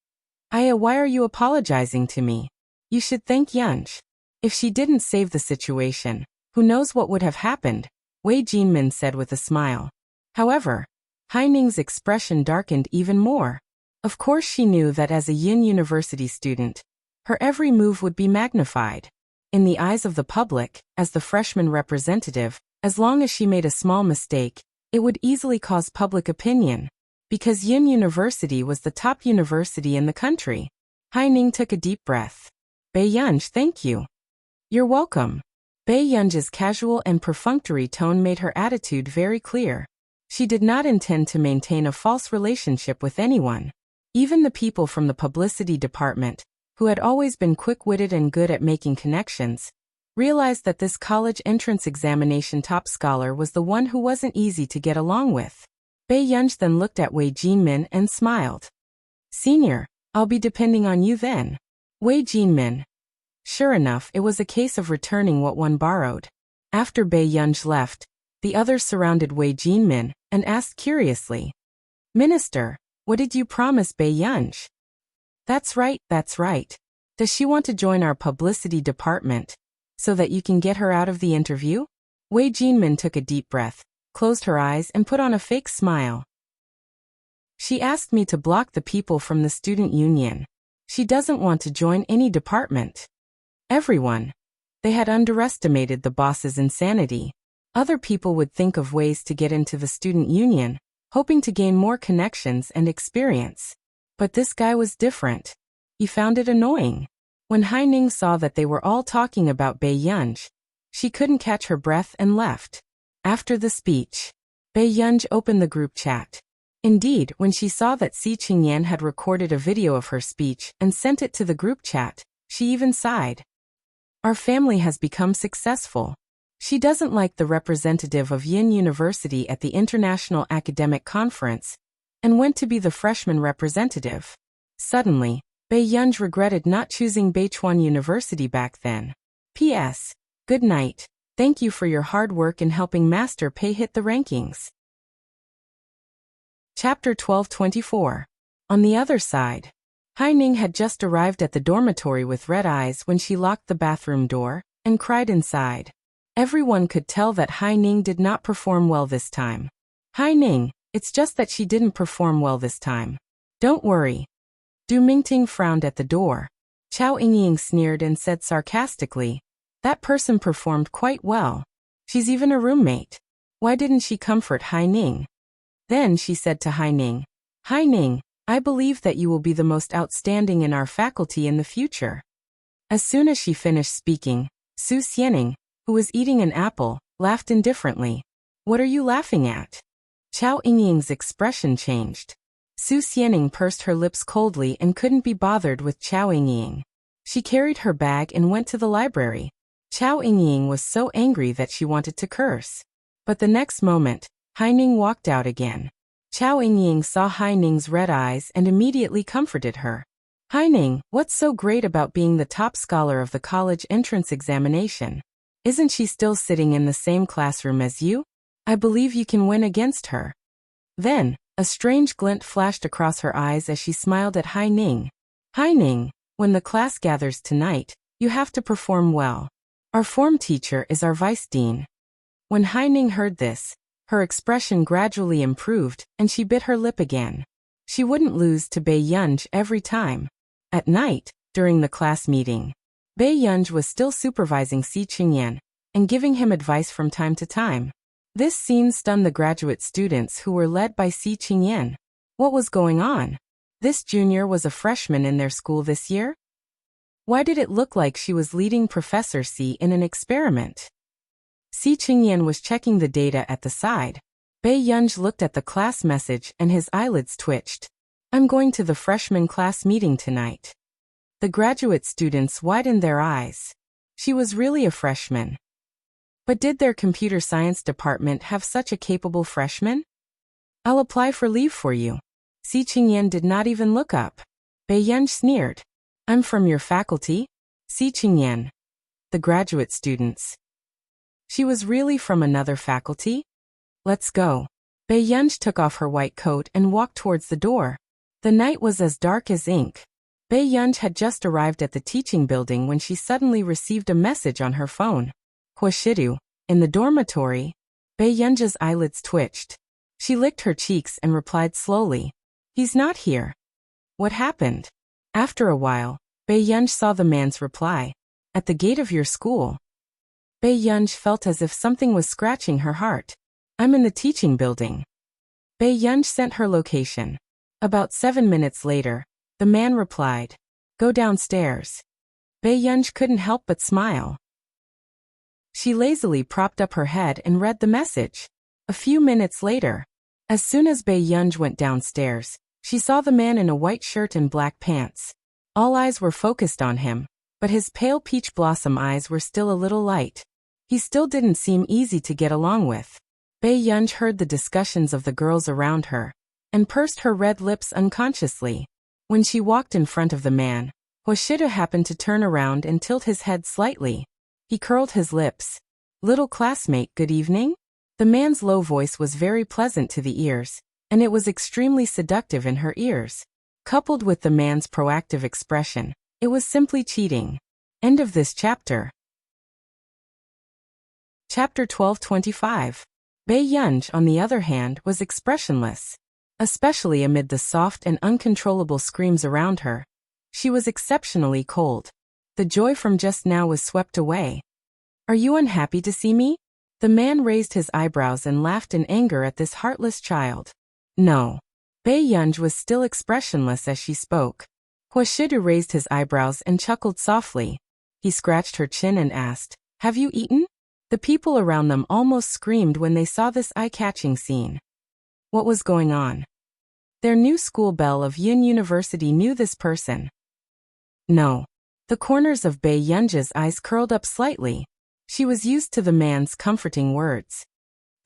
Why are you apologizing to me? You should thank Yunj. If she didn't save the situation, who knows what would have happened, Wei Jinmin said with a smile. However, Hai Ning's expression darkened even more. Of course she knew that as a Yin University student, her every move would be magnified. In the eyes of the public, as the freshman representative, as long as she made a small mistake, it would easily cause public opinion. Because Yin University was the top university in the country. Hai Ning took a deep breath. Bai Yunj, thank you. You're welcome. Bai Yunj's casual and perfunctory tone made her attitude very clear. She did not intend to maintain a false relationship with anyone. Even the people from the publicity department, who had always been quick-witted and good at making connections, realized that this college entrance examination top scholar was the one who wasn't easy to get along with. Bai Yunj then looked at Wei Jinmin and smiled. Senior, I'll be depending on you then. Wei Jinmin. Sure enough, it was a case of returning what one borrowed. After Bai Yunj left, the others surrounded Wei Jinmin and asked curiously. Minister, what did you promise Bai Yunj? That's right, that's right. Does she want to join our publicity department, so that you can get her out of the interview? Wei Jinmin took a deep breath, closed her eyes and put on a fake smile. She asked me to block the people from the student union. She doesn't want to join any department. Everyone. They had underestimated the boss's insanity. Other people would think of ways to get into the student union, hoping to gain more connections and experience. But this guy was different. He found it annoying. When Hai Ning saw that they were all talking about Bai Yunj, she couldn't catch her breath and left. After the speech, Bai Yunj opened the group chat. Indeed, when she saw that Si Qingyan had recorded a video of her speech and sent it to the group chat, she even sighed. Our family has become successful. She doesn't like the representative of Yin University at the International Academic Conference, and went to be the freshman representative. Suddenly, Bai Yunj regretted not choosing Beichuan University back then. P.S. Good night. Thank you for your hard work in helping Master Pei hit the rankings. Chapter 1224. On the other side. Hai Ning had just arrived at the dormitory with red eyes when she locked the bathroom door and cried inside. Everyone could tell that Hai Ning did not perform well this time. Hai Ning, it's just that she didn't perform well this time. Don't worry. Du Mingting frowned at the door. Chao Yingying sneered and said sarcastically, that person performed quite well. She's even a roommate. Why didn't she comfort Hai Ning? Then she said to Hai Ning, Hai Ning, I believe that you will be the most outstanding in our faculty in the future. As soon as she finished speaking, Su Xianing, who was eating an apple, laughed indifferently. What are you laughing at? Chao Yingying's expression changed. Su Xianing pursed her lips coldly and couldn't be bothered with Chao Yingying. She carried her bag and went to the library. Chao Yingying was so angry that she wanted to curse. But the next moment, Hai Ning walked out again. Chao Yingying saw Hai Ning's red eyes and immediately comforted her. Hai Ning, what's so great about being the top scholar of the college entrance examination? Isn't she still sitting in the same classroom as you? I believe you can win against her. Then, a strange glint flashed across her eyes as she smiled at Hai Ning. Hai Ning, when the class gathers tonight, you have to perform well. Our form teacher is our vice dean. When Hai Ning heard this, her expression gradually improved and she bit her lip again. She wouldn't lose to Bai Yunj every time. At night, during the class meeting, Bai Yunj was still supervising Si Qingyan and giving him advice from time to time. This scene stunned the graduate students who were led by Si Qingyan. What was going on? This junior was a freshman in their school this year? Why did it look like she was leading Professor Si in an experiment? Si Qingyan was checking the data at the side. Bai Yunj looked at the class message and his eyelids twitched. I'm going to the freshman class meeting tonight. The graduate students widened their eyes. She was really a freshman. But did their computer science department have such a capable freshman? I'll apply for leave for you. Si Qingyan did not even look up. Bai Yunj sneered. I'm from your faculty? Si Qingyan, the graduate students. She was really from another faculty? Let's go. Bei Yunj took off her white coat and walked towards the door. The night was as dark as ink. Bei Yunj had just arrived at the teaching building when she suddenly received a message on her phone. Huashidu, in the dormitory. Bei Yunj's eyelids twitched. She licked her cheeks and replied slowly. He's not here. What happened? After a while, Bei Yunj saw the man's reply. At the gate of your school. Bei Yunj felt as if something was scratching her heart. I'm in the teaching building. Bei Yunj sent her location. About 7 minutes later, the man replied. Go downstairs. Bei Yunj couldn't help but smile. She lazily propped up her head and read the message. A few minutes later, as soon as Bei Yunj went downstairs, she saw the man in a white shirt and black pants. All eyes were focused on him, but his pale peach blossom eyes were still a little light. He still didn't seem easy to get along with. Bei Yunj heard the discussions of the girls around her, and pursed her red lips unconsciously. When she walked in front of the man, Hoshida happened to turn around and tilt his head slightly. He curled his lips. Little classmate, good evening? The man's low voice was very pleasant to the ears, and it was extremely seductive in her ears. Coupled with the man's proactive expression, it was simply cheating. End of this chapter. Chapter 12:25. Bei Yunj, on the other hand, was expressionless. Especially amid the soft and uncontrollable screams around her. She was exceptionally cold. The joy from just now was swept away. Are you unhappy to see me? The man raised his eyebrows and laughed in anger at this heartless child. No. Bei Yunj was still expressionless as she spoke. Huashidu raised his eyebrows and chuckled softly. He scratched her chin and asked, Have you eaten? The people around them almost screamed when they saw this eye-catching scene. What was going on? Their new school belle of Yun University knew this person. No. The corners of Bei Yunj's eyes curled up slightly. She was used to the man's comforting words.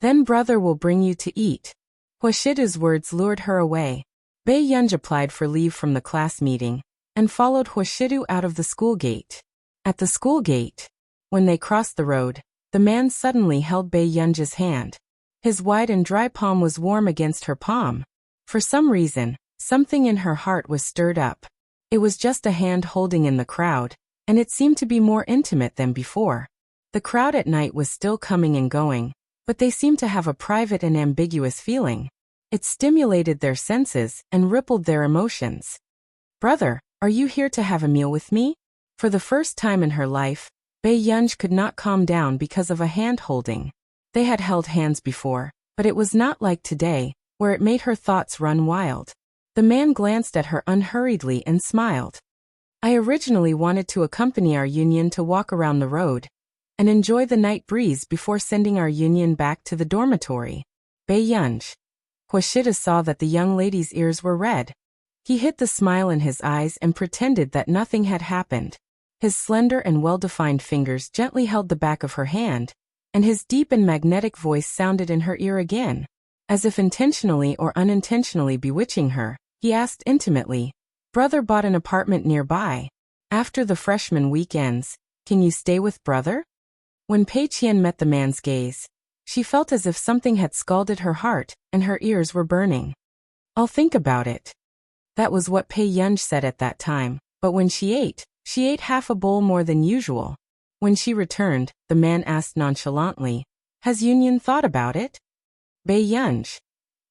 Then brother will bring you to eat. Huashidu's words lured her away. Bei Yunj applied for leave from the class meeting, and followed Huashidu out of the school gate. At the school gate, when they crossed the road, the man suddenly held Bei Yunj's hand. His wide and dry palm was warm against her palm. For some reason, something in her heart was stirred up. It was just a hand holding in the crowd, and it seemed to be more intimate than before. The crowd at night was still coming and going, but they seemed to have a private and ambiguous feeling. It stimulated their senses and rippled their emotions. Brother, are you here to have a meal with me? For the first time in her life, Bei Yunj could not calm down because of a hand-holding. They had held hands before, but it was not like today, where it made her thoughts run wild. The man glanced at her unhurriedly and smiled. I originally wanted to accompany our union to walk around the road and enjoy the night breeze before sending our union back to the dormitory. Bei Yunj. Huashida saw that the young lady's ears were red. He hid the smile in his eyes and pretended that nothing had happened. His slender and well-defined fingers gently held the back of her hand, and his deep and magnetic voice sounded in her ear again. As if intentionally or unintentionally bewitching her, he asked intimately, Brother bought an apartment nearby. After the freshman week ends, can you stay with brother? When Pei Qian met the man's gaze, she felt as if something had scalded her heart, and her ears were burning. I'll think about it. That was what Bei Yunj said at that time, but when she ate half a bowl more than usual. When she returned, the man asked nonchalantly, Has Union thought about it? Bei Yunj.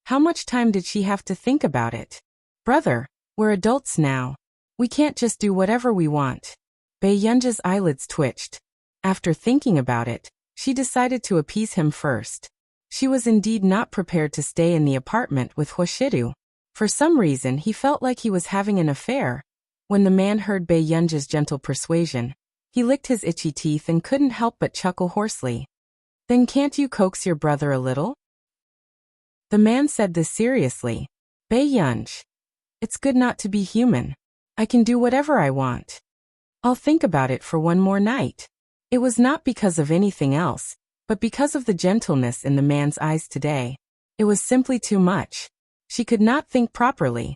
How much time did she have to think about it? Brother, we're adults now. We can't just do whatever we want. Bei Yunj's eyelids twitched. After thinking about it, she decided to appease him first. She was indeed not prepared to stay in the apartment with Huashidu. For some reason he felt like he was having an affair. When the man heard Bei Yunj's gentle persuasion, he licked his itchy teeth and couldn't help but chuckle hoarsely. Then can't you coax your brother a little? The man said this seriously. Bei Yunj. It's good not to be human. I can do whatever I want. I'll think about it for one more night. It was not because of anything else, but because of the gentleness in the man's eyes today. It was simply too much. She could not think properly.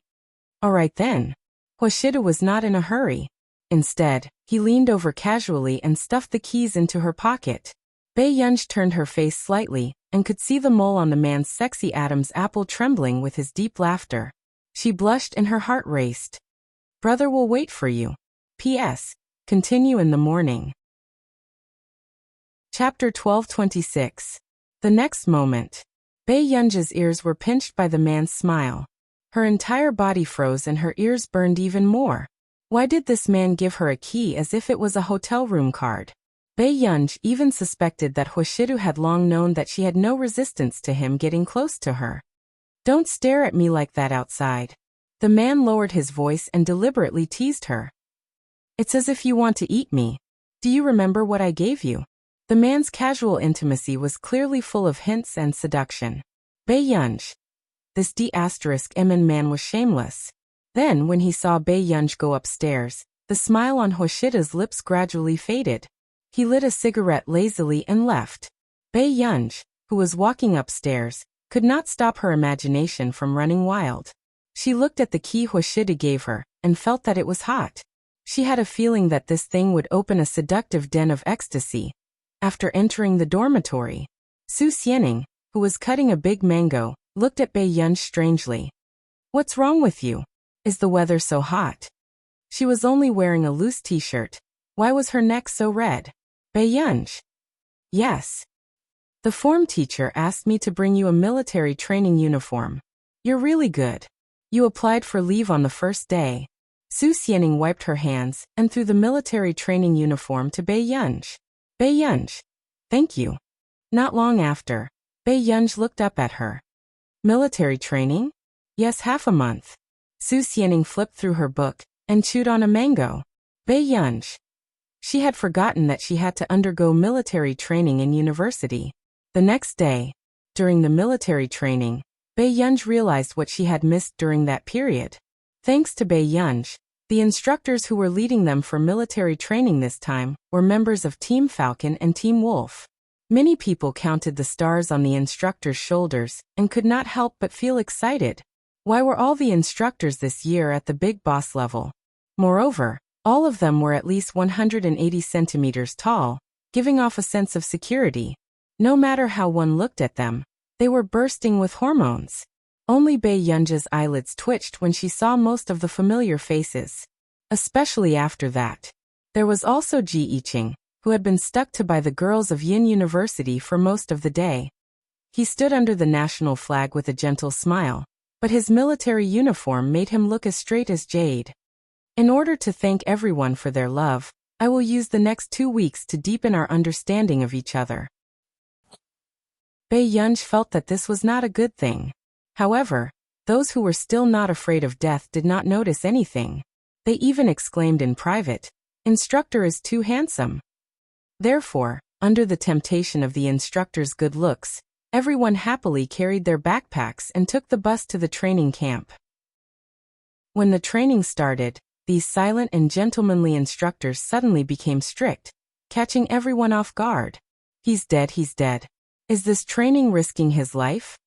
All right then. Huashida was not in a hurry. Instead, he leaned over casually and stuffed the keys into her pocket. Bai Yunj turned her face slightly, and could see the mole on the man's sexy Adam's apple trembling with his deep laughter. She blushed and her heart raced. Brother will wait for you. P.S. Continue in the morning. Chapter 1226. The next moment. Bai Yunj's ears were pinched by the man's smile. Her entire body froze and her ears burned even more. Why did this man give her a key as if it was a hotel room card? Bai Yunj even suspected that Huashidu had long known that she had no resistance to him getting close to her. Don't stare at me like that outside. The man lowered his voice and deliberately teased her. It's as if you want to eat me. Do you remember what I gave you? The man's casual intimacy was clearly full of hints and seduction. Bai Yunj. This D***Emin man was shameless. Then when he saw Bai Yunj go upstairs, the smile on Hoshida's lips gradually faded. He lit a cigarette lazily and left. Bai Yunj, who was walking upstairs, could not stop her imagination from running wild. She looked at the key Hoshida gave her, and felt that it was hot. She had a feeling that this thing would open a seductive den of ecstasy. After entering the dormitory, Su Xianing, who was cutting a big mango, looked at Bai Yunj strangely. What's wrong with you? Is the weather so hot? She was only wearing a loose t-shirt. Why was her neck so red? Bai Yunj. Yes. The form teacher asked me to bring you a military training uniform. You're really good. You applied for leave on the first day. Su Xianing wiped her hands and threw the military training uniform to Bai Yunj. Bai Yunj. Thank you. Not long after, Bai Yunj looked up at her. Military training? Yes, half a month. Su Xianing flipped through her book and chewed on a mango. Bai Yunj. She had forgotten that she had to undergo military training in university. The next day, during the military training, Bai Yunj realized what she had missed during that period. Thanks to Bai Yunj, the instructors who were leading them for military training this time were members of Team Falcon and Team Wolf. Many people counted the stars on the instructors' shoulders and could not help but feel excited. Why were all the instructors this year at the big boss level? Moreover, all of them were at least 180 centimeters tall, giving off a sense of security. No matter how one looked at them, they were bursting with hormones. Only Bai Yunj's eyelids twitched when she saw most of the familiar faces. Especially after that. There was also Ji Yiqing, who had been stuck to by the girls of Yin University for most of the day. He stood under the national flag with a gentle smile, but his military uniform made him look as straight as jade. In order to thank everyone for their love, I will use the next 2 weeks to deepen our understanding of each other. Bai Yunj felt that this was not a good thing. However, those who were still not afraid of death did not notice anything. They even exclaimed in private, "Instructor is too handsome." Therefore, under the temptation of the instructor's good looks, everyone happily carried their backpacks and took the bus to the training camp. When the training started, these silent and gentlemanly instructors suddenly became strict, catching everyone off guard. He's dead, he's dead. Is this training risking his life?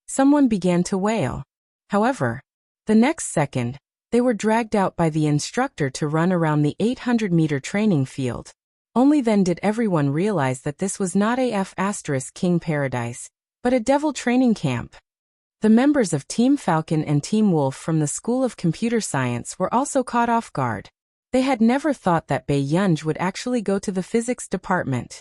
Someone began to wail. However, the next second, they were dragged out by the instructor to run around the 800-meter training field. Only then did everyone realize that this was not King Paradise, but a devil training camp. The members of Team Falcon and Team Wolf from the School of Computer Science were also caught off guard. They had never thought that Bai Yunj would actually go to the physics department.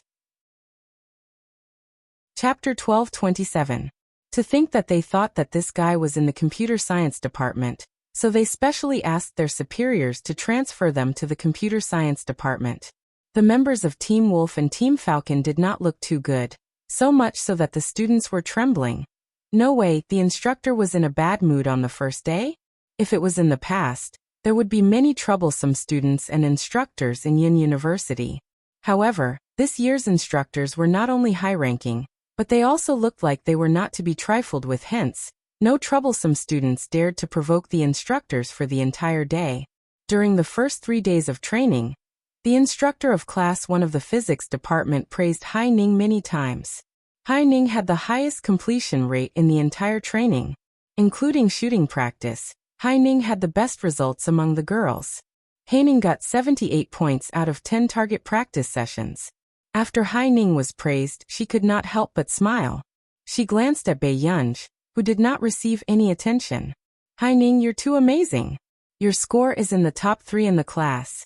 Chapter 1227. To think that they thought that this guy was in the computer science department, so they specially asked their superiors to transfer them to the computer science department. The members of Team Wolf and Team Falcon did not look too good, so much so that the students were trembling. No way, the instructor was in a bad mood on the first day? If it was in the past, there would be many troublesome students and instructors in Yin University. However, this year's instructors were not only high-ranking, but they also looked like they were not to be trifled with. Hence, no troublesome students dared to provoke the instructors for the entire day. During the first 3 days of training, the instructor of Class 1 of the physics department praised Hai Ning many times. Hai Ning had the highest completion rate in the entire training. Including shooting practice, Hai Ning had the best results among the girls. Haining got 78 points out of 10 target practice sessions. After Haining was praised, she could not help but smile. She glanced at Bei Yunj, who did not receive any attention. Haining, you're too amazing. Your score is in the top 3 in the class.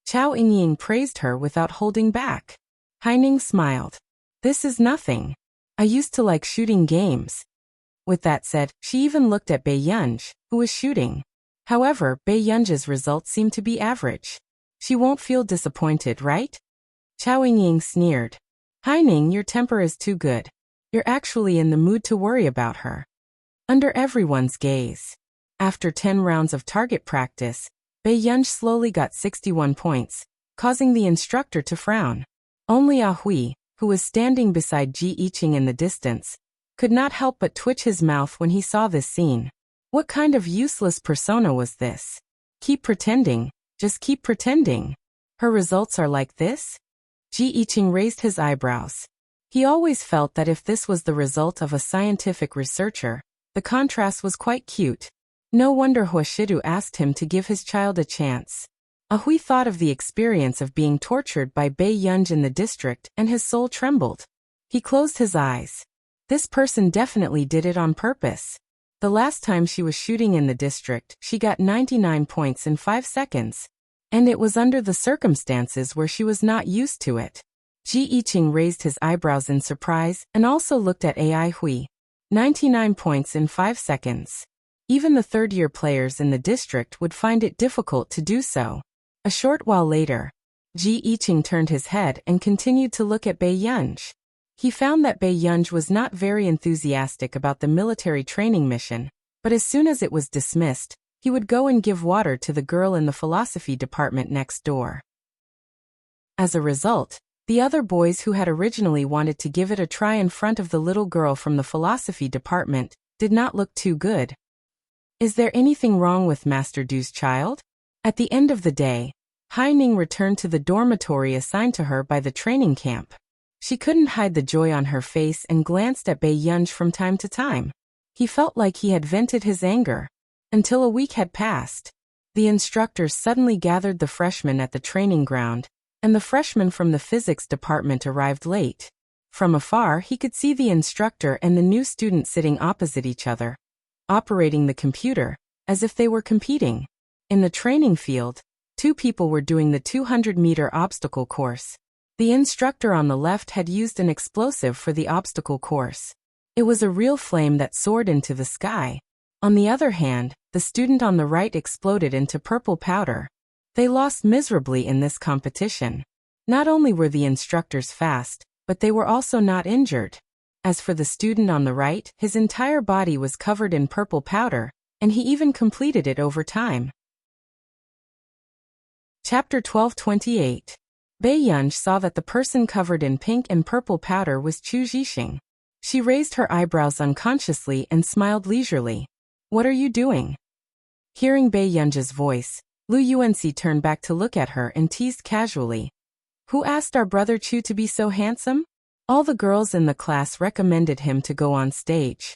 Chao Yingying praised her without holding back. Haining smiled. This is nothing. I used to like shooting games. With that said, she even looked at Bei Yunj, who was shooting. However, Bei Yunj's results seemed to be average. She won't feel disappointed, right? Chao Yingying sneered. Haining, your temper is too good. You're actually in the mood to worry about her. Under everyone's gaze. After 10 rounds of target practice, Bei Yunj slowly got 61 points, causing the instructor to frown. Only Ah Hui, who was standing beside Ji Yiqing in the distance, could not help but twitch his mouth when he saw this scene. What kind of useless persona was this? Keep pretending, just keep pretending. Her results are like this? Ji Yiqing raised his eyebrows. He always felt that if this was the result of a scientific researcher, the contrast was quite cute. No wonder Huashidu asked him to give his child a chance. Ah Hui thought of the experience of being tortured by Bei Yunj in the district and his soul trembled. He closed his eyes. This person definitely did it on purpose. The last time she was shooting in the district, she got 99 points in 5 seconds. And it was under the circumstances where she was not used to it. Ji Yiqing raised his eyebrows in surprise and also looked at Ai Hui. 99 points in 5 seconds. Even the third-year players in the district would find it difficult to do so. A short while later, Ji Yiqing turned his head and continued to look at Bei Yunj. He found that Bei Yunj was not very enthusiastic about the military training mission, but as soon as it was dismissed, he would go and give water to the girl in the philosophy department next door. As a result, the other boys who had originally wanted to give it a try in front of the little girl from the philosophy department did not look too good. Is there anything wrong with Master Du's child? At the end of the day, Haining returned to the dormitory assigned to her by the training camp. She couldn't hide the joy on her face and glanced at Bei Yunj from time to time. He felt like he had vented his anger. Until a week had passed. The instructors suddenly gathered the freshmen at the training ground, and the freshman from the physics department arrived late. From afar, he could see the instructor and the new student sitting opposite each other, operating the computer, as if they were competing. In the training field, 2 people were doing the 200-meter obstacle course. The instructor on the left had used an explosive for the obstacle course. It was a real flame that soared into the sky. On the other hand, the student on the right exploded into purple powder. They lost miserably in this competition. Not only were the instructors fast, but they were also not injured. As for the student on the right, his entire body was covered in purple powder, and he even completed it over time. Chapter 12:28. Bei Yunj saw that the person covered in pink and purple powder was Chu Zhixing. She raised her eyebrows unconsciously and smiled leisurely. What are you doing? Hearing Bei Yunj's voice, Lu Yuanxi turned back to look at her and teased casually. Who asked our brother Chu to be so handsome? All the girls in the class recommended him to go on stage.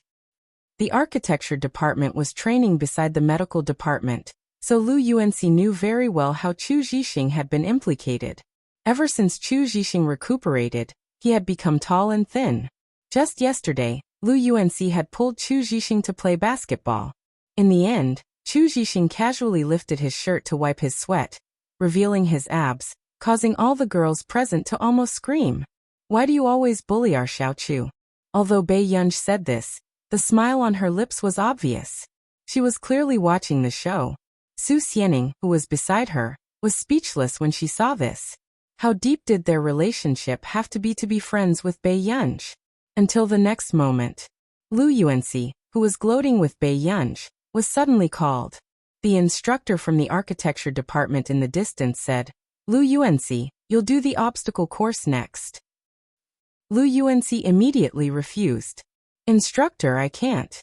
The architecture department was training beside the medical department, so Lu Yuanxi knew very well how Chu Zhixing had been implicated. Ever since Chu Zhixing recuperated, he had become tall and thin. Just yesterday, Lu Yuanxi had pulled Chu Zhixing to play basketball. In the end, Chu Zhixing casually lifted his shirt to wipe his sweat, revealing his abs, causing all the girls present to almost scream. Why do you always bully our Xiao Chu? Although Bei Yunj said this, the smile on her lips was obvious. She was clearly watching the show. Su Xianing, who was beside her, was speechless when she saw this. How deep did their relationship have to be friends with Bei Yunj? Until the next moment. Lu Yuanxi, who was gloating with Bei Yunj, was suddenly called. The instructor from the architecture department in the distance said, Lu Yuanxi, you'll do the obstacle course next. Lu Yuanxi immediately refused. Instructor, I can't.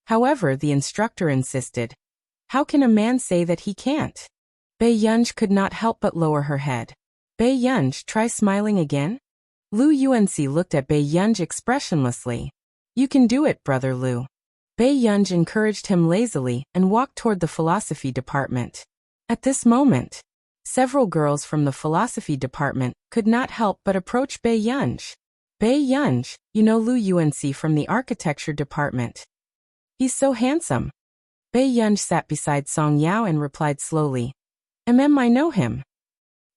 However, the instructor insisted. How can a man say that he can't? Bei Yunj could not help but lower her head. Bei Yunj, try smiling again? Lu Yuanxi looked at Bei Yunj expressionlessly. You can do it, brother Lu. Bei Yunj encouraged him lazily and walked toward the philosophy department. At this moment, Several girls from the philosophy department could not help but approach Bei Yunj. Bei Yunj, you know Lu Yuanxi from the architecture department. He's so handsome. Bei Yunj sat beside Song Yao and replied slowly. I know him.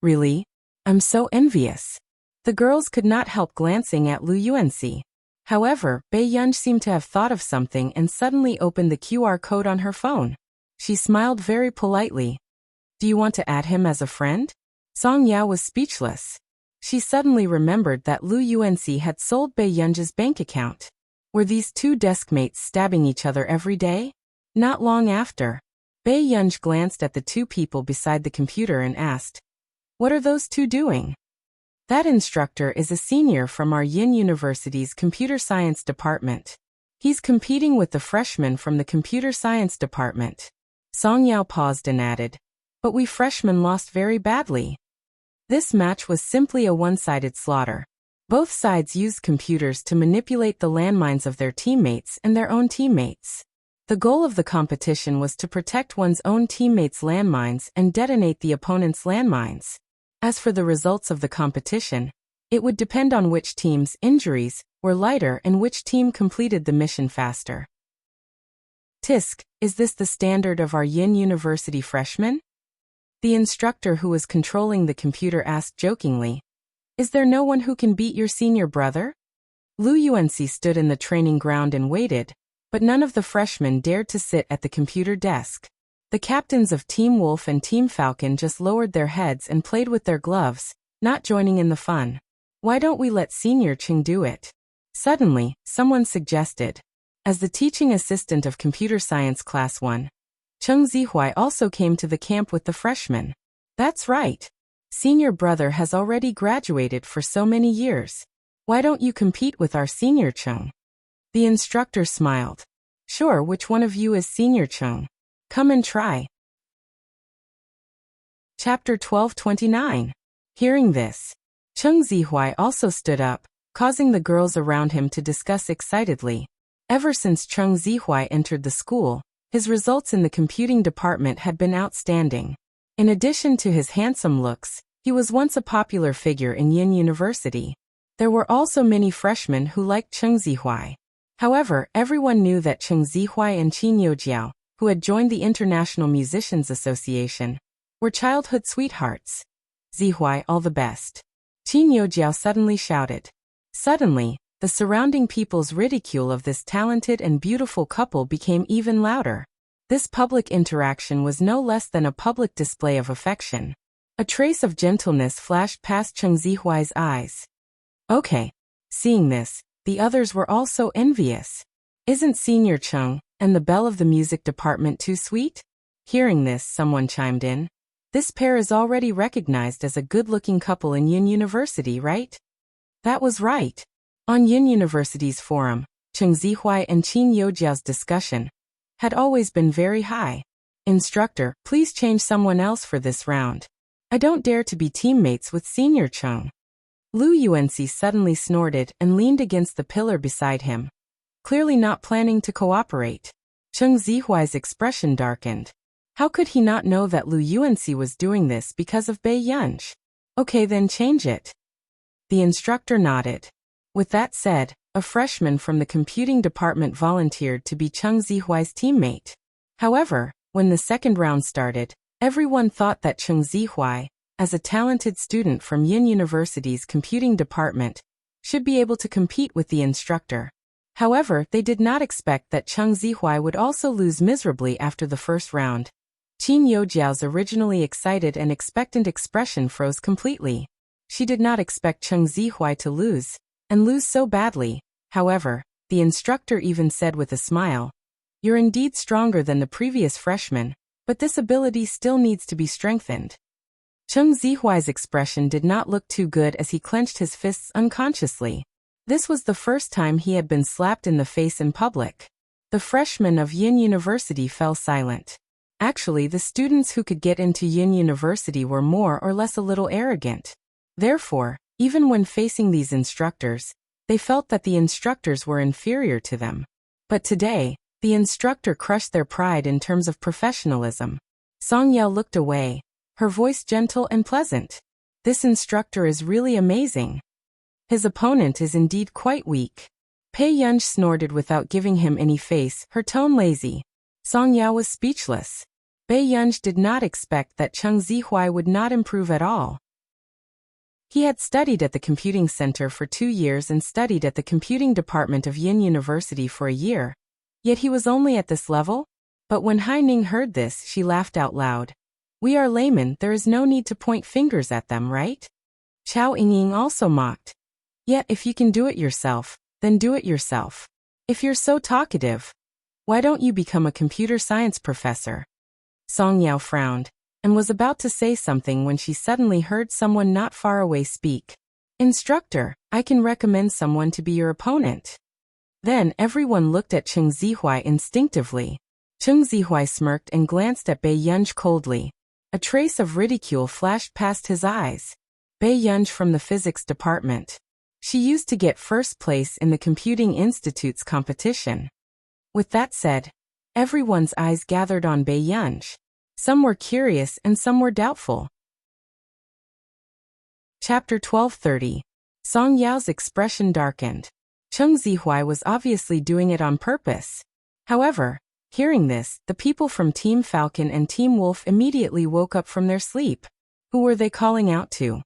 Really? I'm so envious. The girls could not help glancing at Lu Yuanxi. However, Bei Yunj seemed to have thought of something and suddenly opened the QR code on her phone. She smiled very politely. Do you want to add him as a friend? Song Yao was speechless. She suddenly remembered that Lu Yuanxi had sold Bei Yunj's bank account. Were these two deskmates stabbing each other every day? Not long after, Bei Yunj glanced at the two people beside the computer and asked, "What are those two doing?" That instructor is a senior from our Yin University's computer science department. He's competing with the freshman from the computer science department. Song Yao paused and added, "But we freshmen lost very badly." This match was simply a one-sided slaughter. Both sides used computers to manipulate the landmines of their teammates and their own teammates. The goal of the competition was to protect one's own teammates' landmines and detonate the opponent's landmines. As for the results of the competition, it would depend on which team's injuries were lighter and which team completed the mission faster. Tisk, is this the standard of our Yin University freshmen? The instructor who was controlling the computer asked jokingly. Is there no one who can beat your senior brother? Lu Yuanxi stood in the training ground and waited, but none of the freshmen dared to sit at the computer desk. The captains of Team Wolf and Team Falcon just lowered their heads and played with their gloves, not joining in the fun. Why don't we let Senior Ching do it? Suddenly, someone suggested. As the teaching assistant of Computer Science Class 1, Cheng Zihuai also came to the camp with the freshmen. That's right. Senior brother has already graduated for so many years. Why don't you compete with our Senior Cheng? The instructor smiled. Sure, which one of you is Senior Cheng? Come and try. Chapter 1229. Hearing this, Cheng Zihuai also stood up, causing the girls around him to discuss excitedly. Ever since Cheng Zihuai entered the school, his results in the computing department had been outstanding. In addition to his handsome looks, he was once a popular figure in Yin University. There were also many freshmen who liked Cheng Zihuai. However, everyone knew that Cheng Zihuai and Qin Youjiao, who had joined the International Musicians Association, were childhood sweethearts. Zihuai, all the best. Qin Youjiao suddenly shouted. Suddenly, the surrounding people's ridicule of this talented and beautiful couple became even louder. This public interaction was no less than a public display of affection. A trace of gentleness flashed past Cheng Zihuai's eyes. Okay. Seeing this, the others were also envious. Isn't Senior Cheng and the belle of the music department too sweet? Hearing this, someone chimed in. This pair is already recognized as a good-looking couple in Yin University, right? That was right. On Yin University's forum, Cheng Zihuai and Qin Youjiao's discussion had always been very high. Instructor, please change someone else for this round. I don't dare to be teammates with Senior Cheng. Lu Yuanxi suddenly snorted and leaned against the pillar beside him, clearly not planning to cooperate. Cheng Zihuai's expression darkened. How could he not know that Lu Yuanxi was doing this because of Bei Yunj? Okay, then change it. The instructor nodded. With that said, a freshman from the computing department volunteered to be Cheng Zihuai's teammate. However, when the second round started, everyone thought that Cheng Zihuai, as a talented student from Yin University's computing department, should be able to compete with the instructor. However, they did not expect that Cheng Zihuai would also lose miserably after the first round. Qin Youjiao's originally excited and expectant expression froze completely. She did not expect Cheng Zihuai to lose, and lose so badly. However, the instructor even said with a smile, "You're indeed stronger than the previous freshman, but this ability still needs to be strengthened." Cheng Zihuai's expression did not look too good as he clenched his fists unconsciously. This was the first time he had been slapped in the face in public. The freshmen of Yin University fell silent. Actually, the students who could get into Yin University were more or less a little arrogant. Therefore, even when facing these instructors, they felt that the instructors were inferior to them. But today, the instructor crushed their pride in terms of professionalism. Song Yao looked away. her voice gentle and pleasant. This instructor is really amazing. His opponent is indeed quite weak. Pei Yunj snorted without giving him any face, her tone lazy. Song Yao was speechless. Bei Yunj did not expect that Cheng Zihuai would not improve at all. He had studied at the computing center for 2 years and studied at the computing department of Yin University for a year. Yet he was only at this level? But when Hai Ning heard this, she laughed out loud. We are laymen, there is no need to point fingers at them, right? Chao Yingying also mocked. Yet if you can do it yourself, then do it yourself. If you're so talkative, why don't you become a computer science professor? Song Yao frowned, and was about to say something when she suddenly heard someone not far away speak. Instructor, I can recommend someone to be your opponent. Then everyone looked at Cheng Zihuai instinctively. Cheng Zihuai smirked and glanced at Bei Yunj coldly. A trace of ridicule flashed past his eyes. Bei Yunj from the physics department. She used to get first place in the Computing Institute's competition. With that said, everyone's eyes gathered on Bei Yunj. Some were curious and some were doubtful. Chapter 1230. Song Yao's expression darkened. Cheng Zihuai was obviously doing it on purpose. However, hearing this, the people from Team Falcon and Team Wolf immediately woke up from their sleep. Who were they calling out to?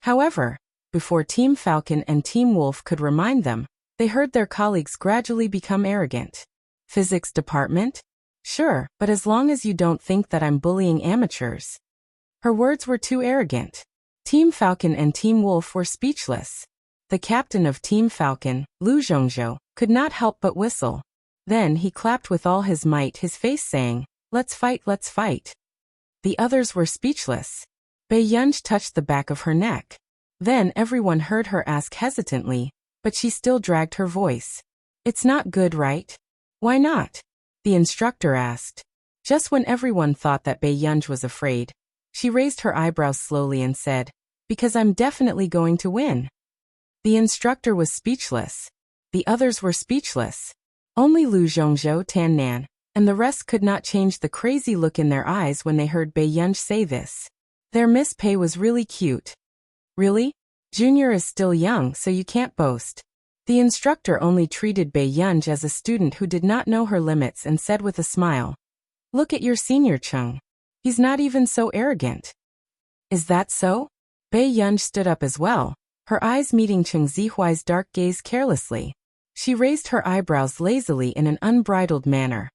However, before Team Falcon and Team Wolf could remind them, they heard their colleagues gradually become arrogant. Physics department? Sure, but as long as you don't think that I'm bullying amateurs. Her words were too arrogant. Team Falcon and Team Wolf were speechless. The captain of Team Falcon, Lu Zhongzhou, could not help but whistle. Then he clapped with all his might, his face saying, let's fight, let's fight. The others were speechless. Bei Yunj touched the back of her neck. Then everyone heard her ask hesitantly, but she still dragged her voice. It's not good, right? Why not? The instructor asked. Just when everyone thought that Bei Yunj was afraid, she raised her eyebrows slowly and said, because I'm definitely going to win. The instructor was speechless. The others were speechless. Only Lu Zhongzhou, Tan Nan, and the rest could not change the crazy look in their eyes when they heard Bei Yunj say this. Their Miss Pei was really cute. Really? Junior is still young, so you can't boast. The instructor only treated Bei Yunj as a student who did not know her limits and said with a smile, look at your senior Cheng. He's not even so arrogant. Is that so? Bei Yunj stood up as well, her eyes meeting Cheng Zihuai's dark gaze carelessly. She raised her eyebrows lazily in an unbridled manner.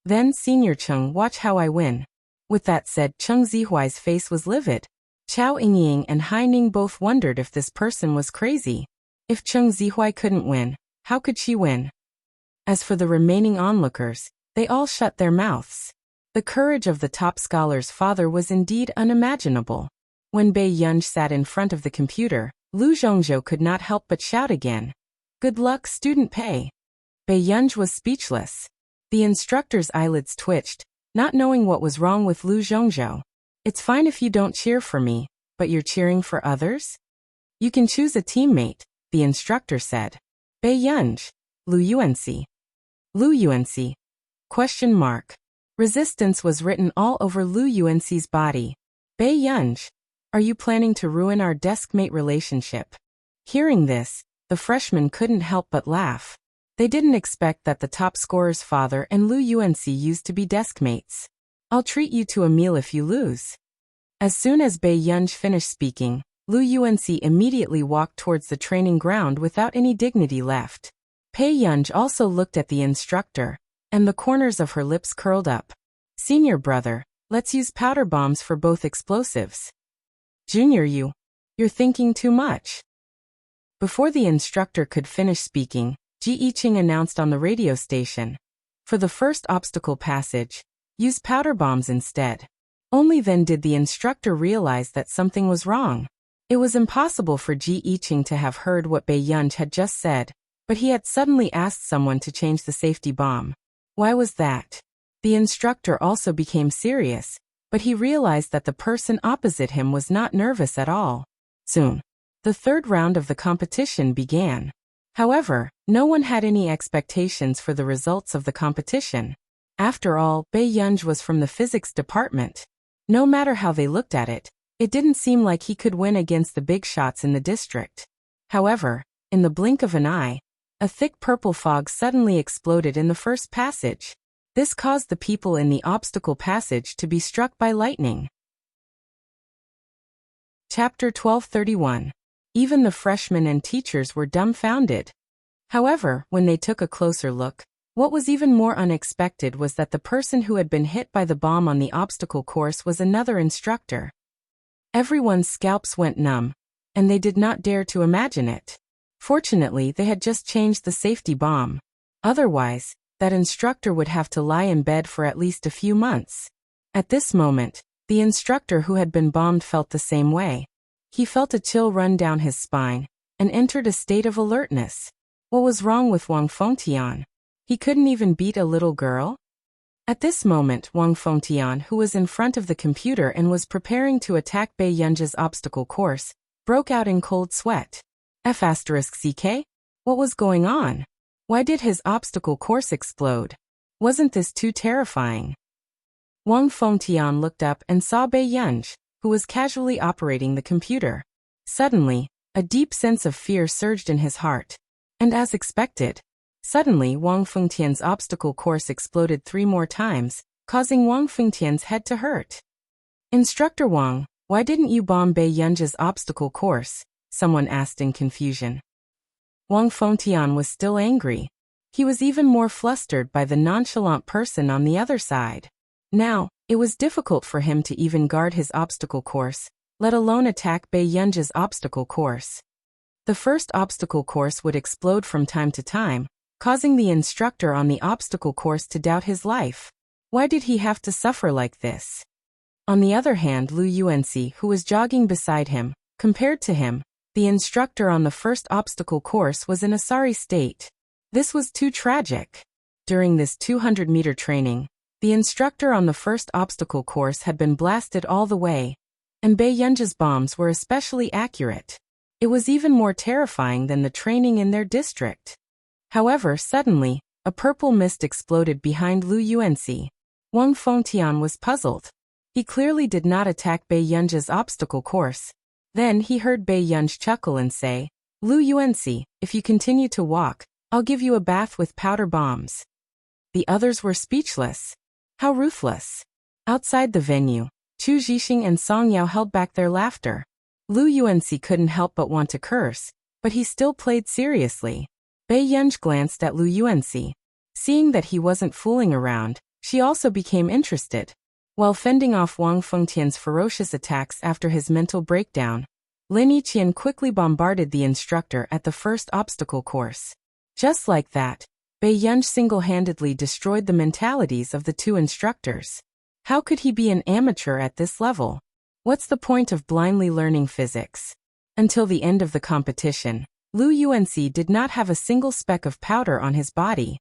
Then, Senior Cheng, watch how I win. With that said, Cheng Zihuai's face was livid. Chao Yingying and Hai Ning both wondered if this person was crazy. If Cheng Zihuai couldn't win, how could she win? As for the remaining onlookers, they all shut their mouths. The courage of the top scholar's father was indeed unimaginable. When Bei Yunj sat in front of the computer, Lu Zhongzhou could not help but shout again. Good luck, Student Pei. Bei Yunj was speechless. The instructor's eyelids twitched, not knowing what was wrong with Lu Zhongzhou. It's fine if you don't cheer for me, but you're cheering for others? You can choose a teammate, the instructor said. Bei Yunj. Lu Yuanxi. Lu Yuanxi. Question mark. Resistance was written all over Lu Yuanxi's body. Bei Yunj. Are you planning to ruin our deskmate relationship? Hearing this, the freshmen couldn't help but laugh. They didn't expect that the top scorer's father and Lu Yuanxi used to be deskmates. I'll treat you to a meal if you lose. As soon as Bei Yunj finished speaking, Lu Yuanxi immediately walked towards the training ground without any dignity left. Bei Yunj also looked at the instructor, and the corners of her lips curled up. Senior brother, let's use powder bombs for both explosives. Junior, you're thinking too much. Before the instructor could finish speaking, Ji Yiqing announced on the radio station. For the first obstacle passage, use powder bombs instead. Only then did the instructor realize that something was wrong. It was impossible for Ji Yiqing to have heard what Bei Yunj had just said, but he had suddenly asked someone to change the safety bomb. Why was that? The instructor also became serious, but he realized that the person opposite him was not nervous at all. Soon, the third round of the competition began. However, no one had any expectations for the results of the competition. After all, Bei Yunj was from the physics department. No matter how they looked at it, it didn't seem like he could win against the big shots in the district. However, in the blink of an eye, a thick purple fog suddenly exploded in the first passage. This caused the people in the obstacle passage to be struck by lightning. Chapter 1231. Even the freshmen and teachers were dumbfounded. However, when they took a closer look, what was even more unexpected was that the person who had been hit by the bomb on the obstacle course was another instructor. Everyone's scalps went numb, and they did not dare to imagine it. Fortunately, they had just changed the safety bomb. Otherwise, that instructor would have to lie in bed for at least a few months. At this moment, the instructor who had been bombed felt the same way. He felt a chill run down his spine, and entered a state of alertness. What was wrong with Wang Fengtian? He couldn't even beat a little girl? At this moment, Wang Fengtian, who was in front of the computer and was preparing to attack Bei Yunzhi's obstacle course, broke out in cold sweat. F***CK? What was going on? Why did his obstacle course explode? Wasn't this too terrifying? Wang Fengtian looked up and saw Bei Yunzhi, who was casually operating the computer. Suddenly, a deep sense of fear surged in his heart. And as expected, suddenly Wang Fengtian's obstacle course exploded 3 more times, causing Wang Fengtian's head to hurt. "Instructor Wang, why didn't you bomb Bei Yunzhi's obstacle course?" someone asked in confusion. Wang Fengtian was still angry. He was even more flustered by the nonchalant person on the other side. Now, it was difficult for him to even guard his obstacle course, let alone attack Bei Yunzhi's obstacle course. The first obstacle course would explode from time to time, causing the instructor on the obstacle course to doubt his life. Why did he have to suffer like this? On the other hand, Lu Yuanxi, who was jogging beside him, compared to him, the instructor on the first obstacle course was in a sorry state. This was too tragic. During this 200-meter training, the instructor on the first obstacle course had been blasted all the way, and Bei Yunzhi's bombs were especially accurate. It was even more terrifying than the training in their district. However, suddenly, a purple mist exploded behind Lu Yuanxi. Wang Fengtian was puzzled. He clearly did not attack Bei Yunzhi's obstacle course. Then he heard Bei Yunzhi chuckle and say, "Lu Yuanxi, if you continue to walk, I'll give you a bath with powder bombs." The others were speechless. How ruthless. Outside the venue, Chu Zhixing and Song Yao held back their laughter. Lu Yuanxi couldn't help but want to curse, but he still played seriously. Bei Yunzhi glanced at Lu Yuanxi. Seeing that he wasn't fooling around, she also became interested. While fending off Wang Fengtian's ferocious attacks after his mental breakdown, Lin Yiqian quickly bombarded the instructor at the first obstacle course. Just like that, Bei Yunzhi single-handedly destroyed the mentalities of the 2 instructors. How could he be an amateur at this level? What's the point of blindly learning physics? Until the end of the competition, Lu Yuanxi did not have a single speck of powder on his body.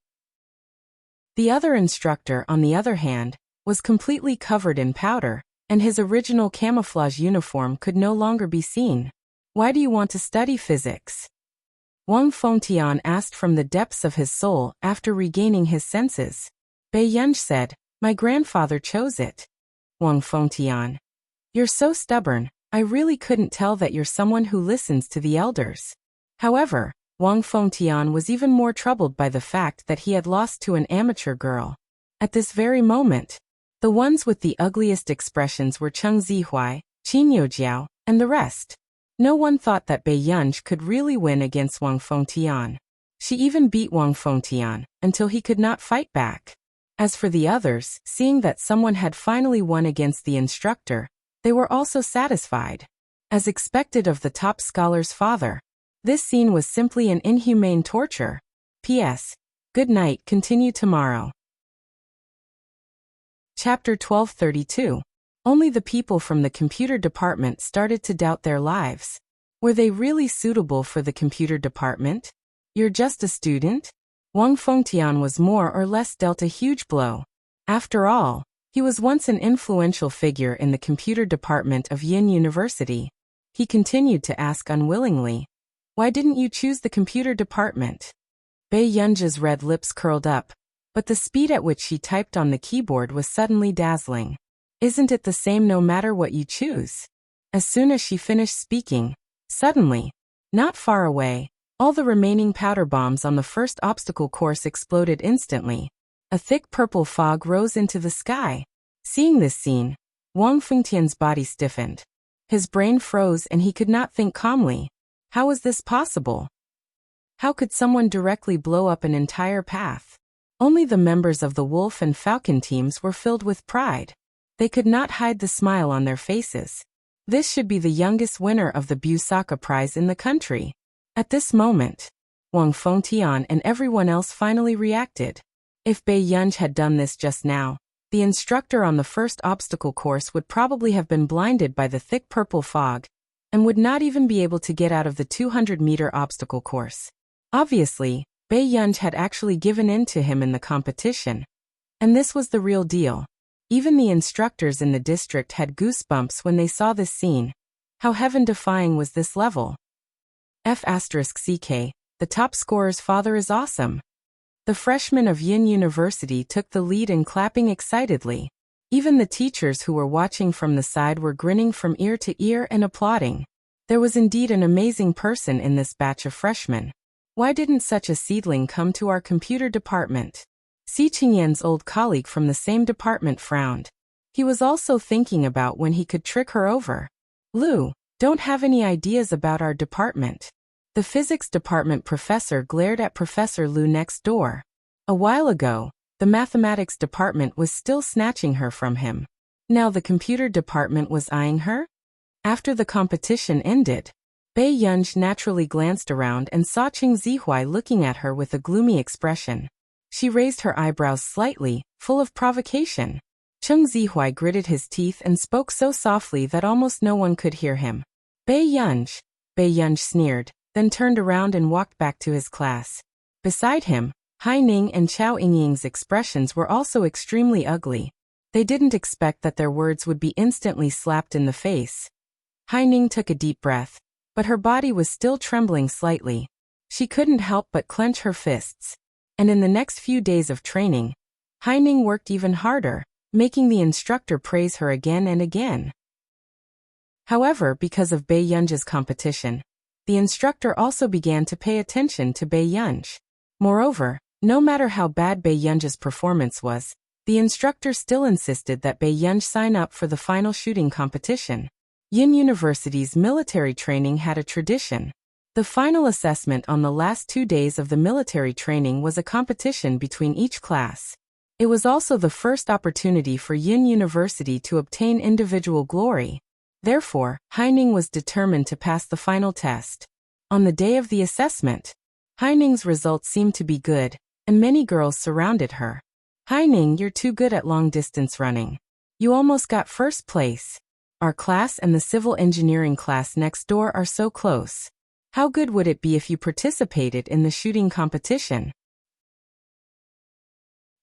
The other instructor, on the other hand, was completely covered in powder, and his original camouflage uniform could no longer be seen. "Why do you want to study physics?" Wang Fengtian asked from the depths of his soul after regaining his senses. Bei Yunzhi said, "My grandfather chose it." Wang Fengtian: "You're so stubborn, I really couldn't tell that you're someone who listens to the elders." However, Wang Fengtian was even more troubled by the fact that he had lost to an amateur girl. At this very moment, the ones with the ugliest expressions were Cheng Zihuai, Qin Youjiao, and the rest. No one thought that Bei Yunzhi could really win against Wang Fengtian. She even beat Wang Fengtian until he could not fight back. As for the others, seeing that someone had finally won against the instructor, they were also satisfied. As expected of the top scholar's father, this scene was simply an inhumane torture. P.S. Good night, continue tomorrow. Chapter 1232. Only the people from the computer department started to doubt their lives. Were they really suitable for the computer department? You're just a student? Wang Fengtian was more or less dealt a huge blow. After all, he was once an influential figure in the computer department of Yin University. He continued to ask unwillingly, "Why didn't you choose the computer department?" Bei Yunzhi's red lips curled up, but the speed at which she typed on the keyboard was suddenly dazzling. Isn't it the same no matter what you choose? As soon as she finished speaking, suddenly, not far away, all the remaining powder bombs on the first obstacle course exploded instantly. A thick purple fog rose into the sky. Seeing this scene, Wang Fengtian's body stiffened. His brain froze and he could not think calmly. How was this possible? How could someone directly blow up an entire path? Only the members of the Wolf and Falcon teams were filled with pride. They could not hide the smile on their faces. This should be the youngest winner of the Busaka Prize in the country. At this moment, Wang Fengtian and everyone else finally reacted. If Bai Yunj had done this just now, the instructor on the first obstacle course would probably have been blinded by the thick purple fog and would not even be able to get out of the 200-meter obstacle course. Obviously, Bai Yunj had actually given in to him in the competition. And this was the real deal. Even the instructors in the district had goosebumps when they saw this scene. How heaven-defying was this level? F***CK, the top scorer's father is awesome. The freshmen of Yin University took the lead in clapping excitedly. Even the teachers who were watching from the side were grinning from ear to ear and applauding. There was indeed an amazing person in this batch of freshmen. Why didn't such a seedling come to our computer department? Si Qingyan's old colleague from the same department frowned. He was also thinking about when he could trick her over. Lu, don't have any ideas about our department. The physics department professor glared at Professor Lu next door. A while ago, the mathematics department was still snatching her from him. Now the computer department was eyeing her? After the competition ended, Bai Yunj naturally glanced around and saw Qing Zihuai looking at her with a gloomy expression. She raised her eyebrows slightly, full of provocation. Qing Zihuai gritted his teeth and spoke so softly that almost no one could hear him. Bai Yunj sneered, then turned around and walked back to his class. Beside him, Hai Ning and Chao Yingying's expressions were also extremely ugly. They didn't expect that their words would be instantly slapped in the face. Hai Ning took a deep breath, but her body was still trembling slightly. She couldn't help but clench her fists. And in the next few days of training, Hai Ning worked even harder, making the instructor praise her again and again. However, because of Bai Yunj's competition, the instructor also began to pay attention to Bai Yunj. Moreover, no matter how bad Bai Yunj's performance was, the instructor still insisted that Bai Yunj sign up for the final shooting competition. Yin University's military training had a tradition. The final assessment on the last 2 days of the military training was a competition between each class. It was also the first opportunity for Yin University to obtain individual glory. Therefore, Hai Ning was determined to pass the final test. On the day of the assessment, Hai Ning's results seemed to be good, and many girls surrounded her. Hai Ning, you're too good at long-distance running. You almost got first place. Our class and the civil engineering class next door are so close. How good would it be if you participated in the shooting competition?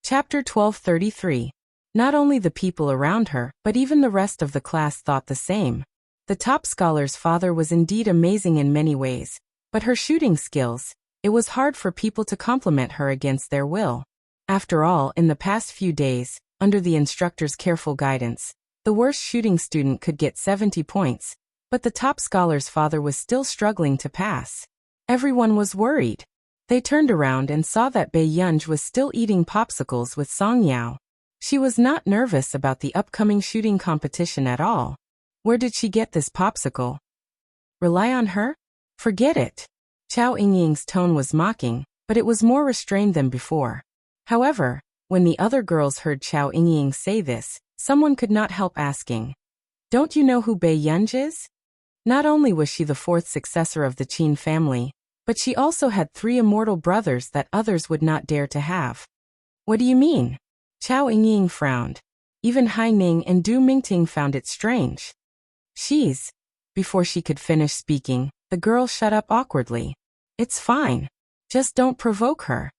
Chapter 1233. Not only the people around her, but even the rest of the class thought the same. The top scholar's father was indeed amazing in many ways, but her shooting skills, it was hard for people to compliment her against their will. After all, in the past few days, under the instructor's careful guidance, the worst shooting student could get 70 points, but the top scholar's father was still struggling to pass. Everyone was worried. They turned around and saw that Bai Yunj was still eating popsicles with Song Yao. She was not nervous about the upcoming shooting competition at all. Where did she get this popsicle? Rely on her? Forget it. Chao Yingying's tone was mocking, but it was more restrained than before. However, when the other girls heard Chao Yingying say this, someone could not help asking, "Don't you know who Bai Yunj is?" Not only was she the fourth successor of the Qin family, but she also had 3 immortal brothers that others would not dare to have. What do you mean? Chao Yingying frowned. Even Hai Ning and Du Mingting found it strange. She's... Before she could finish speaking, the girl shut up awkwardly. It's fine. Just don't provoke her.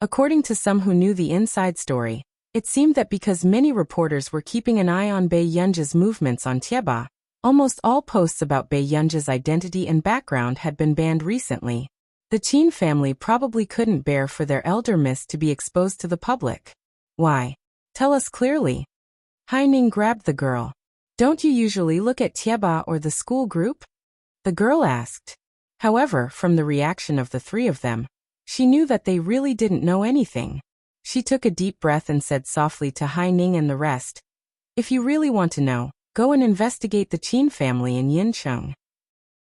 According to some who knew the inside story, it seemed that because many reporters were keeping an eye on Bai Yunj's movements on Tieba, almost all posts about Bai Yunj's identity and background had been banned recently. The Qin family probably couldn't bear for their elder miss to be exposed to the public. Why? Tell us clearly. Haining grabbed the girl. Don't you usually look at Tieba or the school group? The girl asked. However, from the reaction of the three of them, she knew that they really didn't know anything. She took a deep breath and said softly to Haining and the rest, if you really want to know, go and investigate the Qin family in Yincheng.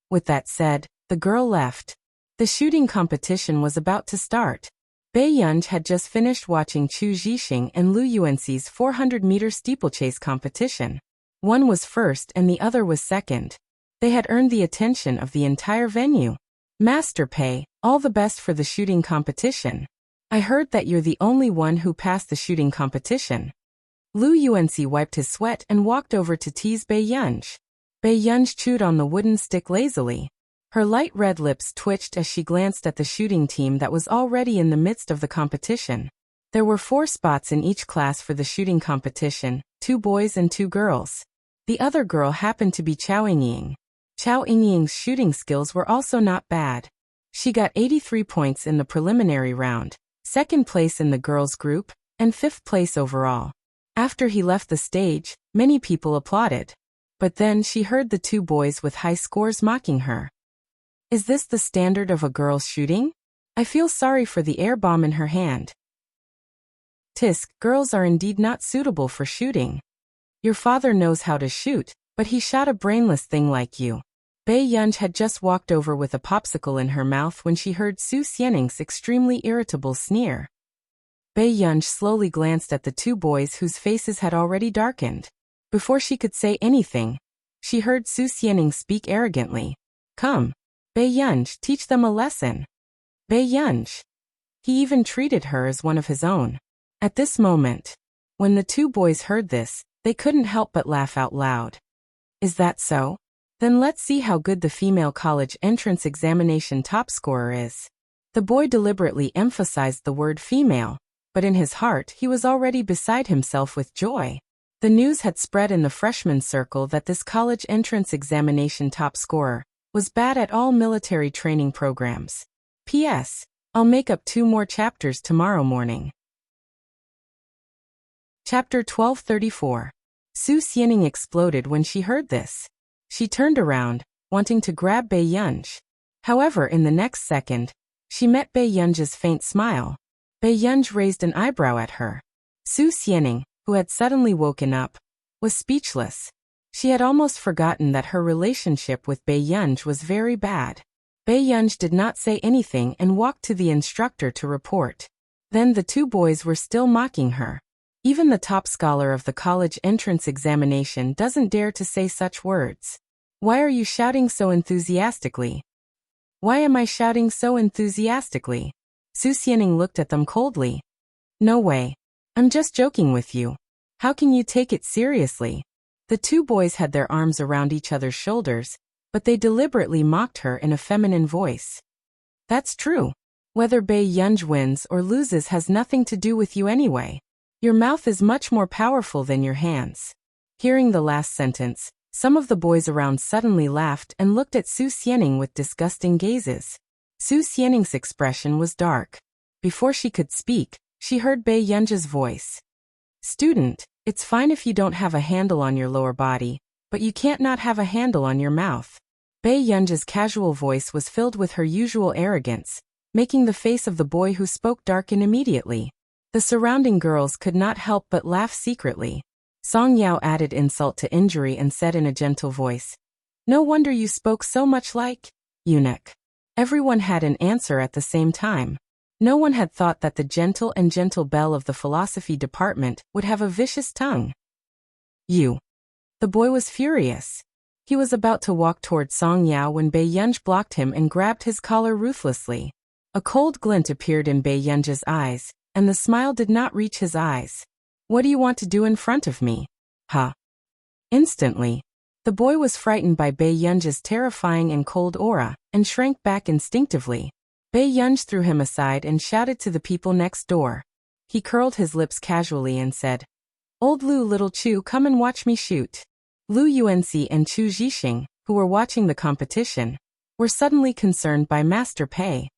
With that said, the girl left. The shooting competition was about to start. Bai Yunj had just finished watching Chu Zhixing and Lu Yuanxi's 400-meter steeplechase competition. One was first and the other was second. They had earned the attention of the entire venue. Master Pei, all the best for the shooting competition. I heard that you're the only one who passed the shooting competition. Lu Yuanxi wiped his sweat and walked over to tease Bai Yunj. Bai Yunj chewed on the wooden stick lazily. Her light red lips twitched as she glanced at the shooting team that was already in the midst of the competition. There were 4 spots in each class for the shooting competition, 2 boys and 2 girls. The other girl happened to be Chao Yingying. Chao Yingying's shooting skills were also not bad. She got 83 points in the preliminary round, 2nd place in the girls' group, and 5th place overall. After he left the stage, many people applauded. But then she heard the 2 boys with high scores mocking her. Is this the standard of a girl's shooting? I feel sorry for the air bomb in her hand. Tisk, girls are indeed not suitable for shooting. Your father knows how to shoot, but he shot a brainless thing like you. Bai Yunj had just walked over with a popsicle in her mouth when she heard Su Xianing's extremely irritable sneer. Bai Yunj slowly glanced at the 2 boys whose faces had already darkened. Before she could say anything, she heard Su Xianing speak arrogantly. Come, Bai Yunj, teach them a lesson. Bai Yunj. He even treated her as one of his own. At this moment, when the 2 boys heard this, they couldn't help but laugh out loud. Is that so? Then let's see how good the female college entrance examination top scorer is. The boy deliberately emphasized the word female, but in his heart he was already beside himself with joy. The news had spread in the freshman circle that this college entrance examination top scorer was bad at all military training programs. P.S. I'll make up 2 more chapters tomorrow morning. Chapter 1234. Su Xianing exploded when she heard this. She turned around, wanting to grab Bai Yunj. However, in the next second, she met Bai Yunj's faint smile. Bai Yunj raised an eyebrow at her. Su Xianing, who had suddenly woken up, was speechless. She had almost forgotten that her relationship with Bai Yunj was very bad. Bai Yunj did not say anything and walked to the instructor to report. Then the 2 boys were still mocking her. Even the top scholar of the college entrance examination doesn't dare to say such words. Why are you shouting so enthusiastically? Why am I shouting so enthusiastically? Su Xianing looked at them coldly. No way. I'm just joking with you. How can you take it seriously? The 2 boys had their arms around each other's shoulders, but they deliberately mocked her in a feminine voice. That's true. Whether Bai Yunj wins or loses has nothing to do with you anyway. Your mouth is much more powerful than your hands. Hearing the last sentence, some of the boys around suddenly laughed and looked at Su Xianing with disgusting gazes. Su Xianing's expression was dark. Before she could speak, she heard Bai Yunj's voice. Student, it's fine if you don't have a handle on your lower body, but you can't not have a handle on your mouth. Bai Yunj's casual voice was filled with her usual arrogance, making the face of the boy who spoke darken immediately. The surrounding girls could not help but laugh secretly. Song Yao added insult to injury and said in a gentle voice, No wonder you spoke so much like eunuch. Everyone had an answer at the same time. No one had thought that the gentle and gentle belle of the philosophy department would have a vicious tongue. You. The boy was furious. He was about to walk toward Song Yao when Bai Yunj blocked him and grabbed his collar ruthlessly. A cold glint appeared in Bai Yunj's eyes, and the smile did not reach his eyes. What do you want to do in front of me? Huh? Instantly, the boy was frightened by Bai Yunj's terrifying and cold aura, and shrank back instinctively. Bai Yunj threw him aside and shouted to the people next door. He curled his lips casually and said, Old Lu little Chu, come and watch me shoot. Lu Yuanxi and Chu Zhixing, who were watching the competition, were suddenly concerned by Master Pei.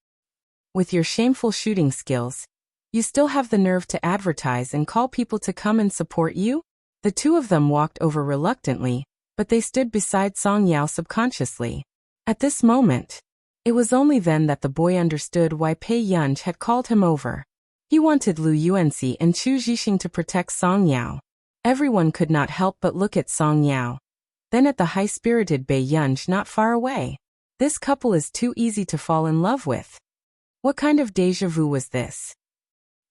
With your shameful shooting skills, you still have the nerve to advertise and call people to come and support you? The two of them walked over reluctantly, but they stood beside Song Yao subconsciously. At this moment, it was only then that the boy understood why Pei Yunj had called him over. He wanted Lu Yuanxi and Chu Zhixing to protect Song Yao. Everyone could not help but look at Song Yao, then at the high-spirited Bei Yunj not far away. This couple is too easy to fall in love with. What kind of déjà vu was this?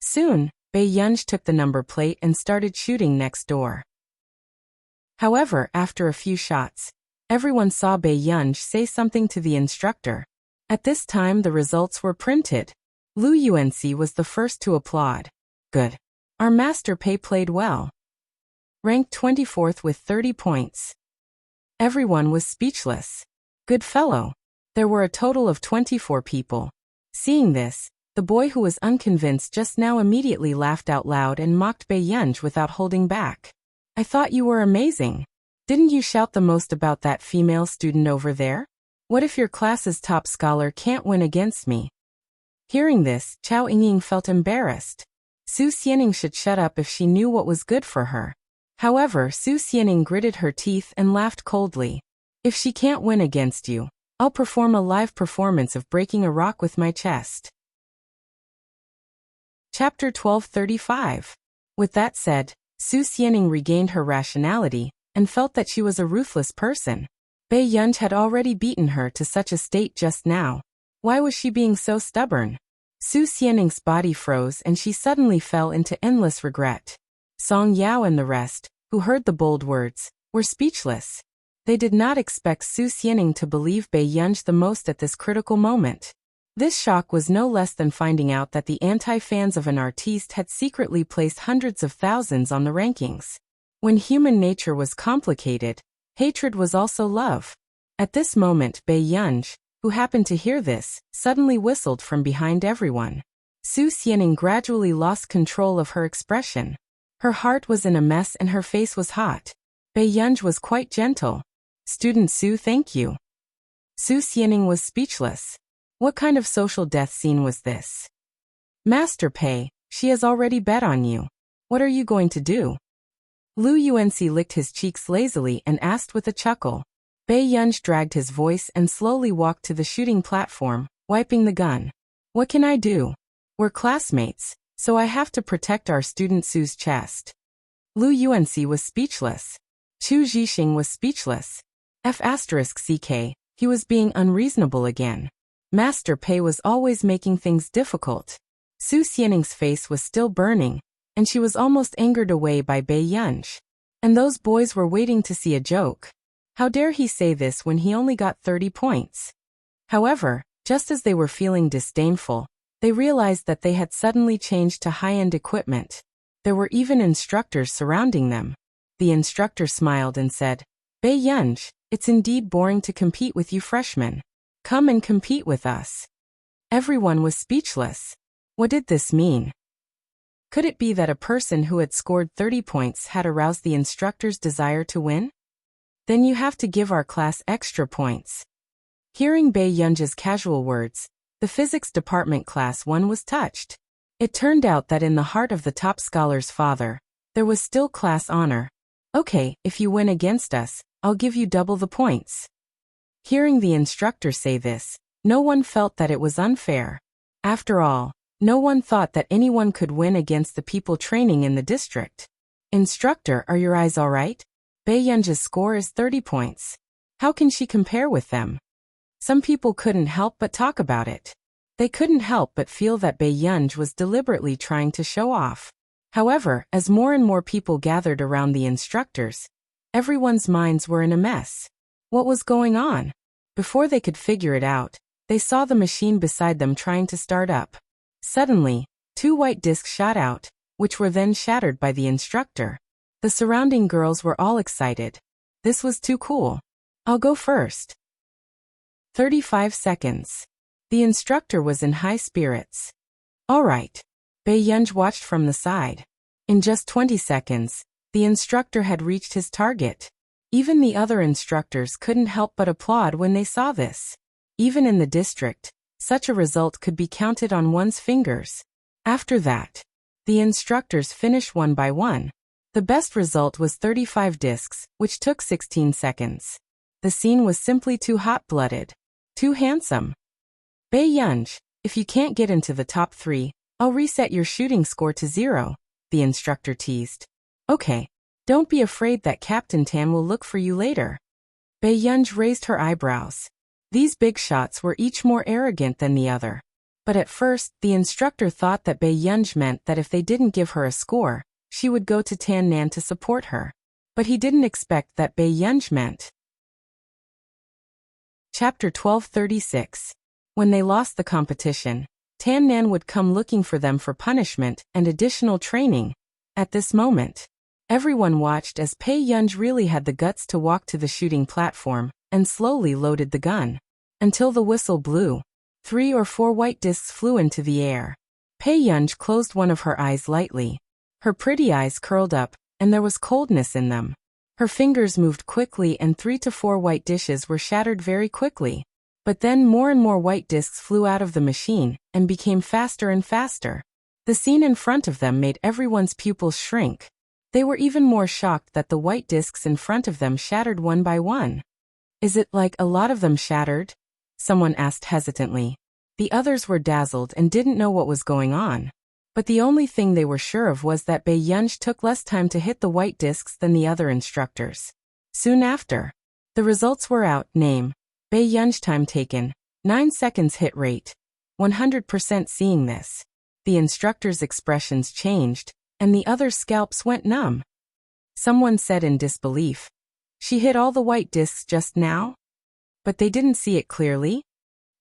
Soon, Bei Yunj took the number plate and started shooting next door. However, after a few shots, everyone saw Bei Yunj say something to the instructor. At this time the results were printed. Lu Yuanxi was the first to applaud. Good. Our master Pei played well. Ranked 24th with 30 points. Everyone was speechless. Good fellow. There were a total of 24 people. Seeing this, the boy who was unconvinced just now immediately laughed out loud and mocked Bei Yunj without holding back. I thought you were amazing. Didn't you shout the most about that female student over there? What if your class's top scholar can't win against me? Hearing this, Chao Yingying felt embarrassed. Su Xianing should shut up if she knew what was good for her. However, Su Xianing gritted her teeth and laughed coldly. If she can't win against you, I'll perform a live performance of breaking a rock with my chest. Chapter 1235. With that said, Su Xianing regained her rationality and felt that she was a ruthless person. Bei Yunj had already beaten her to such a state just now. Why was she being so stubborn? Su Xianing's body froze and she suddenly fell into endless regret. Song Yao and the rest, who heard the bold words, were speechless. They did not expect Su Xianing to believe Bei Yunj the most at this critical moment. This shock was no less than finding out that the anti-fans of an artiste had secretly placed hundreds of thousands on the rankings. When human nature was complicated, hatred was also love. At this moment Bei Yunj, who happened to hear this, suddenly whistled from behind everyone. Su Xianing gradually lost control of her expression. Her heart was in a mess and her face was hot. Bei Yunj was quite gentle. Student Su, thank you. Su Xianing was speechless. What kind of social death scene was this? Master Pei, she has already bet on you. What are you going to do? Lu Yuanxi licked his cheeks lazily and asked with a chuckle. Bei Yunj dragged his voice and slowly walked to the shooting platform, wiping the gun. What can I do? We're classmates, so I have to protect our student Su's chest. Lu Yuanxi was speechless. Chu Zhixing was speechless. F***ck, he was being unreasonable again. Master Pei was always making things difficult. Su Xianing's face was still burning, and she was almost angered away by Bei Yunj. And those boys were waiting to see a joke. How dare he say this when he only got 30 points? However, just as they were feeling disdainful, they realized that they had suddenly changed to high-end equipment. There were even instructors surrounding them. The instructor smiled and said, Bei Yunj, it's indeed boring to compete with you freshmen. Come and compete with us. Everyone was speechless. What did this mean? Could it be that a person who had scored 30 points had aroused the instructor's desire to win? Then you have to give our class extra points. Hearing Bei Yunj's casual words, the physics department class 1 was touched. It turned out that in the heart of the top scholar's father, there was still class honor. Okay, if you win against us, I'll give you double the points. Hearing the instructor say this, no one felt that it was unfair. After all, no one thought that anyone could win against the people training in the district. Instructor, are your eyes all right? Bei Yunj's score is 30 points. How can she compare with them? Some people couldn't help but talk about it. They couldn't help but feel that Bei Yunj was deliberately trying to show off. However, as more and more people gathered around the instructors, everyone's minds were in a mess. What was going on? Before they could figure it out, they saw the machine beside them trying to start up. Suddenly, 2 white discs shot out, which were then shattered by the instructor. The surrounding girls were all excited. This was too cool. I'll go first. 35 seconds. The instructor was in high spirits. All right. Bei Yunj watched from the side. In just 20 seconds, the instructor had reached his target. Even the other instructors couldn't help but applaud when they saw this. Even in the district, such a result could be counted on one's fingers. After that, the instructors finished one by one. The best result was 35 discs, which took 16 seconds. The scene was simply too hot-blooded. Too handsome. Bei Yunj, if you can't get into the top 3, I'll reset your shooting score to 0, the instructor teased. Okay. Don't be afraid that Captain Tan will look for you later. Bei Yunj raised her eyebrows. These big shots were each more arrogant than the other. But at first, the instructor thought that Bei Yunj meant that if they didn't give her a score, she would go to Tan Nan to support her. But he didn't expect that Bei Yunj meant. Chapter 1236. When they lost the competition, Tan Nan would come looking for them for punishment and additional training. At this moment, everyone watched as Bei Yunj really had the guts to walk to the shooting platform and slowly loaded the gun. Until the whistle blew, 3 or 4 white discs flew into the air. Bei Yunj closed one of her eyes lightly. Her pretty eyes curled up, and there was coldness in them. Her fingers moved quickly and 3 to 4 white dishes were shattered very quickly. But then more and more white discs flew out of the machine and became faster and faster. The scene in front of them made everyone's pupils shrink. They were even more shocked that the white discs in front of them shattered one by one. Is it like a lot of them shattered? Someone asked hesitantly. The others were dazzled and didn't know what was going on. But the only thing they were sure of was that Bei Yunj took less time to hit the white discs than the other instructors. Soon after, the results were out. Name: Bei Yunj. Time taken, 9 seconds. Hit rate, 100%. Seeing this, the instructors' expressions changed, and the others' scalps went numb. Someone said in disbelief, "She hit all the white discs just now? But they didn't see it clearly?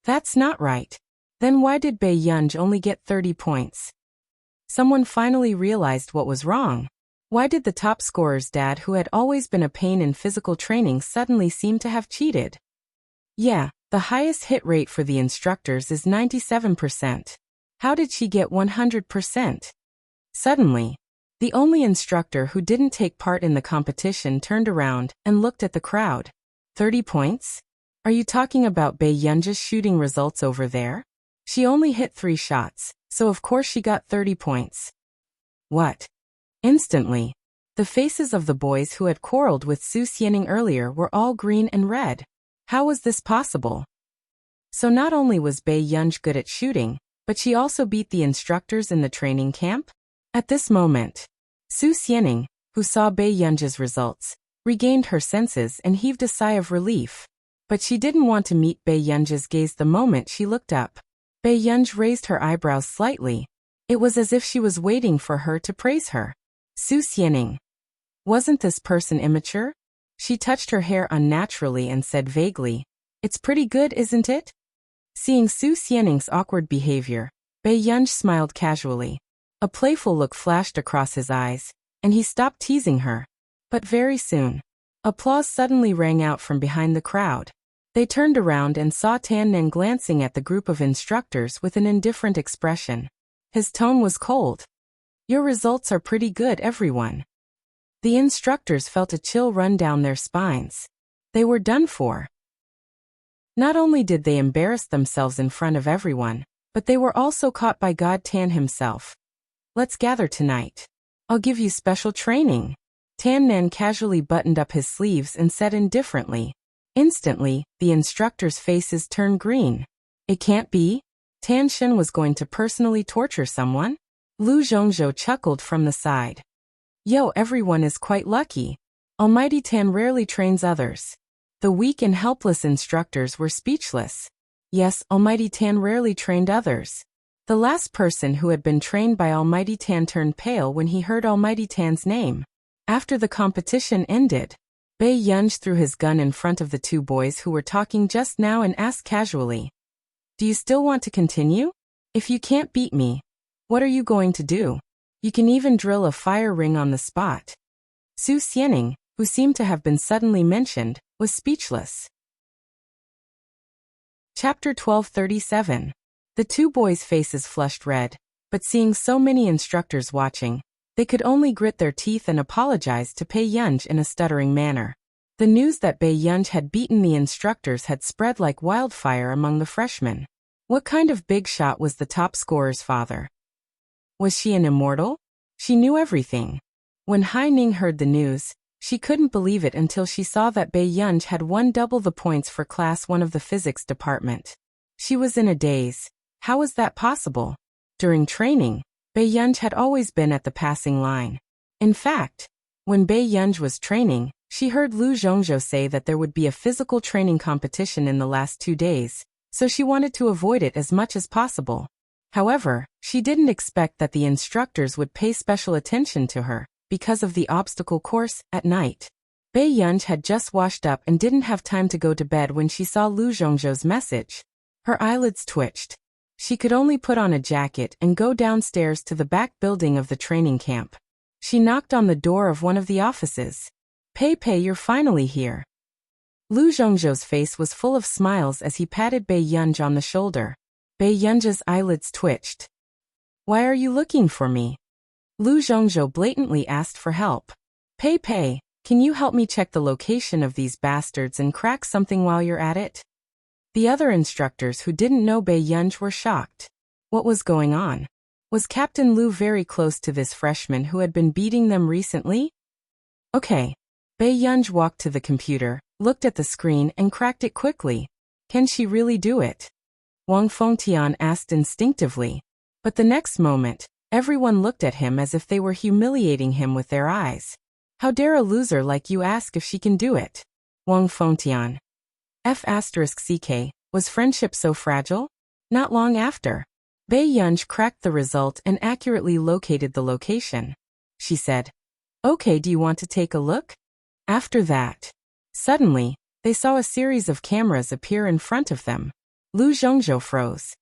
That's not right. Then why did Bei Yunj only get 30 points? Someone finally realized what was wrong. Why did the top scorer's dad, who had always been a pain in physical training, suddenly seem to have cheated? Yeah, the highest hit rate for the instructors is 97%. How did she get 100%? Suddenly, the only instructor who didn't take part in the competition turned around and looked at the crowd. 30 points? Are you talking about Bei Yunj's shooting results over there? She only hit 3 shots, so of course she got 30 points. What? Instantly, the faces of the boys who had quarreled with Su Xianing earlier were all green and red. How was this possible? So not only was Bei Yunj good at shooting, but she also beat the instructors in the training camp? At this moment, Su Xianing, who saw Bei Yunj's results, regained her senses and heaved a sigh of relief. But she didn't want to meet Bei Yunj's gaze the moment she looked up. Bei Yunj raised her eyebrows slightly. It was as if she was waiting for her to praise her. Su Xianing. Wasn't this person immature? She touched her hair unnaturally and said vaguely, "It's pretty good, isn't it?" Seeing Su Xianing's awkward behavior, Bei Yunj smiled casually. A playful look flashed across his eyes, and he stopped teasing her. But very soon, applause suddenly rang out from behind the crowd. They turned around and saw Tan Nan glancing at the group of instructors with an indifferent expression. His tone was cold. "Your results are pretty good, everyone." The instructors felt a chill run down their spines. They were done for. Not only did they embarrass themselves in front of everyone, but they were also caught by God Tan himself. "Let's gather tonight. I'll give you special training." Tan Nan casually buttoned up his sleeves and said indifferently. Instantly, the instructors' faces turned green. It can't be. Tan Shen was going to personally torture someone? Lu Zhongzhou chuckled from the side. Yo, everyone is quite lucky. Almighty Tan rarely trains others. The weak and helpless instructors were speechless. Yes, Almighty Tan rarely trained others. The last person who had been trained by Almighty Tan turned pale when he heard Almighty Tan's name. After the competition ended, Bei Yunj threw his gun in front of the 2 boys who were talking just now and asked casually, "Do you still want to continue? If you can't beat me, what are you going to do? You can even drill a fire ring on the spot." Su Xianing, who seemed to have been suddenly mentioned, was speechless. Chapter 1237. The 2 boys' faces flushed red, but seeing so many instructors watching, they could only grit their teeth and apologize to Bei Yunj in a stuttering manner. The news that Bei Yunj had beaten the instructors had spread like wildfire among the freshmen. What kind of big shot was the top scorer's father? Was she an immortal? She knew everything. When Hai Ning heard the news, she couldn't believe it until she saw that Bai Yunj had won double the points for Class 1 of the physics department. She was in a daze. How was that possible? During training, Bai Yunj had always been at the passing line. In fact, when Bai Yunj was training, she heard Lu Zhongzhou say that there would be a physical training competition in the last 2 days, so she wanted to avoid it as much as possible. However, she didn't expect that the instructors would pay special attention to her because of the obstacle course at night. Bai Yunj had just washed up and didn't have time to go to bed when she saw Lu Zhongzhou's message. Her eyelids twitched. She could only put on a jacket and go downstairs to the back building of the training camp. She knocked on the door of one of the offices. Pei Pei, you're finally here. Lu Zhongzhou's face was full of smiles as he patted Bai Yunj on the shoulder. Bai Yunj's eyelids twitched. Why are you looking for me? Lu Zhongzhou blatantly asked for help. Pei Pei, can you help me check the location of these bastards and crack something while you're at it? The other instructors who didn't know Bai Yunj were shocked. What was going on? Was Captain Lu very close to this freshman who had been beating them recently? Okay. Bai Yunj walked to the computer, looked at the screen and cracked it quickly. Can she really do it? Wang Fengtian asked instinctively. But the next moment, everyone looked at him as if they were humiliating him with their eyes. How dare a loser like you ask if she can do it? Wang Fengtian. F***ck, was friendship so fragile? Not long after, Bai Yunj cracked the result and accurately located the location. She said, Okay, do you want to take a look? After that, suddenly, they saw a series of cameras appear in front of them. Lu Zhongzhou froze.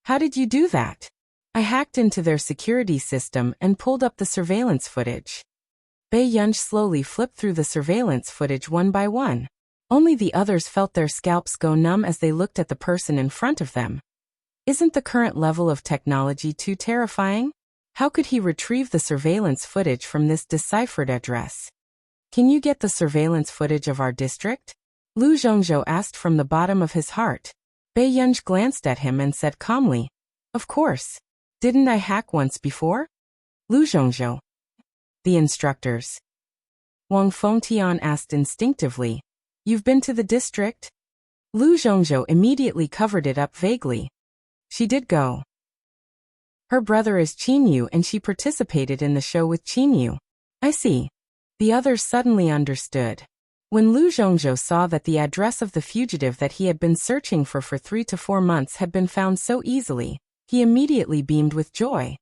How did you do that? I hacked into their security system and pulled up the surveillance footage. Bai Yunj slowly flipped through the surveillance footage one by one. Only the others felt their scalps go numb as they looked at the person in front of them. Isn't the current level of technology too terrifying? How could he retrieve the surveillance footage from this deciphered address? Can you get the surveillance footage of our district? Lu Zhongzhou asked from the bottom of his heart. Bai Yunj glanced at him and said calmly, Of course. Didn't I hack once before? Lu Zhongzhou. The instructors. Wang Fengtian asked instinctively, You've been to the district? Lu Zhongzhou immediately covered it up vaguely. She did go. Her brother is Qinyu and she participated in the show with Qinyu. I see. The others suddenly understood. When Lu Zhongzhou saw that the address of the fugitive that he had been searching for 3 to 4 months had been found so easily, he immediately beamed with joy.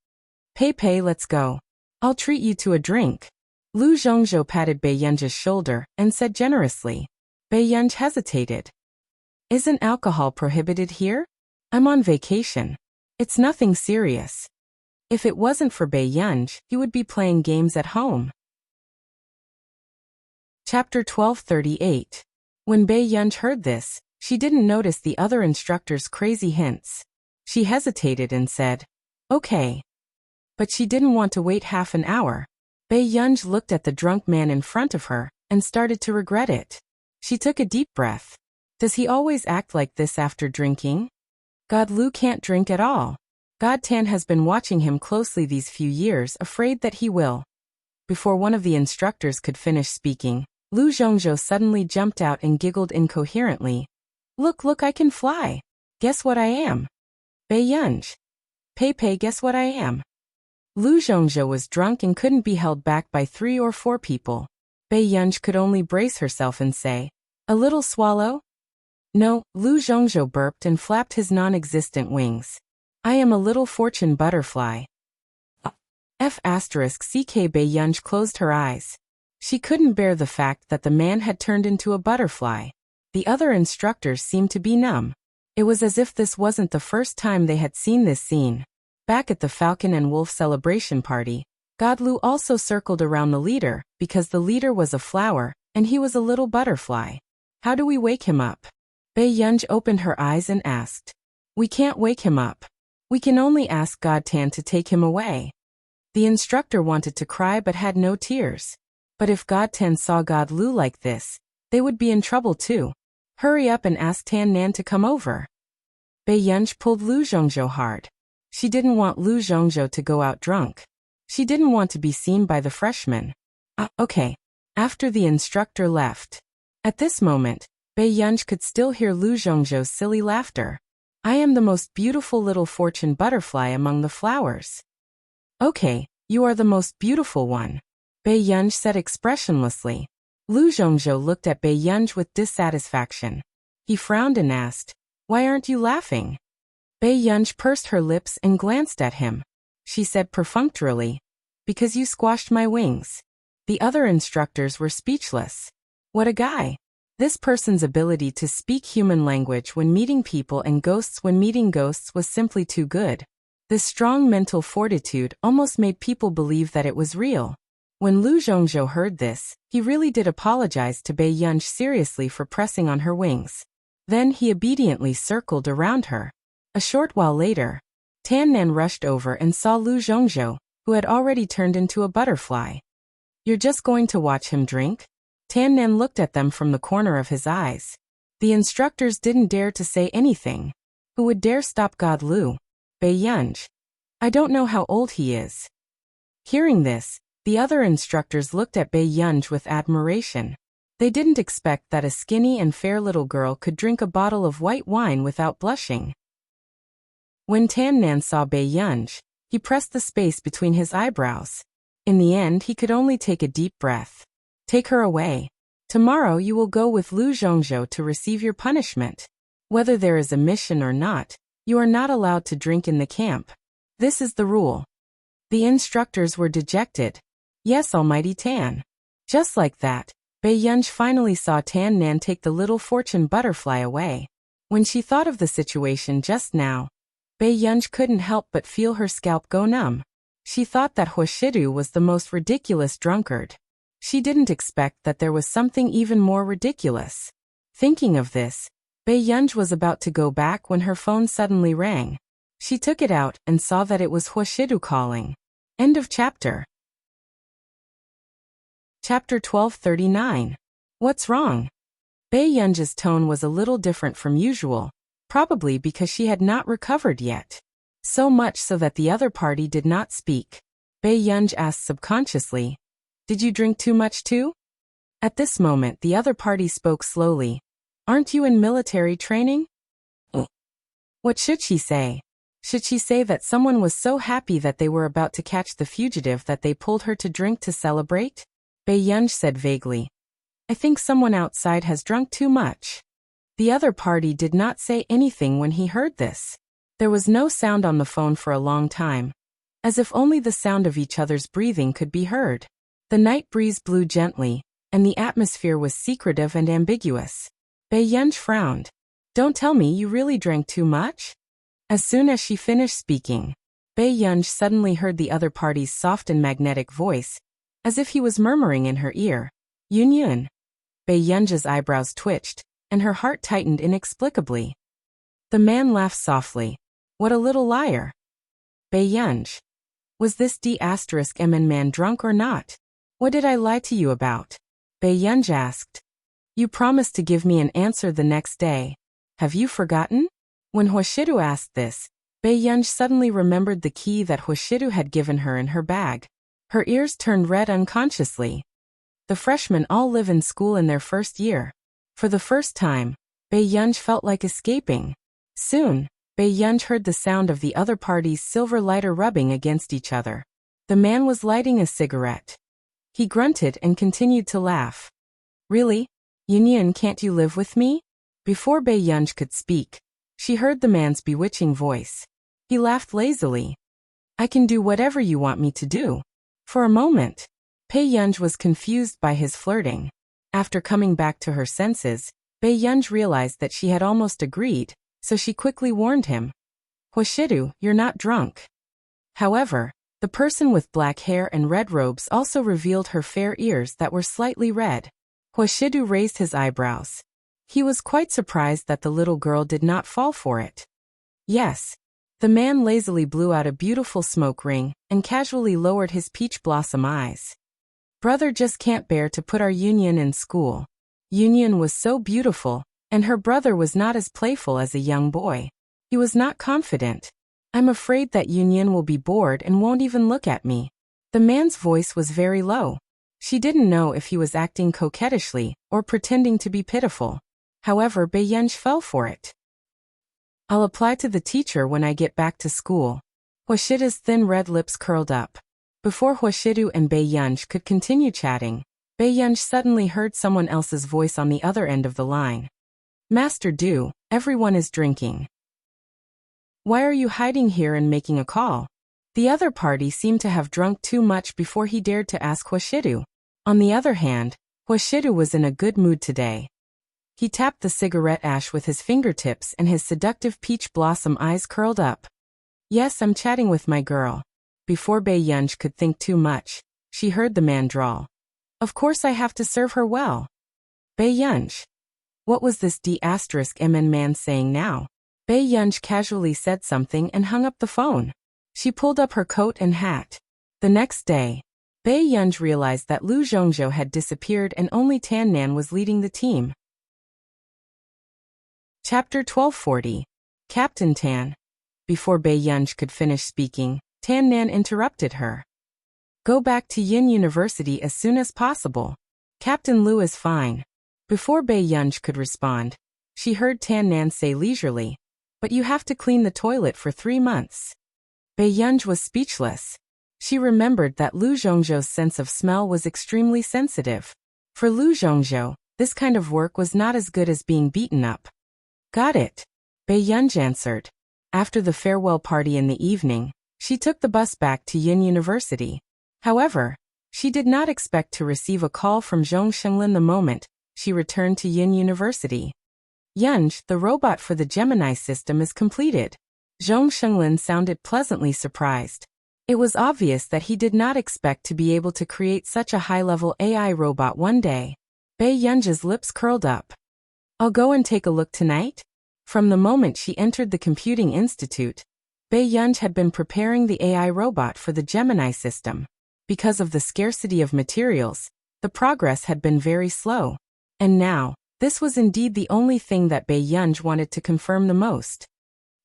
Pei Pei, let's go. I'll treat you to a drink. Lu Zhongzhou patted Bai Yunj's shoulder and said generously. Bai Yunj hesitated. Isn't alcohol prohibited here? I'm on vacation. It's nothing serious. If it wasn't for Bai Yunj, he would be playing games at home. Chapter 1238. When Bai Yunj heard this, she didn't notice the other instructor's crazy hints. She hesitated and said, Okay. But she didn't want to wait half an hour. Bai Yunj looked at the drunk man in front of her and started to regret it. She took a deep breath. Does he always act like this after drinking? God Lu can't drink at all. God Tan has been watching him closely these few years, afraid that he will. Before one of the instructors could finish speaking, Lu Zhongzhou suddenly jumped out and giggled incoherently. Look, I can fly. Guess what I am? Bai Yunj. Pei Pei, guess what I am? Lu Zhongzhou was drunk and couldn't be held back by 3 or 4 people. Bai Yunj could only brace herself and say, A little swallow? No, Lu Zhongzhou burped and flapped his non-existent wings. I am a little fortune butterfly. F***ck Bai Yunj closed her eyes. She couldn't bear the fact that the man had turned into a butterfly. The other instructors seemed to be numb. It was as if this wasn't the first time they had seen this scene. Back at the Falcon and Wolf celebration party, God Lu also circled around the leader, because the leader was a flower, and he was a little butterfly. How do we wake him up? Bai Yunj opened her eyes and asked. We can't wake him up. We can only ask God Tan to take him away. The instructor wanted to cry but had no tears. But if God Tan saw God Lu like this, they would be in trouble too. Hurry up and ask Tan Nan to come over. Bai Yunj pulled Lu Zhongzhou hard. She didn't want Lu Zhongzhou to go out drunk. She didn't want to be seen by the freshmen. Okay. After the instructor left. At this moment, Bei Yunj could still hear Lu Zhongzhou's silly laughter. I am the most beautiful little fortune butterfly among the flowers. Okay, you are the most beautiful one, Bei Yunj said expressionlessly. Lu Zhongzhou looked at Bei Yunj with dissatisfaction. He frowned and asked, "Why aren't you laughing?" Bei Yunj pursed her lips and glanced at him. She said perfunctorily, "Because you squashed my wings." The other instructors were speechless. What a guy! This person's ability to speak human language when meeting people and ghosts when meeting ghosts was simply too good. This strong mental fortitude almost made people believe that it was real. When Lu Zhongzhou heard this, he really did apologize to Bei Yunj seriously for pressing on her wings. Then he obediently circled around her. A short while later, Tan Nan rushed over and saw Lu Zhongzhou, who had already turned into a butterfly. "You're just going to watch him drink?" Tan Nan looked at them from the corner of his eyes. The instructors didn't dare to say anything. Who would dare stop God Lu? Bei Yunj. I don't know how old he is. Hearing this, the other instructors looked at Bei Yunj with admiration. They didn't expect that a skinny and fair little girl could drink a bottle of white wine without blushing. When Tan Nan saw Bei Yunj, he pressed the space between his eyebrows. In the end, he could only take a deep breath. "Take her away. Tomorrow you will go with Lu Zhongzhou to receive your punishment. Whether there is a mission or not, you are not allowed to drink in the camp. This is the rule." The instructors were dejected. Yes, Almighty Tan. Just like that, Bei Yunj finally saw Tan Nan take the little fortune butterfly away. When she thought of the situation just now, Bei Yunj couldn't help but feel her scalp go numb. She thought that Huashidu was the most ridiculous drunkard. She didn't expect that there was something even more ridiculous. Thinking of this, Bei Yunj was about to go back when her phone suddenly rang. She took it out and saw that it was Huashidu calling. End of chapter. Chapter 1239. What's wrong? Bei Yunj's tone was a little different from usual, probably because she had not recovered yet. So much so that the other party did not speak. Bei Yunj asked subconsciously, "Did you drink too much too?" At this moment the other party spoke slowly. "Aren't you in military training?" What should she say? Should she say that someone was so happy that they were about to catch the fugitive that they pulled her to drink to celebrate? Bei Yunj said vaguely, "I think someone outside has drunk too much." The other party did not say anything when he heard this. There was no sound on the phone for a long time, as if only the sound of each other's breathing could be heard. The night breeze blew gently, and the atmosphere was secretive and ambiguous. Bei Yunj frowned. "Don't tell me you really drank too much?" As soon as she finished speaking, Bei Yunj suddenly heard the other party's soft and magnetic voice, as if he was murmuring in her ear, "Yun Yun." Bei Yunj's eyebrows twitched, and her heart tightened inexplicably. The man laughed softly. "What a little liar." Bei Yunj. Was this D***MN man drunk or not? What did I lie to you about? Bei Yunj asked. You promised to give me an answer the next day. Have you forgotten? When Huashidu asked this, Bei Yunj suddenly remembered the key that Huashidu had given her in her bag. Her ears turned red unconsciously. The freshmen all live in school in their first year. For the first time, Bei Yunj felt like escaping. Soon, Bei Yunj heard the sound of the other party's silver lighter rubbing against each other. The man was lighting a cigarette. He grunted and continued to laugh. Really? Yun, can't you live with me? Before Bei Yunj could speak, she heard the man's bewitching voice. He laughed lazily. I can do whatever you want me to do. For a moment, Bei Yunj was confused by his flirting. After coming back to her senses, Bei Yunj realized that she had almost agreed, so she quickly warned him. Huashidu, you're not drunk. However, the person with black hair and red robes also revealed her fair ears that were slightly red. Huashidu raised his eyebrows. He was quite surprised that the little girl did not fall for it. Yes. The man lazily blew out a beautiful smoke ring and casually lowered his peach blossom eyes. Brother just can't bear to put our Union in school. Union was so beautiful, and her brother was not as playful as a young boy. He was not confident. I'm afraid that Union will be bored and won't even look at me. The man's voice was very low. She didn't know if he was acting coquettishly or pretending to be pitiful. However, Bai Yunj fell for it. I'll apply to the teacher when I get back to school. Huashida's thin red lips curled up. Before Huashidu and Bai Yunj could continue chatting, Bai Yunj suddenly heard someone else's voice on the other end of the line. Master Du, everyone is drinking. Why are you hiding here and making a call? The other party seemed to have drunk too much before he dared to ask Huashidu. On the other hand, Huashidu was in a good mood today. He tapped the cigarette ash with his fingertips and his seductive peach blossom eyes curled up. Yes, I'm chatting with my girl. Before Bai Yunj could think too much, she heard the man drawl. Of course I have to serve her well. Bai Yunj. What was this D*MN man saying now? Bai Yunj casually said something and hung up the phone. She pulled up her coat and hat. The next day, Bai Yunj realized that Lu Zhongzhou had disappeared and only Tan Nan was leading the team. Chapter 1240. Captain Tan. Before Bai Yunj could finish speaking, Tan Nan interrupted her. Go back to Yin University as soon as possible. Captain Lu is fine. Before Bai Yunj could respond, she heard Tan Nan say leisurely, but you have to clean the toilet for 3 months. Bai Yunj was speechless. She remembered that Lu Zhongzhou's sense of smell was extremely sensitive. For Lu Zhongzhou, this kind of work was not as good as being beaten up. Got it, Bai Yunj answered. After the farewell party in the evening, she took the bus back to Yin University. However, she did not expect to receive a call from Zhong Shenglin the moment she returned to Yin University. Yunj, the robot for the Gemini system is completed. Zhong Shenglin sounded pleasantly surprised. It was obvious that he did not expect to be able to create such a high-level AI robot one day. Bai Yunj's lips curled up. I'll go and take a look tonight? From the moment she entered the Computing Institute, Bai Yunj had been preparing the AI robot for the Gemini system. Because of the scarcity of materials, the progress had been very slow. And now, this was indeed the only thing that Bai Yunj wanted to confirm the most.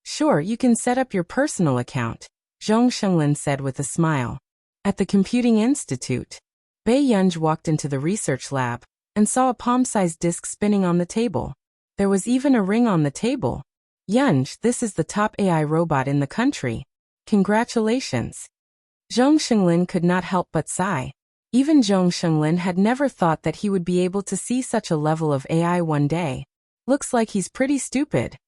Sure, you can set up your personal account, Zhong Shenglin said with a smile. At the Computing Institute, Bai Yunj walked into the research lab and saw a palm-sized disc spinning on the table. There was even a ring on the table. Yunj, this is the top AI robot in the country. Congratulations. Zhong Shenglin could not help but sigh. Even Zhong Shenglin had never thought that he would be able to see such a level of AI one day. Looks like he's pretty stupid.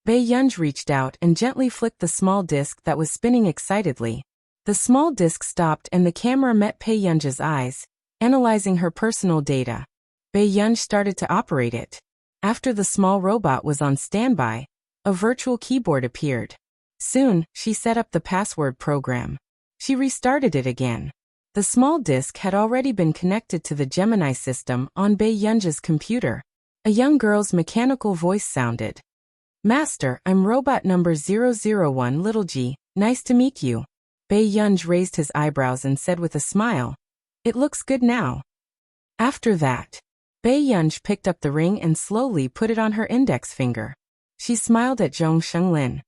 Bai Yunj reached out and gently flicked the small disc that was spinning excitedly. The small disc stopped and the camera met Bai Yunj's eyes, analyzing her personal data. Bai Yunj started to operate it. After the small robot was on standby, a virtual keyboard appeared. Soon, she set up the password program. She restarted it again. The small disk had already been connected to the Gemini system on Bai Yunj's computer. A young girl's mechanical voice sounded. Master, I'm robot number 001 Little G, nice to meet you. Bai Yunj raised his eyebrows and said with a smile, it looks good now. After that, Bai Yunj picked up the ring and slowly put it on her index finger. She smiled at Zhong Shenglin.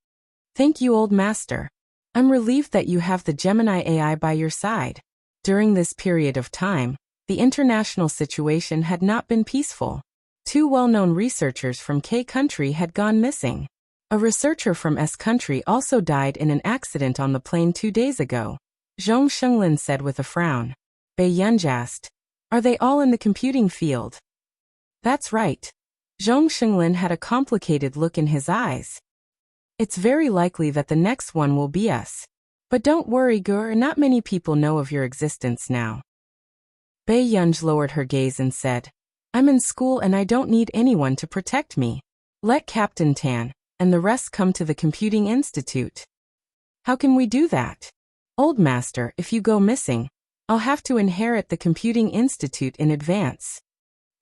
Thank you, old master. I'm relieved that you have the Gemini AI by your side. During this period of time, the international situation had not been peaceful. 2 well-known researchers from K country had gone missing. A researcher from S country also died in an accident on the plane 2 days ago. Zhong Shenglin said with a frown. Bai Yunj asked, are they all in the computing field? That's right. Zhong Shenglin had a complicated look in his eyes. It's very likely that the next one will be us. But don't worry, Gur, not many people know of your existence now. Bai Yunj lowered her gaze and said, I'm in school and I don't need anyone to protect me. Let Captain Tan and the rest come to the Computing Institute. How can we do that? Old master, if you go missing, I'll have to inherit the Computing Institute in advance.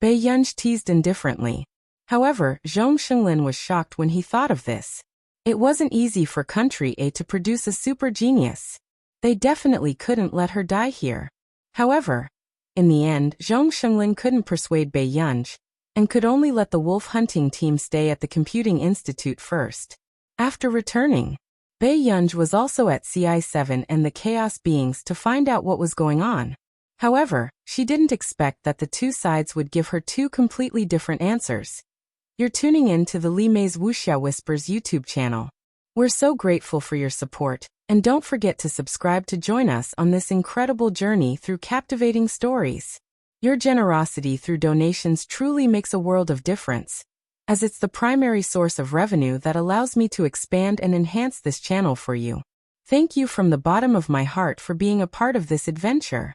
Bai Yunj teased indifferently. However, Zhong Shenglin was shocked when he thought of this. It wasn't easy for Country A to produce a super genius. They definitely couldn't let her die here. However, in the end, Zhong Shenglin couldn't persuade Bai Yunj, and could only let the wolf hunting team stay at the Computing Institute first. After returning, Bai Yunj was also at CI7 and the Chaos Beings to find out what was going on. However, she didn't expect that the two sides would give her two completely different answers. You're tuning in to the Li Mei's Wuxia Whispers YouTube channel. We're so grateful for your support, and don't forget to subscribe to join us on this incredible journey through captivating stories. Your generosity through donations truly makes a world of difference, as it's the primary source of revenue that allows me to expand and enhance this channel for you. Thank you from the bottom of my heart for being a part of this adventure.